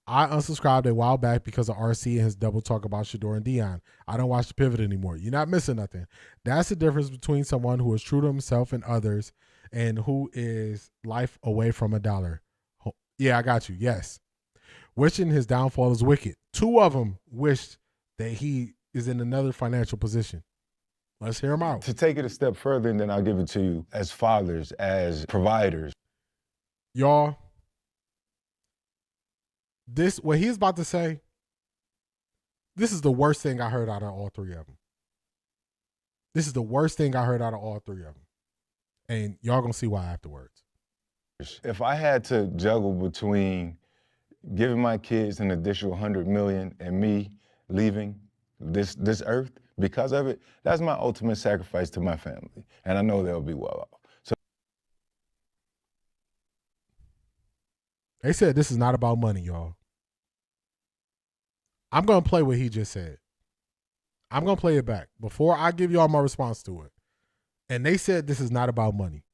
I unsubscribed a while back because of RC and his double talk about Shador and Dion. I don't watch the pivot anymore. You're not missing nothing. That's the difference between someone who is true to himself and others and who is life away from a dollar. Yeah, I got you. Yes. Wishing his downfall is wicked. Two of them wished that he is in another financial position. Let's hear him out. To take it a step further, and then I'll give it to you, as fathers, as providers. Y'all, what he's about to say, this is the worst thing I heard out of all three of them. This is the worst thing I heard out of all three of them. And y'all gonna see why afterwards. If I had to juggle between giving my kids an additional $100 million and me leaving this earth because of it, that's my ultimate sacrifice to my family. And I know they'll be well off. So they said this is not about money, y'all. I'm gonna play what he just said. I'm gonna play it back before I give y'all my response to it. And they said this is not about money.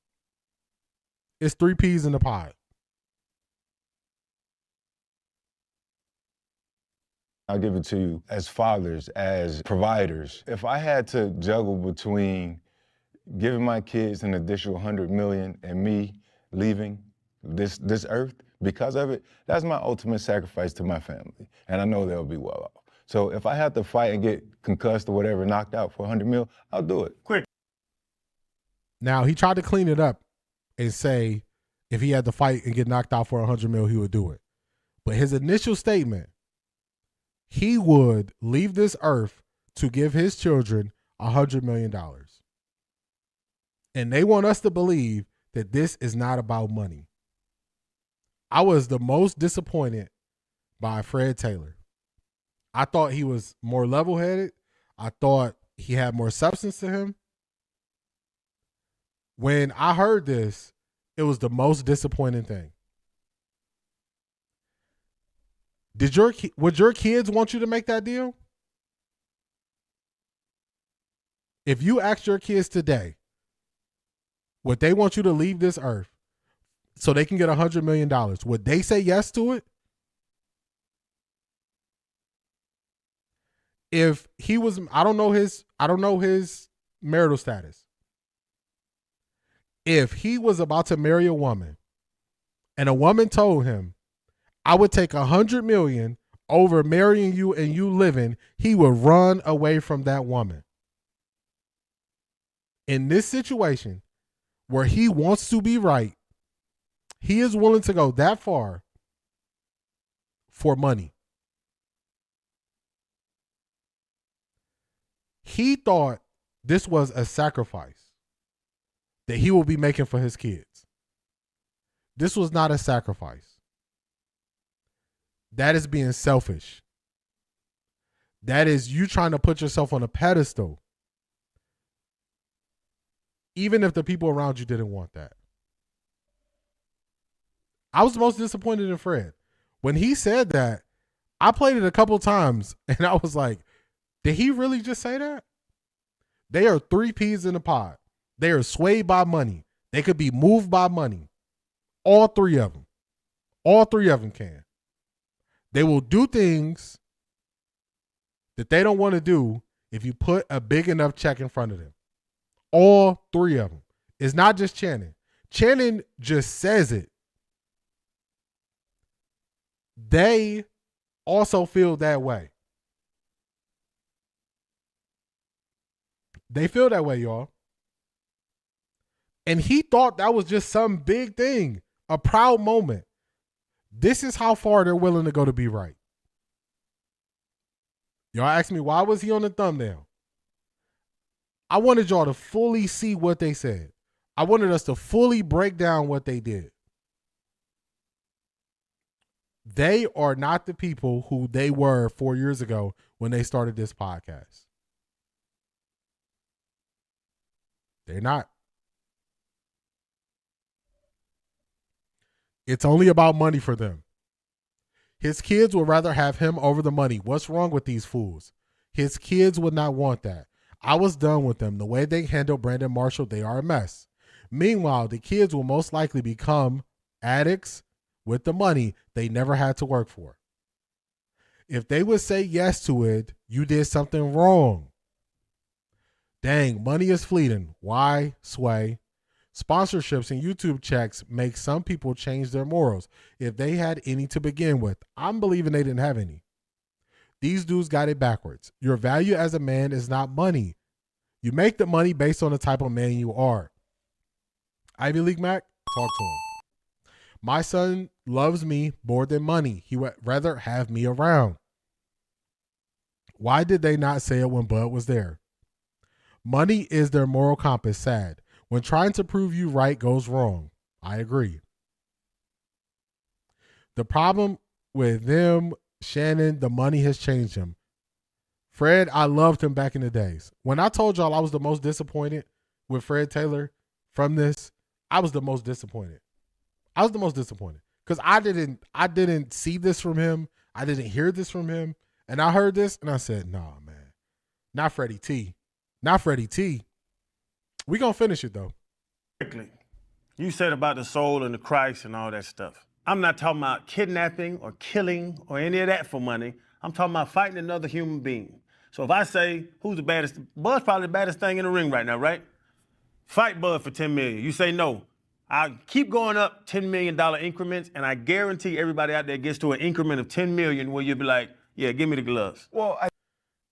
It's 3 peas in the pod. I'll give it to you, as fathers, as providers. If I had to juggle between giving my kids an additional $100 million and me leaving this earth because of it, that's my ultimate sacrifice to my family. And I know they'll be well off. So if I have to fight and get concussed or whatever, knocked out for $100 million, I'll do it. Quick. Now, he tried to clean it up and say if he had to fight and get knocked out for $100 million, he would do it. But his initial statement, he would leave this earth to give his children $100 million. And they want us to believe that this is not about money. I was the most disappointed by Fred Taylor. I thought he was more level-headed. I thought he had more substance to him. When I heard this, it was the most disappointing thing. Would your kids want you to make that deal? If you asked your kids today, would they want you to leave this earth so they can get $100 million? Would they say yes to it? If he was, I don't know his marital status. If he was about to marry a woman and a woman told him, I would take $100 million over marrying you and you living, he would run away from that woman. In this situation where he wants to be right, he is willing to go that far for money. He thought this was a sacrifice that he will be making for his kids. This was not a sacrifice. That is being selfish. That is you trying to put yourself on a pedestal, even if the people around you didn't want that. I was most disappointed in Fred. When he said that, I played it a couple times, and I was like, did he really just say that? They are three peas in a pod. They are swayed by money. They could be moved by money. All three of them. All three of them can. They will do things that they don't want to do if you put a big enough check in front of them. All three of them. It's not just Channing. Channing just says it. They also feel that way. They feel that way, y'all. And he thought that was just some big thing, a proud moment. This is how far they're willing to go to be right. Y'all asked me, why was he on the thumbnail? I wanted y'all to fully see what they said. I wanted us to fully break down what they did. They are not the people who they were 4 years ago when they started this podcast. They're not. It's only about money for them. His kids would rather have him over the money. What's wrong with these fools? His kids would not want that. I was done with them. The way they handle Brandon Marshall, they are a mess. Meanwhile, the kids will most likely become addicts with the money they never had to work for. If they would say yes to it, you did something wrong. Dang, money is fleeting. Why sway? Sponsorships and YouTube checks make some people change their morals. If they had any to begin with, I'm believing they didn't have any. These dudes got it backwards. Your value as a man is not money. You make the money based on the type of man you are. Ivy League Mac, talk to him. My son loves me more than money. He would rather have me around. Why did they not say it when Bud was there? Money is their moral compass. Sad. When trying to prove you right goes wrong. I agree. The problem with them, Shannon, the money has changed him. Fred, I loved him back in the days. When I told y'all I was the most disappointed with Fred Taylor from this, I was the most disappointed. I was the most disappointed because I didn't see this from him. I didn't hear this from him. And I heard this and I said, nah, man, not Freddie T. Not Freddie T. We gonna finish it though. Quickly, you said about the soul and the Christ and all that stuff. I'm not talking about kidnapping or killing or any of that for money. I'm talking about fighting another human being. So if I say, who's the baddest? Bud's probably the baddest thing in the ring right now, right? Fight Bud for $10 million. You say no. I keep going up $10 million increments, and I guarantee everybody out there gets to an increment of $10 million where you'll be like, yeah, give me the gloves. Well,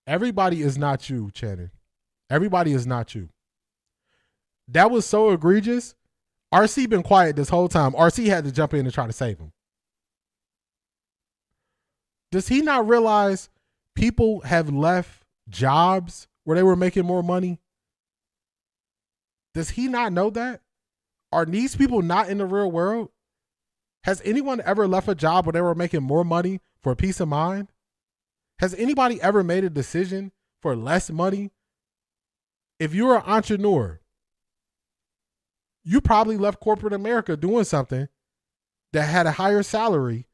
everybody is not you, Channing. Everybody is not you. That was so egregious. RC been quiet this whole time. RC had to jump in and try to save him. Does he not realize people have left jobs where they were making more money? Does he not know that? Are these people not in the real world? Has anyone ever left a job where they were making more money for peace of mind? Has anybody ever made a decision for less money? If you're an entrepreneur, you probably left corporate America doing something that had a higher salary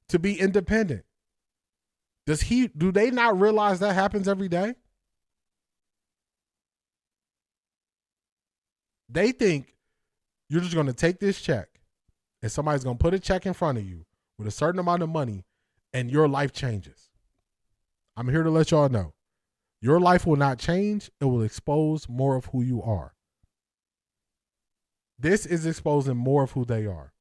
to be independent. Do they not realize that happens every day? They think you're just going to take this check and somebody's going to put a check in front of you with a certain amount of money and your life changes. I'm here to let y'all know. Your life will not change. It will expose more of who you are. This is exposing more of who they are.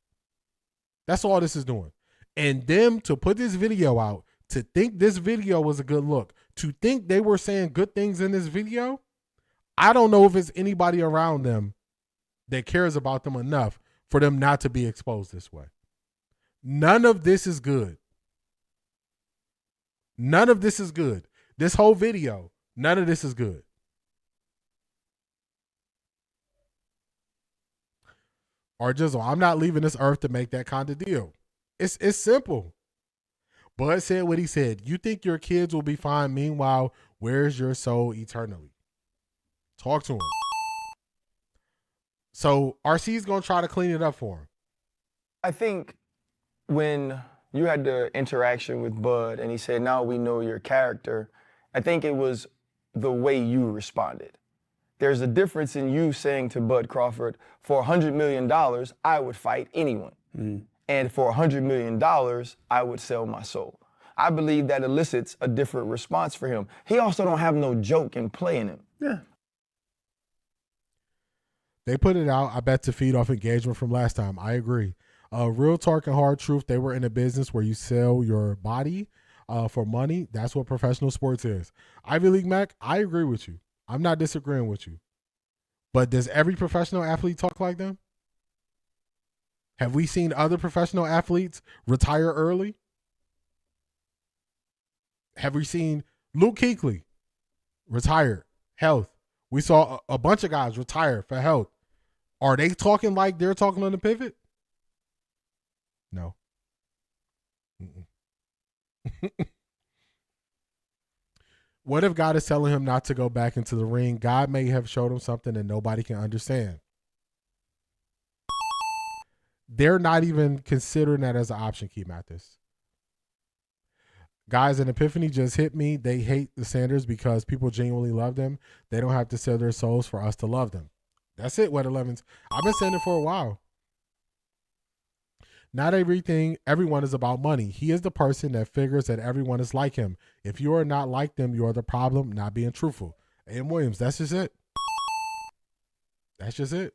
That's all this is doing. And them to put this video out, to think this video was a good look, to think they were saying good things in this video, I don't know if it's anybody around them that cares about them enough for them not to be exposed this way. None of this is good. None of this is good. This whole video, none of this is good. Or just, I'm not leaving this earth to make that kind of deal. It's simple. Bud said what he said. You think your kids will be fine. Meanwhile, where's your soul eternally? Talk to him. So RC's going to try to clean it up for him. I think when you had the interaction with Bud and he said, now we know your character, I think it was the way you responded. There's a difference in you saying to Bud Crawford, for $100 million, I would fight anyone. Mm-hmm. And for $100 million, I would sell my soul. I believe that elicits a different response for him. He also don't have no joke in play in him. Yeah. They put it out, I bet, to feed off engagement from last time. I agree. Real talk and hard truth, they were in a business where you sell your body for money. That's what professional sports is. Ivy League Mac, I agree with you. I'm not disagreeing with you. But does every professional athlete talk like them? Have we seen other professional athletes retire early? Have we seen Luke Kuechly retired, health? We saw a bunch of guys retire for health. Are they talking like they're talking on the pivot? No. What if God is telling him not to go back into the ring? God may have showed him something that nobody can understand. They're not even considering that as an option, Key Mathis. Guys, an epiphany just hit me. They hate the Sanders because people genuinely love them. They don't have to sell their souls for us to love them. That's it, Wet 11s. I've been saying it for a while. Not everyone is about money. He is the person that figures that everyone is like him. If you are not like them, you are the problem, not being truthful. A.M. Williams, that's just it. That's just it.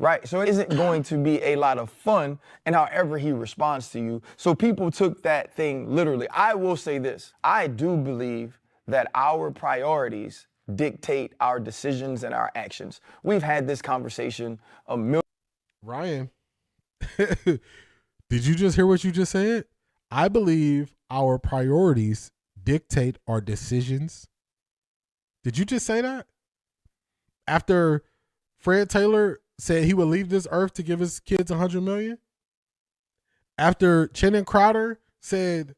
Right, so it isn't going to be a lot of fun in however he responds to you. So people took that thing literally. I will say this. I do believe that our priorities dictate our decisions and our actions. We've had this conversation a million. Ryan, did you just hear what you just said? I believe our priorities dictate our decisions. Did you just say that? After Fred Taylor said he would leave this earth to give his kids $100 million? After Channing Crowder said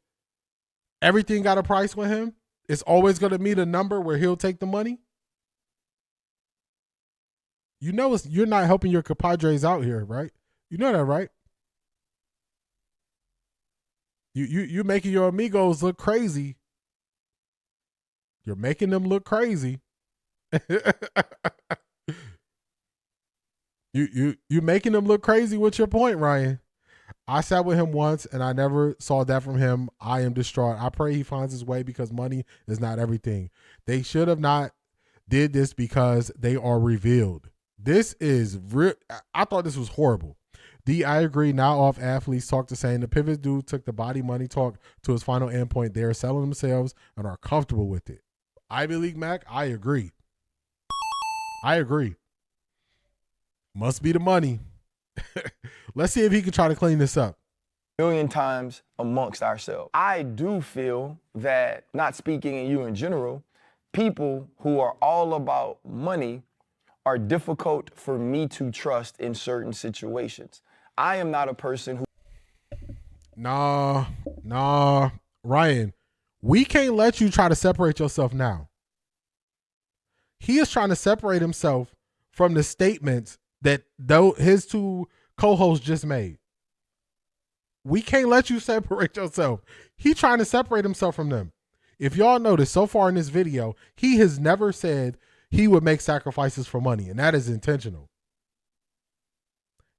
everything got a price with him, it's always going to meet a number where he'll take the money? You know you're not helping your compadres out here, right? You know that, right? You're making your amigos look crazy. You're making them look crazy. You're making them look crazy with your point, Ryan. I sat with him once and I never saw that from him. I am distraught. I pray he finds his way because money is not everything. They should have not did this because they are revealed. This is real. I thought this was horrible. I agree. Now off athletes talk the same. The pivot dude took the body money talk to his final endpoint. They're selling themselves and are comfortable with it. Ivy League Mac, I agree. I agree. Must be the money. Let's see if he can try to clean this up. million times amongst ourselves. I do feel that, not speaking in you in general, people who are all about money are difficult for me to trust in certain situations. I am not a person who... Nah, Ryan, we can't let you try to separate yourself now. He is trying to separate himself from the statements that his two co-hosts just made. We can't let you separate yourself. He trying to separate himself from them. If y'all notice, so far in this video, he has never said he would make sacrifices for money, and that is intentional.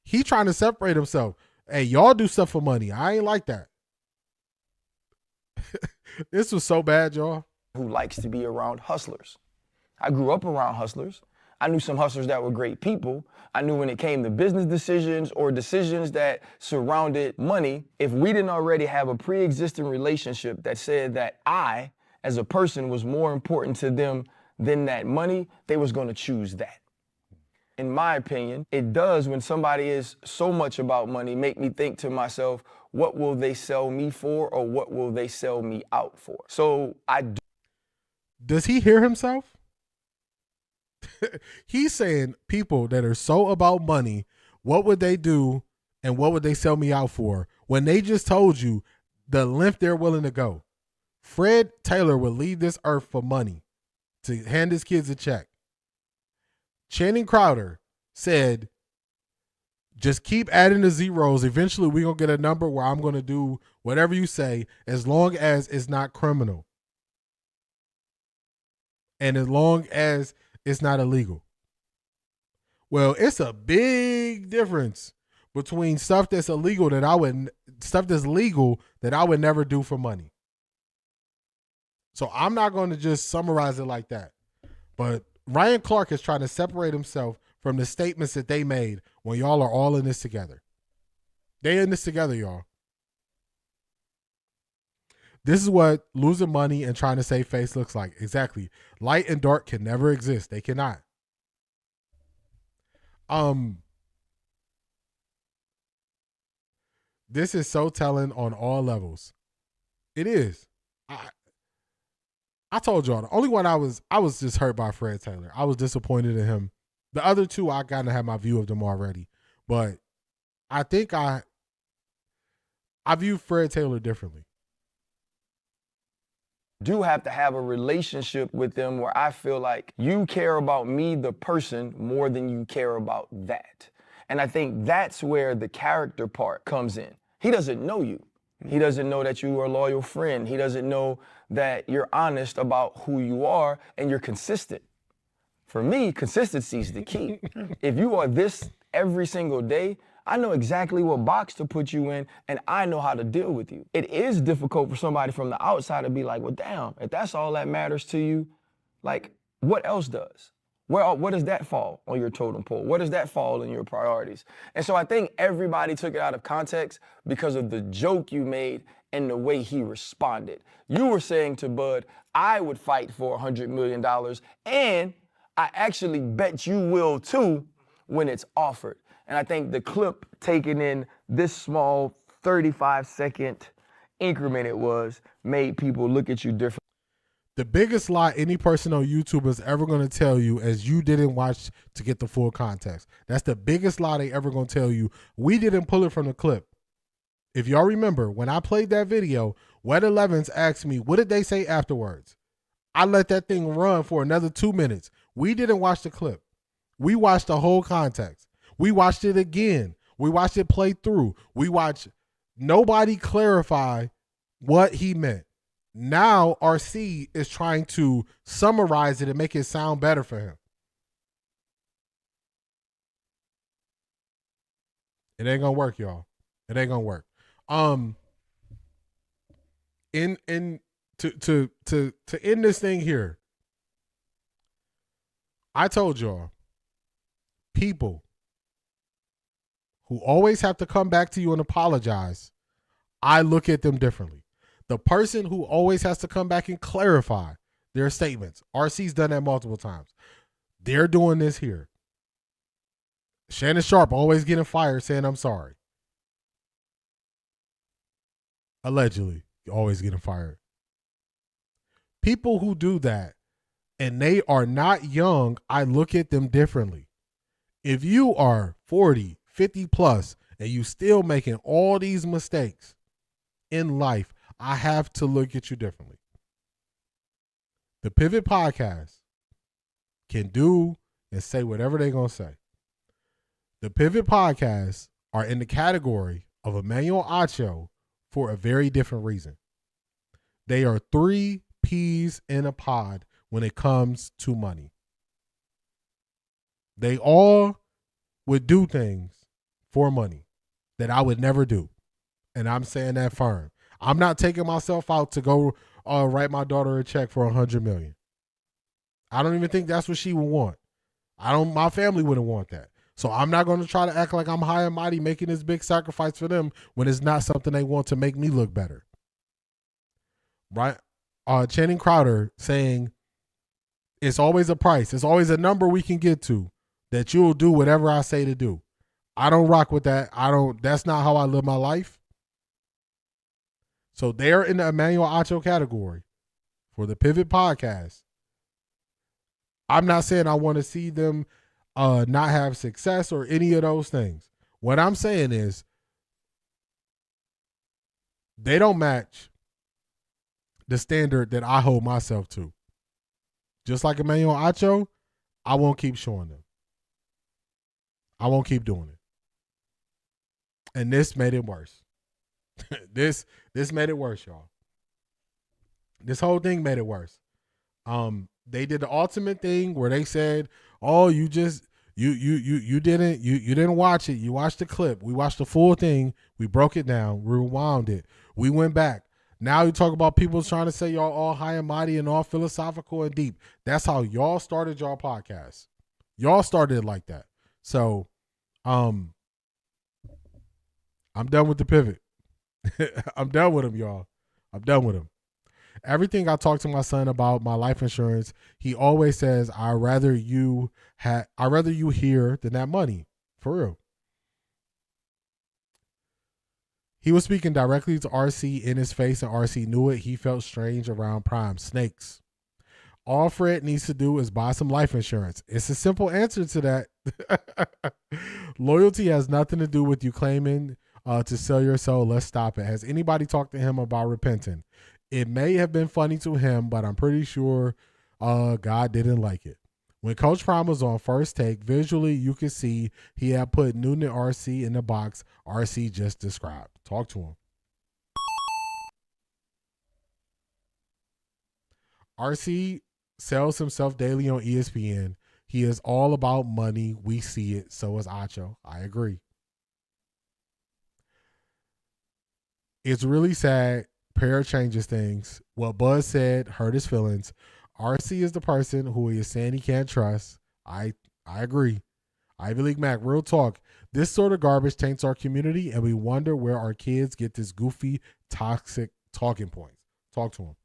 He trying to separate himself. Hey, y'all do stuff for money. I ain't like that. This was so bad, y'all. Who likes to be around hustlers. I grew up around hustlers. I knew some hustlers that were great people. I knew when it came to business decisions or decisions that surrounded money, if we didn't already have a pre-existing relationship that said that I, as a person, was more important to them than that money, they was going to choose that. In my opinion, it does, when somebody is so much about money, make me think to myself, what will they sell me for, or what will they sell me out for? So Does he hear himself? He's saying people that are so about money, what would they do and what would they sell me out for, when they just told you the length they're willing to go. Fred Taylor would leave this earth for money, to hand his kids a check. Channing Crowder said, just keep adding the zeros. Eventually we're going to get a number where I'm going to do whatever you say, as long as it's not criminal. And as long as it's not illegal. Well, it's a big difference between stuff that's illegal stuff that's legal that I would never do for money. So I'm not going to just summarize it like that. But Ryan Clark is trying to separate himself from the statements that they made when y'all are all in this together. They in this together, y'all. This is what losing money and trying to save face looks like. Exactly. Light and dark can never exist. They cannot. This is so telling on all levels. It is. I told y'all, the only one I was just hurt by Fred Taylor. I was disappointed in him. The other two, I kind of had my view of them already. But I think I view Fred Taylor differently. Do have to have a relationship with them where I feel like you care about me, the person, more than you care about that. And I think that's where the character part comes in. He doesn't know you. He doesn't know that you are a loyal friend. He doesn't know that you're honest about who you are and you're consistent. For me, consistency is the key. If you are this every single day, I know exactly what box to put you in, and I know how to deal with you. It is difficult for somebody from the outside to be like, well, damn, if that's all that matters to you, like, what else does? Where does that fall on your totem pole? Where does that fall in your priorities? And so I think everybody took it out of context because of the joke you made and the way he responded. You were saying to Bud, I would fight for $100 million, and I actually bet you will too when it's offered. And I think the clip taken in this small 35-second increment made people look at you differently. The biggest lie any person on YouTube is ever going to tell you is you didn't watch to get the full context. That's the biggest lie they ever going to tell you. We didn't pull it from the clip. If y'all remember, when I played that video, Wet 11s asked me, what did they say afterwards? I let that thing run for another 2 minutes. We didn't watch the clip. We watched the whole context. We watched it again. We watched it play through. We watched nobody clarify what he meant. Now RC is trying to summarize it and make it sound better for him. It ain't gonna work, y'all. It ain't gonna work. To end this thing here, I told y'all, people who always have to come back to you and apologize, I look at them differently. The person who always has to come back and clarify their statements, RC's done that multiple times. They're doing this here. Shannon Sharp always getting fired saying, I'm sorry. allegedly, always getting fired. People who do that and they are not young, I look at them differently. If you are 40, 50 plus, and you still making all these mistakes in life, I have to look at you differently. The Pivot Podcast can do and say whatever they're going to say. The Pivot Podcasts are in the category of Emmanuel Acho for a very different reason. They are 3 peas in a pod when it comes to money. They all would do things for money that I would never do. And I'm saying that firm. I'm not taking myself out to go write my daughter a check for $100 million. I don't even think that's what she would want. My family wouldn't want that. So I'm not going to try to act like I'm high and mighty making this big sacrifice for them when it's not something they want to make me look better. Right? Channing Crowder saying it's always a price. It's always a number we can get to that you'll do whatever I say to do. I don't rock with that. That's not how I live my life. So they're in the Emmanuel Acho category for the Pivot Podcast. I'm not saying I want to see them not have success or any of those things. What I'm saying is they don't match the standard that I hold myself to. Just like Emmanuel Acho, I won't keep showing them. I won't keep doing it. And this made it worse. This made it worse, y'all. This whole thing made it worse. They did the ultimate thing where they said, "Oh, you didn't watch it. You watched the clip. We watched the full thing. We broke it down, rewound it. We went back. Now you talk about people trying to say y'all all high and mighty and all philosophical and deep. That's how y'all started y'all podcast. Y'all started it like that. So, I'm done with the Pivot. I'm done with him, y'all. I'm done with him. Everything I talk to my son about my life insurance, he always says, I'd rather you hear than that money. For real. He was speaking directly to RC in his face, and RC knew it. He felt strange around Prime. Snakes. All Fred needs to do is buy some life insurance. It's a simple answer to that. Loyalty has nothing to do with you claiming to sell your soul. Let's stop it. Has anybody talked to him about repenting? It may have been funny to him, but I'm pretty sure God didn't like it. When Coach Prime was on First Take, visually you could see he had put Newton and RC in the box RC just described. Talk to him. RC sells himself daily on ESPN. He is all about money. We see it. So is Acho. I agree. It's really sad. Prayer changes things. What Buzz said hurt his feelings. RC is the person who he is saying he can't trust. I agree. Ivy League Mac, real talk. This sort of garbage taints our community, and we wonder where our kids get this goofy, toxic talking points. Talk to him.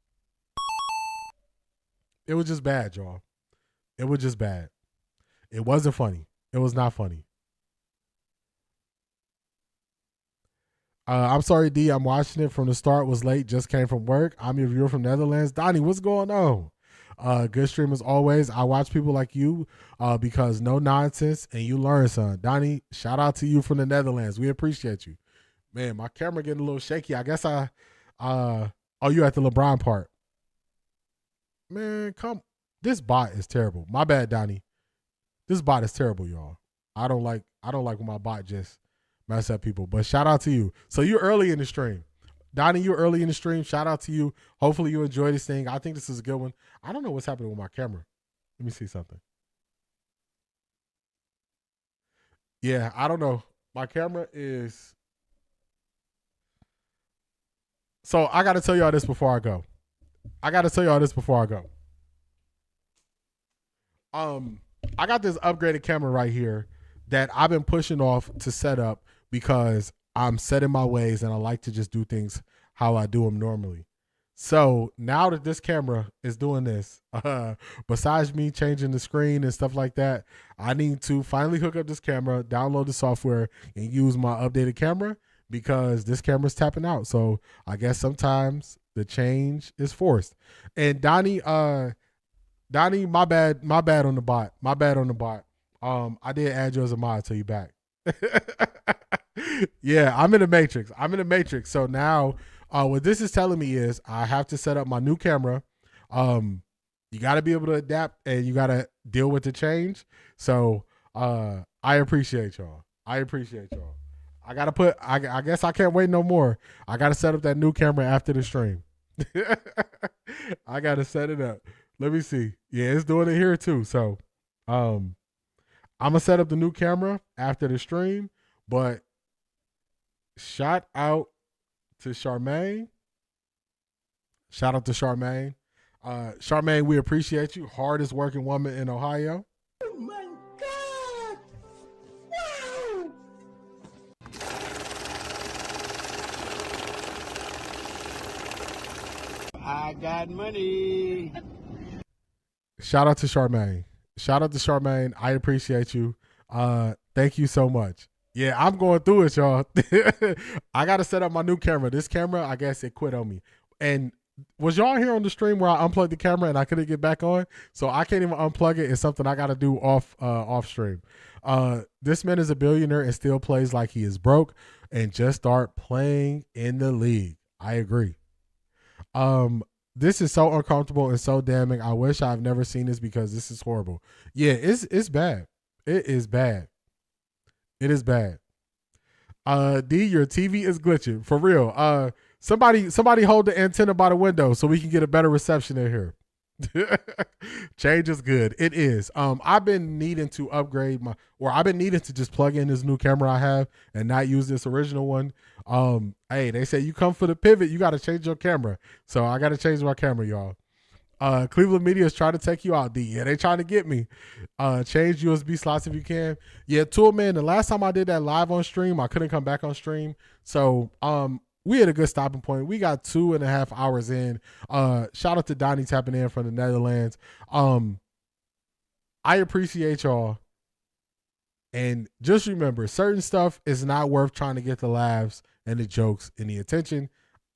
It was just bad, y'all. It was just bad. It wasn't funny. It was not funny. I'm sorry, D. I'm watching it from the start. Was late. Just came from work. I'm your viewer from Netherlands. Donnie, what's going on? Good stream as always. I watch people like you because no nonsense and you learn, son. Donnie, shout out to you from the Netherlands. We appreciate you. Man, my camera getting a little shaky. I guess you at the LeBron part. Man, this bot is terrible. My bad, Donnie. This bot is terrible, y'all. I don't like when my bot just mess up people. But shout out to you. So you're early in the stream. Donnie, you're early in the stream. Shout out to you. Hopefully you enjoy this thing. I think this is a good one. I don't know what's happening with my camera. Let me see something. Yeah, I don't know. My camera is... So I got to tell y'all this before I go. I got this upgraded camera right here that I've been pushing off to set up because I'm set in my ways and I like to just do things how I do them normally. So now that this camera is doing this, besides me changing the screen and stuff like that, I need to finally hook up this camera, download the software, and use my updated camera because this camera's tapping out. So I guess sometimes the change is forced. And Donnie, my bad on the bot. My bad on the bot. I did add you as a mod till you back. Yeah, I'm in the matrix. So now what this is telling me is I have to set up my new camera. You got to be able to adapt and you got to deal with the change. So I appreciate y'all. I guess I can't wait no more. I got to set up that new camera after the stream. I got to set it up. Let me see. Yeah, it's doing it here too. So I'm going to set up the new camera after the stream, but shout out to Charmaine. Charmaine, we appreciate you. Hardest working woman in Ohio. Oh my God! Wow! I got money. Shout out to Charmaine. I appreciate you. Thank you so much. Yeah, I'm going through it, y'all. I got to set up my new camera. This camera, I guess it quit on me. And was y'all here on the stream where I unplugged the camera and I couldn't get back on? So I can't even unplug it. It's something I got to do off stream. This man is a billionaire and still plays like he is broke and just start playing in the league. I agree. This is so uncomfortable and so damning. I wish I've never seen this because this is horrible. Yeah, it's bad. It is bad. D, your TV is glitching for real. Somebody hold the antenna by the window so we can get a better reception in here. Change is good. It is. I've been needing to upgrade I've been needing to just plug in this new camera I have and not use this original one. Hey, they say you come for the pivot, you got to change your camera. So I got to change my camera, y'all. Cleveland Media is trying to take you out, D. Yeah, they trying to get me. Change USB slots if you can. Yeah, Tool Man, the last time I did that live on stream, I couldn't come back on stream. So we had a good stopping point. We got 2.5 hours in. Shout out to Donnie tapping in from the Netherlands. I appreciate y'all. And just remember, certain stuff is not worth trying to get the laughs and the jokes and the attention.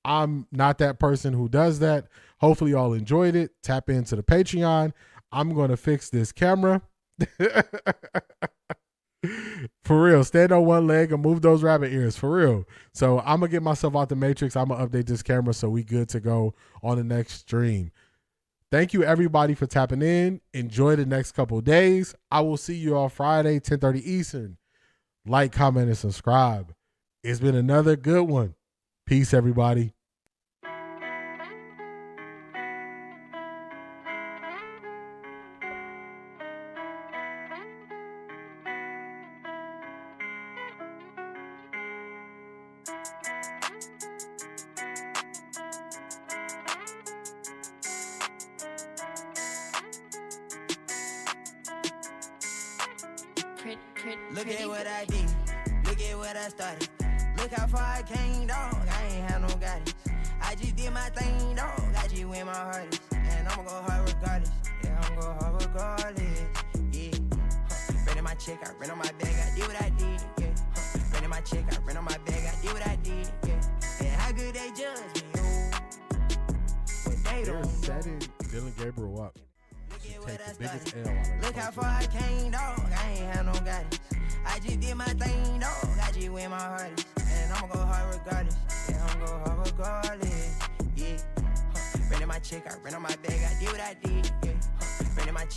I'm not that person who does that. Hopefully y'all enjoyed it. Tap into the Patreon. I'm going to fix this camera. For real. Stand on one leg and move those rabbit ears. For real. So I'm going to get myself out the matrix. I'm going to update this camera so we good to go on the next stream. Thank you everybody for tapping in. Enjoy the next couple of days. I will see you on Friday, 10:30 Eastern. Like, comment, and subscribe. It's been another good one. Peace, everybody. Look at what I did. Look at what I started. Look how far I came, dog. I ain't had no guidance. I just did my thing, dog. I just went my hardest. And I'ma go hard regardless. Yeah, I'ma go hard regardless. Yeah. Running my check, I ran on my bag, I did what I did. Yeah. Running my check, I ran on my bag, I did what I did. Yeah. And how good they judge me, oh. But they They're don't setting Dylan Gabriel up. Take the biggest L out of Look how far I came, dog. I ain't had no guidance. I just did my thing, dog. I just went my hardest. And I'ma go hard regardless. Yeah, I'ma go hard regardless. Yeah. Running my check, I ran on my bag, I did what I did. Yeah. Running my check.